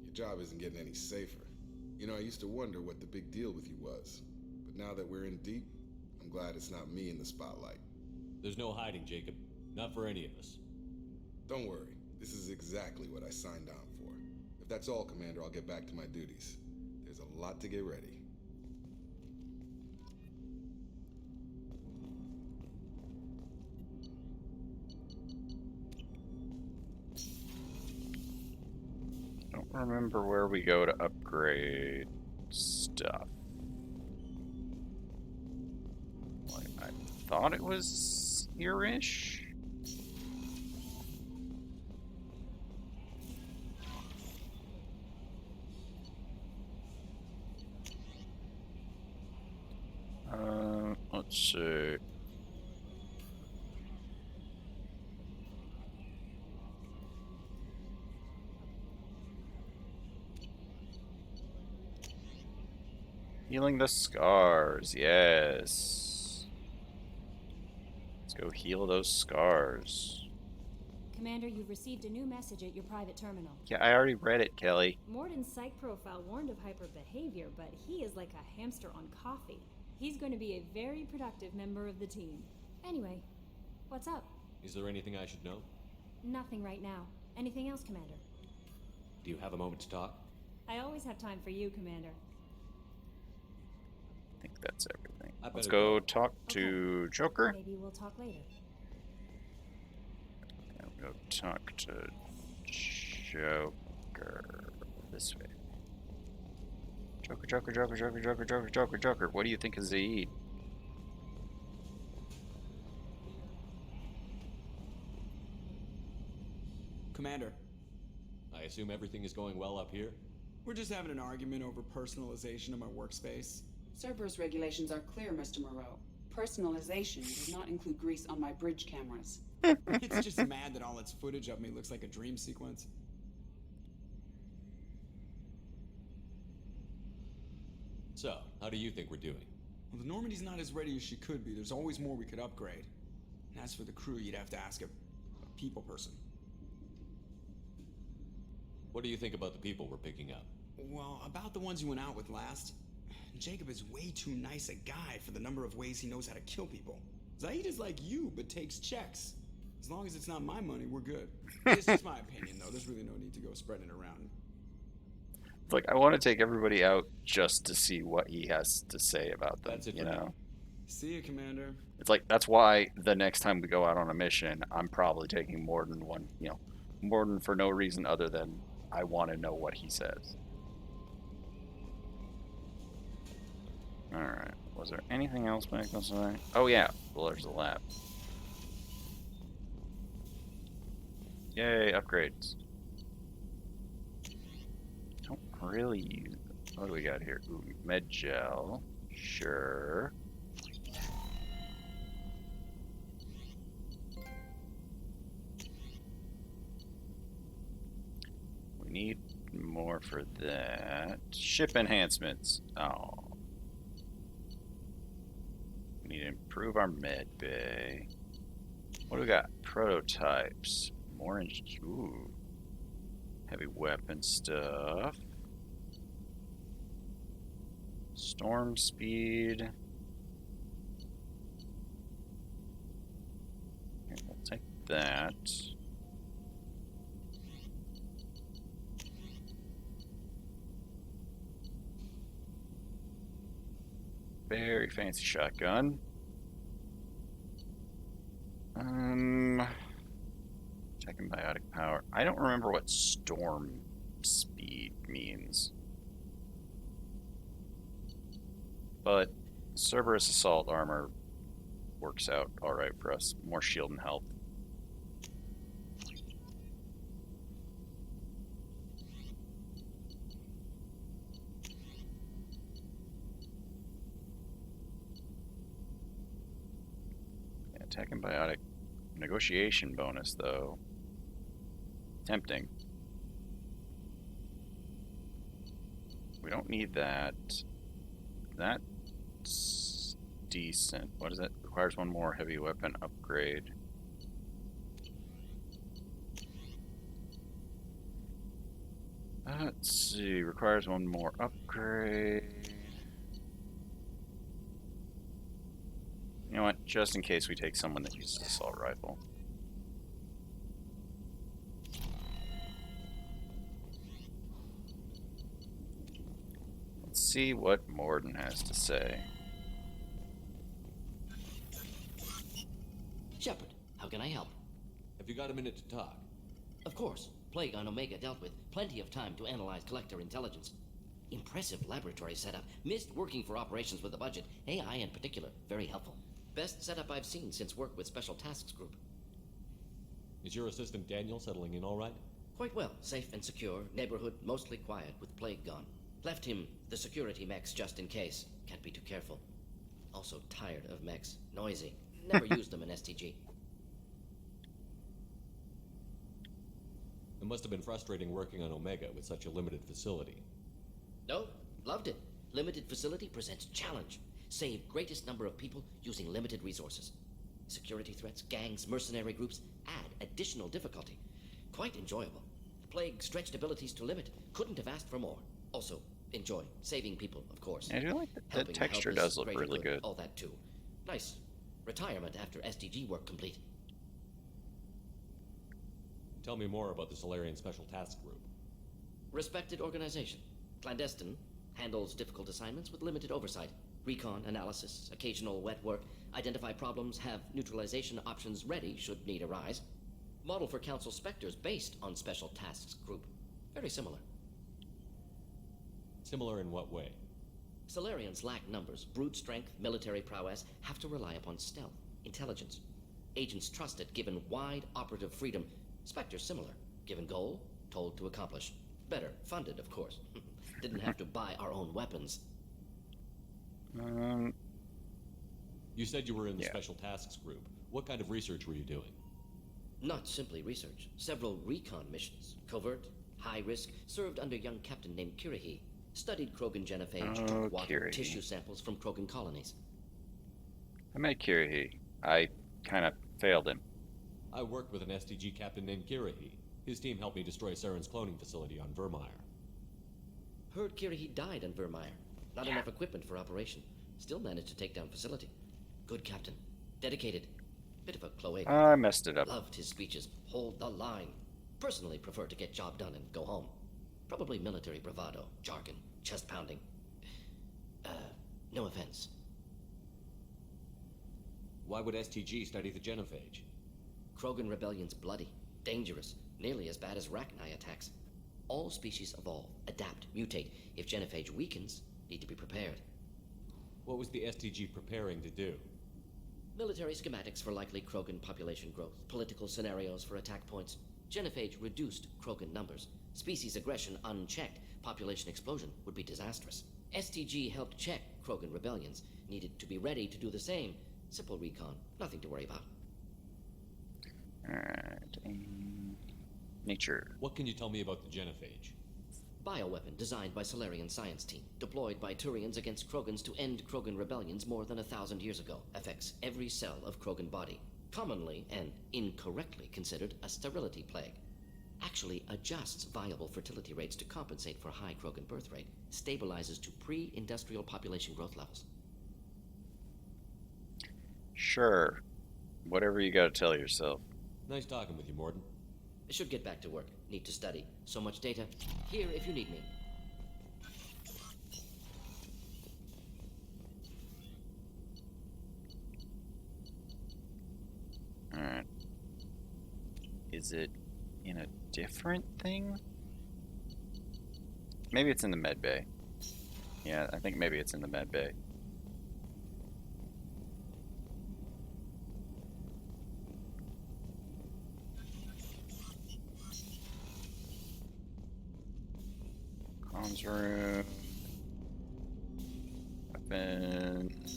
Your job isn't getting any safer. You know, I used to wonder what the big deal with you was. But now that we're in deep, I'm glad it's not me in the spotlight. There's no hiding, Jacob. Not for any of us. Don't worry. This is exactly what I signed on for. If that's all, Commander, I'll get back to my duties. There's a lot to get ready. don't remember where we go to upgrade stuff. I thought it was here-ish. Let's see. Healing the scars, yes. Let's go heal those scars. Commander, you've received a new message at your private terminal. Yeah, I already read it, Kelly. Morden's psych profile warned of hyper behavior, but he is like a hamster on coffee. He's going to be a very productive member of the team. Anyway, what's up? Is there anything I should know? Nothing right now. Anything else, Commander? Do you have a moment to talk? I always have time for you, Commander. I think that's everything. Let's go talk to Joker. Maybe we'll talk later. And we'll go talk to Joker. This way. Joker. What do you think is the Commander, I assume everything is going well up here? we're just having an argument over personalization of my workspace. Cerberus regulations are clear, Mr. Moreau. Personalization does not include grease on my bridge cameras. It's just mad that all its footage of me looks like a dream sequence. So, how do you think we're doing? Well, the Normandy's not as ready as she could be. There's always more we could upgrade. And as for the crew, you'd have to ask a people person. What do you think about the people we're picking up? Well, about the ones you went out with last, Jacob is way too nice a guy for the number of ways he knows how to kill people. Zaid is like you, but takes checks. As long as it's not my money, we're good. It's just my opinion, though. There's really no need to go spreading it around. It's like, I want to take everybody out just to see what he has to say about them, That's it you for know? me. See you, Commander. It's like, that's why the next time we go out on a mission, I'm probably taking Morden one, you know, Morden for no reason other than I want to know what he says. Alright, was there anything else back this way? Oh yeah, well there's the lab. Yay, upgrades. Don't really use... What do we got here? Ooh, med gel. Sure. We need more for that. Ship enhancements. Oh. We need to improve our med bay. What do we got? Prototypes. More ooh. Heavy weapon stuff. Storm speed. Okay, we'll take that. Very fancy shotgun. Tech and biotic power. I don't remember what storm speed means. But Cerberus assault armor works out alright for us. More shield and health. Yeah, tech and biotic negotiation bonus though. Tempting. We don't need that. That's decent. What is that? Requires one more heavy weapon upgrade. Let's see. Requires one more upgrade. You know what? Just in case we take someone that uses assault rifle. Let's see what Morden has to say. Shepard, how can I help? Have you got a minute to talk? Of course. Plague on Omega dealt with. Plenty of time to analyze collector intelligence. Impressive laboratory setup. Missed working for operations with a budget. AI in particular. Very helpful. Best setup I've seen since work with Special Tasks Group. Is your assistant Daniel settling in all right? Quite well. Safe and secure. Neighborhood mostly quiet with Plague gone. Left him the security mechs just in case. Can't be too careful. Also tired of mechs. Noisy. Never used them in STG. It must have been frustrating working on Omega with such a limited facility. No, loved it. Limited facility presents challenge. Save greatest number of people using limited resources. Security threats, gangs, mercenary groups add additional difficulty. Quite enjoyable. Plague stretched abilities to limit. Couldn't have asked for more. Also, enjoy saving people, of course. I do like the texture does look really good. All that too. Nice. Retirement after SDG work complete. Tell me more about the Solarian Special Task Group. Respected organization. Clandestine. Handles difficult assignments with limited oversight. Recon, analysis, occasional wet work. Identify problems, have neutralization options ready should need arise. Model for Council Spectres based on Special Tasks Group. Very similar. Similar in what way? Solarians lack numbers, brute strength, military prowess, have to rely upon stealth, intelligence. Agents trusted, given wide operative freedom. Spectres similar, given goal, told to accomplish. Better, funded, of course. Didn't have to buy our own weapons. You said you were in the Special Tasks Group. What kind of research were you doing? Not simply research. Several recon missions. Covert, high risk, served under young captain named Kirihi. Studied Krogan genophage, took water, tissue samples from Krogan colonies. I met Kirihi. I kind of failed him. I worked with an STG captain named Kirihi. His team helped me destroy Saren's cloning facility on Vermeer. Heard Kirihi died on Vermeer. Not enough equipment for operation. Still managed to take down facility. Good captain. Dedicated. Bit of a cloaca. I messed it up. Loved his speeches. Hold the line. Personally prefer to get job done and go home. Probably military bravado, jargon, chest pounding. No offense. Why would STG study the genophage? Krogan rebellion's bloody, dangerous, nearly as bad as Rachni attacks. All species evolve, adapt, mutate. If genophage weakens, need to be prepared. What was the STG preparing to do? Military schematics for likely Krogan population growth, political scenarios for attack points. Genophage reduced Krogan numbers. Species aggression unchecked, population explosion would be disastrous. STG helped check Krogan rebellions, needed to be ready to do the same. Simple recon, nothing to worry about. Alright, nature. What can you tell me about the genophage? Bioweapon designed by Solarian science team, deployed by Turians against Krogans to end Krogan rebellions more than 1,000 years ago. Affects every cell of Krogan body. Commonly and incorrectly considered a sterility plague. Actually adjusts viable fertility rates to compensate for high Krogan birth rate. Stabilizes to pre-industrial population growth levels. Sure. Whatever you gotta tell yourself. Nice talking with you, Morden. I should get back to work. Need to study. So much data. Here if you need me. Alright. Is it in a different thing? Maybe it's in the med bay. Yeah, I think maybe it's in the med bay. Comms room. Weapons.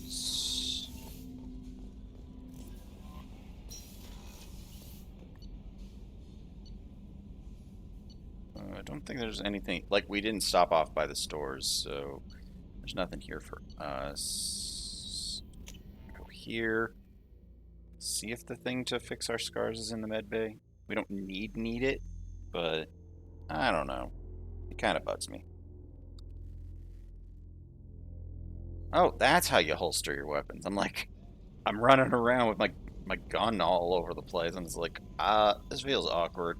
I don't think there's anything, like, we didn't stop off by the stores, so there's nothing here for us. Go here. See if the thing to fix our scars is in the med bay. We don't need it, but I don't know. It kind of bugs me. Oh, that's how you holster your weapons. I'm like, I'm running around with my gun all over the place. I'm just like, this feels awkward.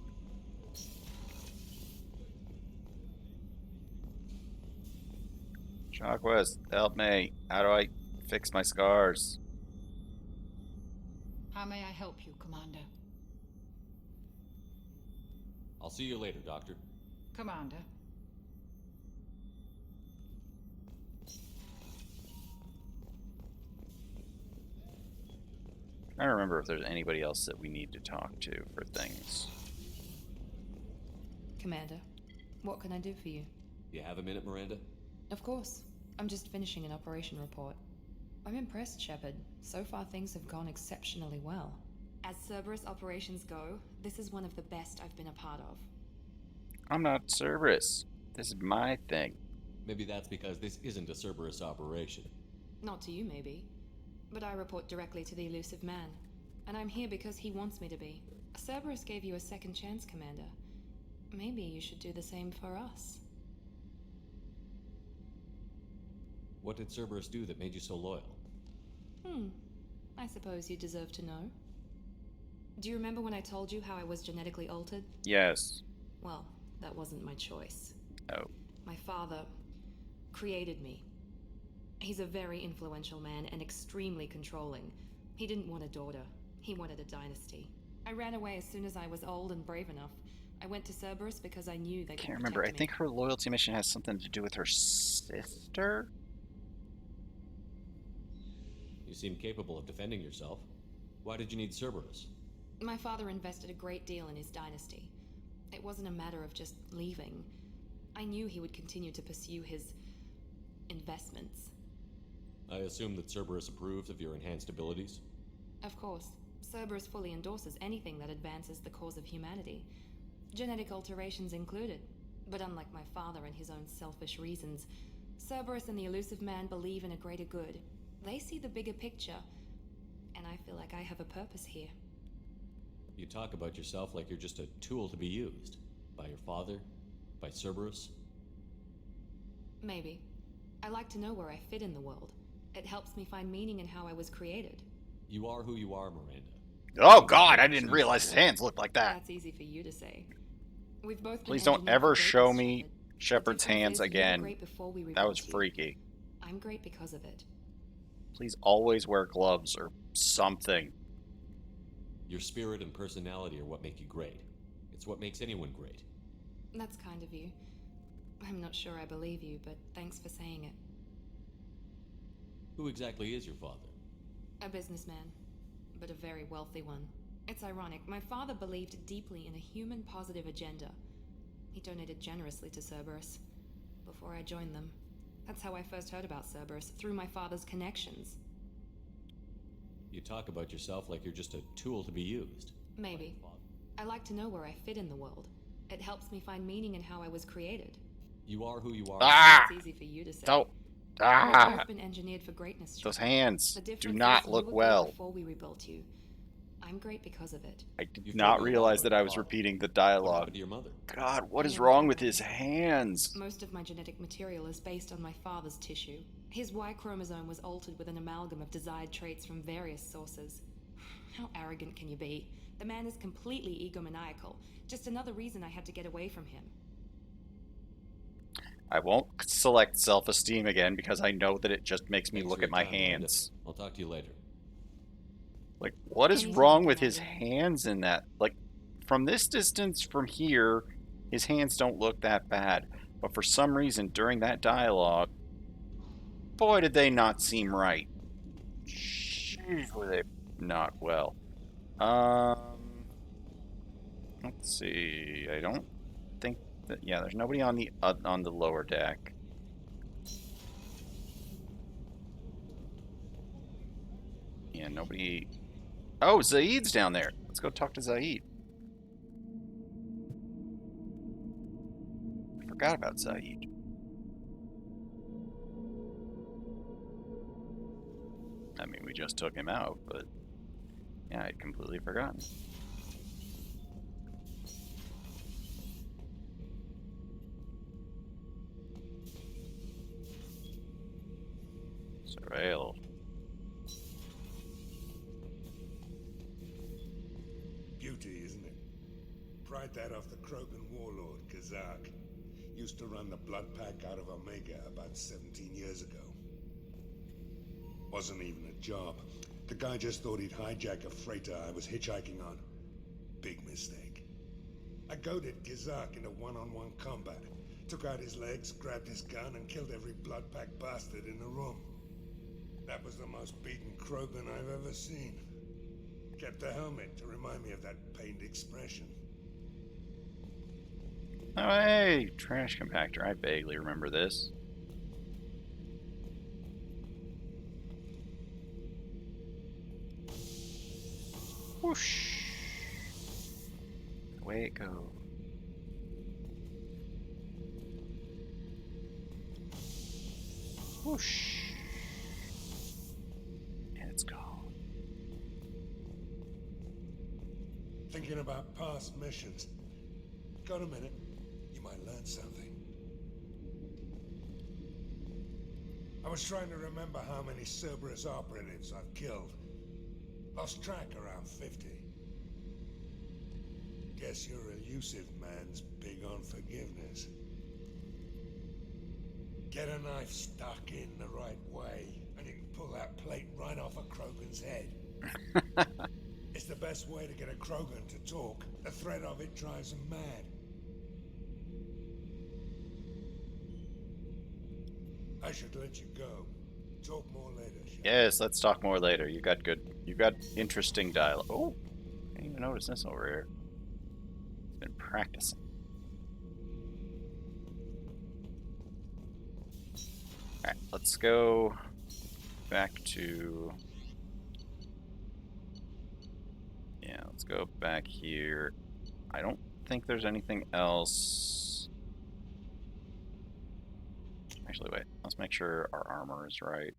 Shockwest, help me. How do I fix my scars? How may I help you, Commander? I'll see you later, Doctor. Commander. I don't remember if there's anybody else that we need to talk to for things. Commander, what can I do for you? You have a minute, Miranda? Of course. I'm just finishing an operation report. I'm impressed, Shepard. So far things have gone exceptionally well. As Cerberus operations go, this is one of the best I've been a part of. I'm not Cerberus. This is my thing. Maybe that's because this isn't a Cerberus operation. Not to you, maybe. But I report directly to the elusive man. And I'm here because he wants me to be. Cerberus gave you a second chance, Commander. Maybe you should do the same for us. What did Cerberus do that made you so loyal? I suppose you deserve to know. Do you remember when I told you how I was genetically altered? Yes. Well, that wasn't my choice. Oh. My father created me. He's a very influential man and extremely controlling. He didn't want a daughter. He wanted a dynasty. I ran away as soon as I was old and brave enough. I went to Cerberus because I knew they could Can't remember. I protect think me. her loyalty mission has something to do with her sister? You seem capable of defending yourself. Why did you need Cerberus? My father invested a great deal in his dynasty. It wasn't a matter of just leaving. I knew he would continue to pursue his investments. I assume that Cerberus approved of your enhanced abilities? Of course, Cerberus fully endorses anything that advances the cause of humanity, genetic alterations included. But unlike my father and his own selfish reasons, Cerberus and the Elusive Man believe in a greater good. They see the bigger picture, and I feel like I have a purpose here. You talk about yourself like you're just a tool to be used. By your father? By Cerberus? Maybe. I like to know where I fit in the world. It helps me find meaning in how I was created. You are who you are, Miranda. Oh god, I didn't realize his hands looked like that. That's easy for you to say. We've both been Please don't engineered ever for show greatness, me Shepard. Shepard's The difference hands is you were again. great before we That was rebuilt you. freaky. I'm great because of it. Please always wear gloves or something. Your spirit and personality are what make you great. It's what makes anyone great. That's kind of you. I'm not sure I believe you, but thanks for saying it. Who exactly is your father? A businessman, but a very wealthy one. It's ironic. My father believed deeply in a human-positive agenda. He donated generously to Cerberus before I joined them. That's how I first heard about Cerberus, through my father's connections. You talk about yourself like you're just a tool to be used. Maybe. I like to know where I fit in the world. It helps me find meaning in how I was created. You are who you are. Ah! It's easy for you to say. Don't. We've Ah! both been engineered for greatness. Those Shepard. hands The do difference not is you look were great well. Before we rebuilt you. I'm great because of it. I did not realize that I was repeating the dialogue. To your mother? God, what I is never wrong had with one. his hands? Most of my genetic material is based on my father's tissue. His Y chromosome was altered with an amalgam of desired traits from various sources. How arrogant can you be? The man is completely egomaniacal. Just another reason I had to get away from him. I won't select self-esteem again because I know that it just makes me Thanks look for at your my time, Miranda. hands. I'll talk to you later. Like, what is Anytime, wrong with his Commander. hands in that? Like, from this distance, from here, his hands don't look that bad. But for some reason, during that dialogue, boy, did they not seem right. Jeez, were they not well. Let's see. I don't think that. Yeah, there's nobody on the lower deck. Yeah, nobody. Oh, Zaid's down there. Let's go talk to Zaid. I forgot about Zaid. I mean, we just took him out, but yeah, I'd completely forgotten. Surveil. Beauty, isn't it? Pried that off the Krogan warlord, Kazak. Used to run the blood pack out of Omega about 17 years ago. Wasn't even a job. The guy just thought he'd hijack a freighter I was hitchhiking on. Big mistake. I goaded Gizak into one-on-one combat. Took out his legs, grabbed his gun, and killed every blood pack bastard in the room. That was the most beaten Krogan I've ever seen. Kept a helmet to remind me of that pained expression. Oh, hey, trash compactor. I vaguely remember this. Whoosh. Away it goes. Whoosh. And it's gone. Thinking about past missions. Got a minute? You might learn something. I was trying to remember how many Cerberus operatives I've killed. Lost track around 50. Guess your elusive man's big on forgiveness. Get a knife stuck in the right way, and you can pull that plate right off a Krogan's head. It's the best best way to get a Krogan to talk. The threat of it drives them mad. I should let you go. Talk more later, Shepard. Yes, let's talk more later. You got interesting dialogue. Oh, I didn't even notice this over here. He's been practicing. Alright, let's go back to... Yeah, let's go back here. I don't think there's anything else. Actually, wait. Let's make sure our armor is right.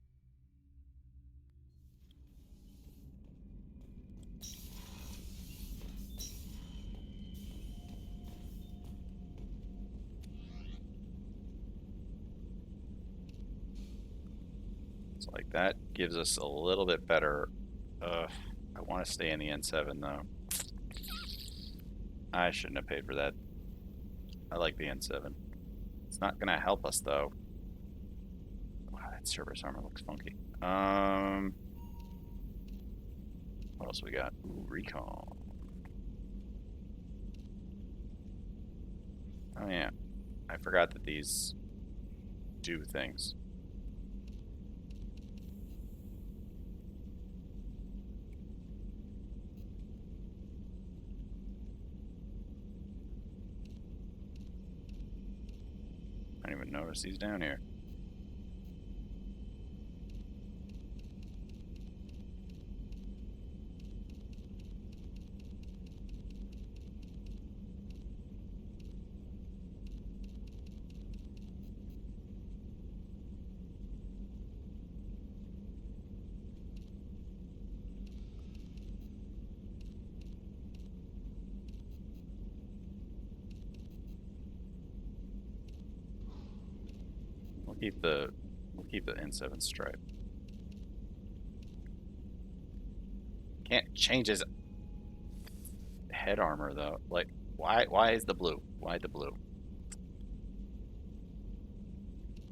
So like that gives us a little bit better. I want to stay in the N7 though. I shouldn't have paid for that. I like the N7. It's not gonna help us though. Wow, that Cerberus armor looks funky. What else we got? Ooh, recon. Oh yeah, I forgot that these do things. I didn't even notice these down here. We'll keep the N7 stripe. Can't change his head armor though. Like, why is the blue? Why the blue?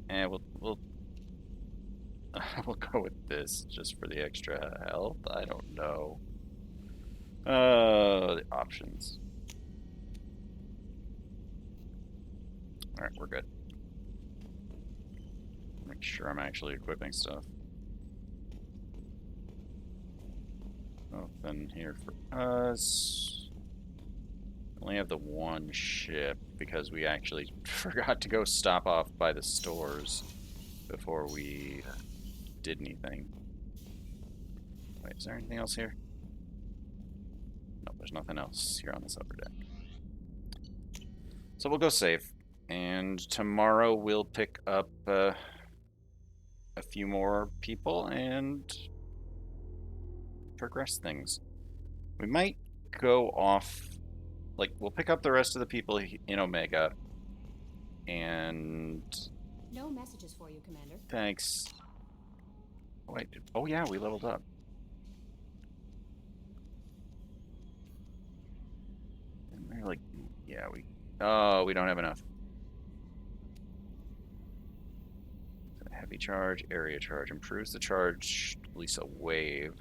And we'll we'll go with this just for the extra health. I don't know. The options. All right, we're good. Make sure I'm actually equipping stuff. Nothing here for us. Only have the one ship because we actually forgot to go stop off by the stores before we did anything. Wait, is there anything else here? No, there's nothing else here on this upper deck. So we'll go save, and tomorrow we'll pick up a few more people and progress things. We might go off, like, we'll pick up the rest of the people in Omega, and... No messages for you, Commander. Thanks. Oh, wait, oh yeah, we leveled up. And we're like, yeah, oh, we don't have enough. Heavy charge, area charge. Improves the charge, at least a wave.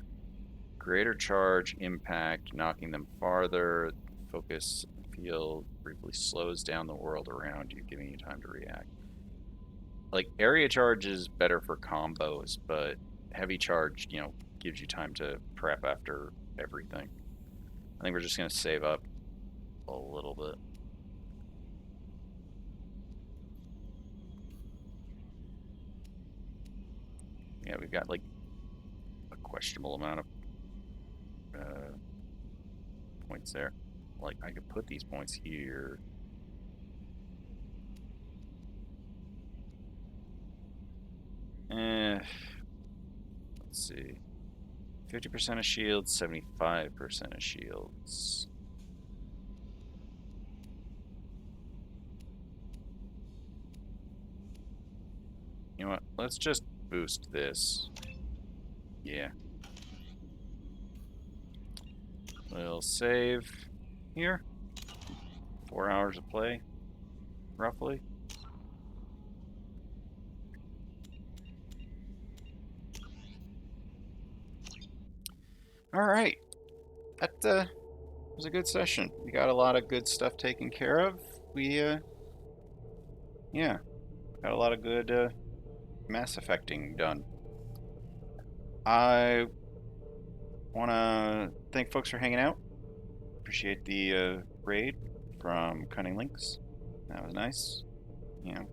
Greater charge, impact, knocking them farther. Focus field briefly slows down the world around you, giving you time to react. Like, area charge is better for combos, but heavy charge, you know, gives you time to prep after everything. I think we're just going to save up a little bit. Yeah, we've got like a questionable amount of points there. Like, I could put these points here. Let's see. 50% of shields, 75% of shields. You know what? Let's just boost this. Yeah. We'll save here. 4 hours of play, roughly. All right. that was a good session. We got a lot of good stuff taken care of. We, yeah, got a lot of good Mass Effecting done. I want to thank folks for hanging out. Appreciate the raid from Cunning Links. That was nice. You know,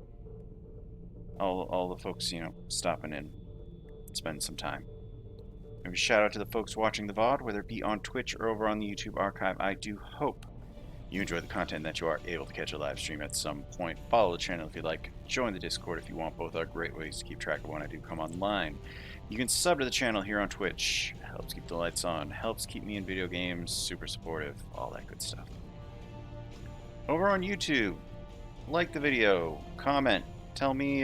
all the folks, stopping in, spending some time. Maybe shout out to the folks watching the VOD, whether it be on Twitch or over on the YouTube archive. I do hope you enjoy the content, that you are able to catch a live stream at some point. Follow the channel if you like. Join the Discord if you want. Both are great ways to keep track of when I do come online. You can sub to the channel here on Twitch. Helps keep the lights on. Helps keep me in video games. Super supportive. All that good stuff. Over on YouTube, like the video. Comment. Tell me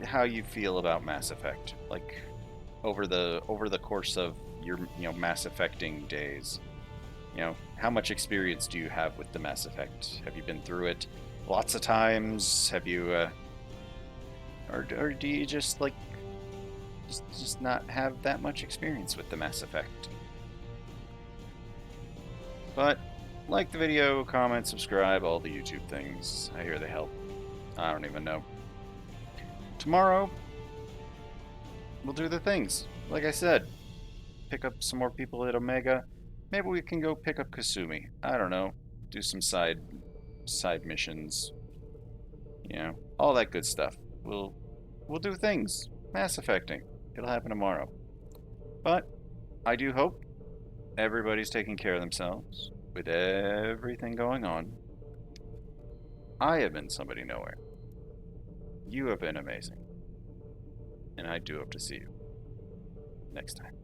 how you feel about Mass Effect, like over the course of your Mass Effecting days. How much experience do you have with the Mass Effect? Have you been through it lots of times? Have you or do you just just not have that much experience with the Mass Effect? But like the video, comment, subscribe, all the YouTube things. I hear they help. I don't even know. Tomorrow, we'll do the things. Like I said, pick up some more people at Omega. Maybe we can go pick up Kasumi. I don't know. Do some side missions. All that good stuff. We'll do things. Mass Effecting. It'll happen tomorrow. But I do hope everybody's taking care of themselves with everything going on. I have been Somebody Nowhere. You have been amazing. And I do hope to see you next time.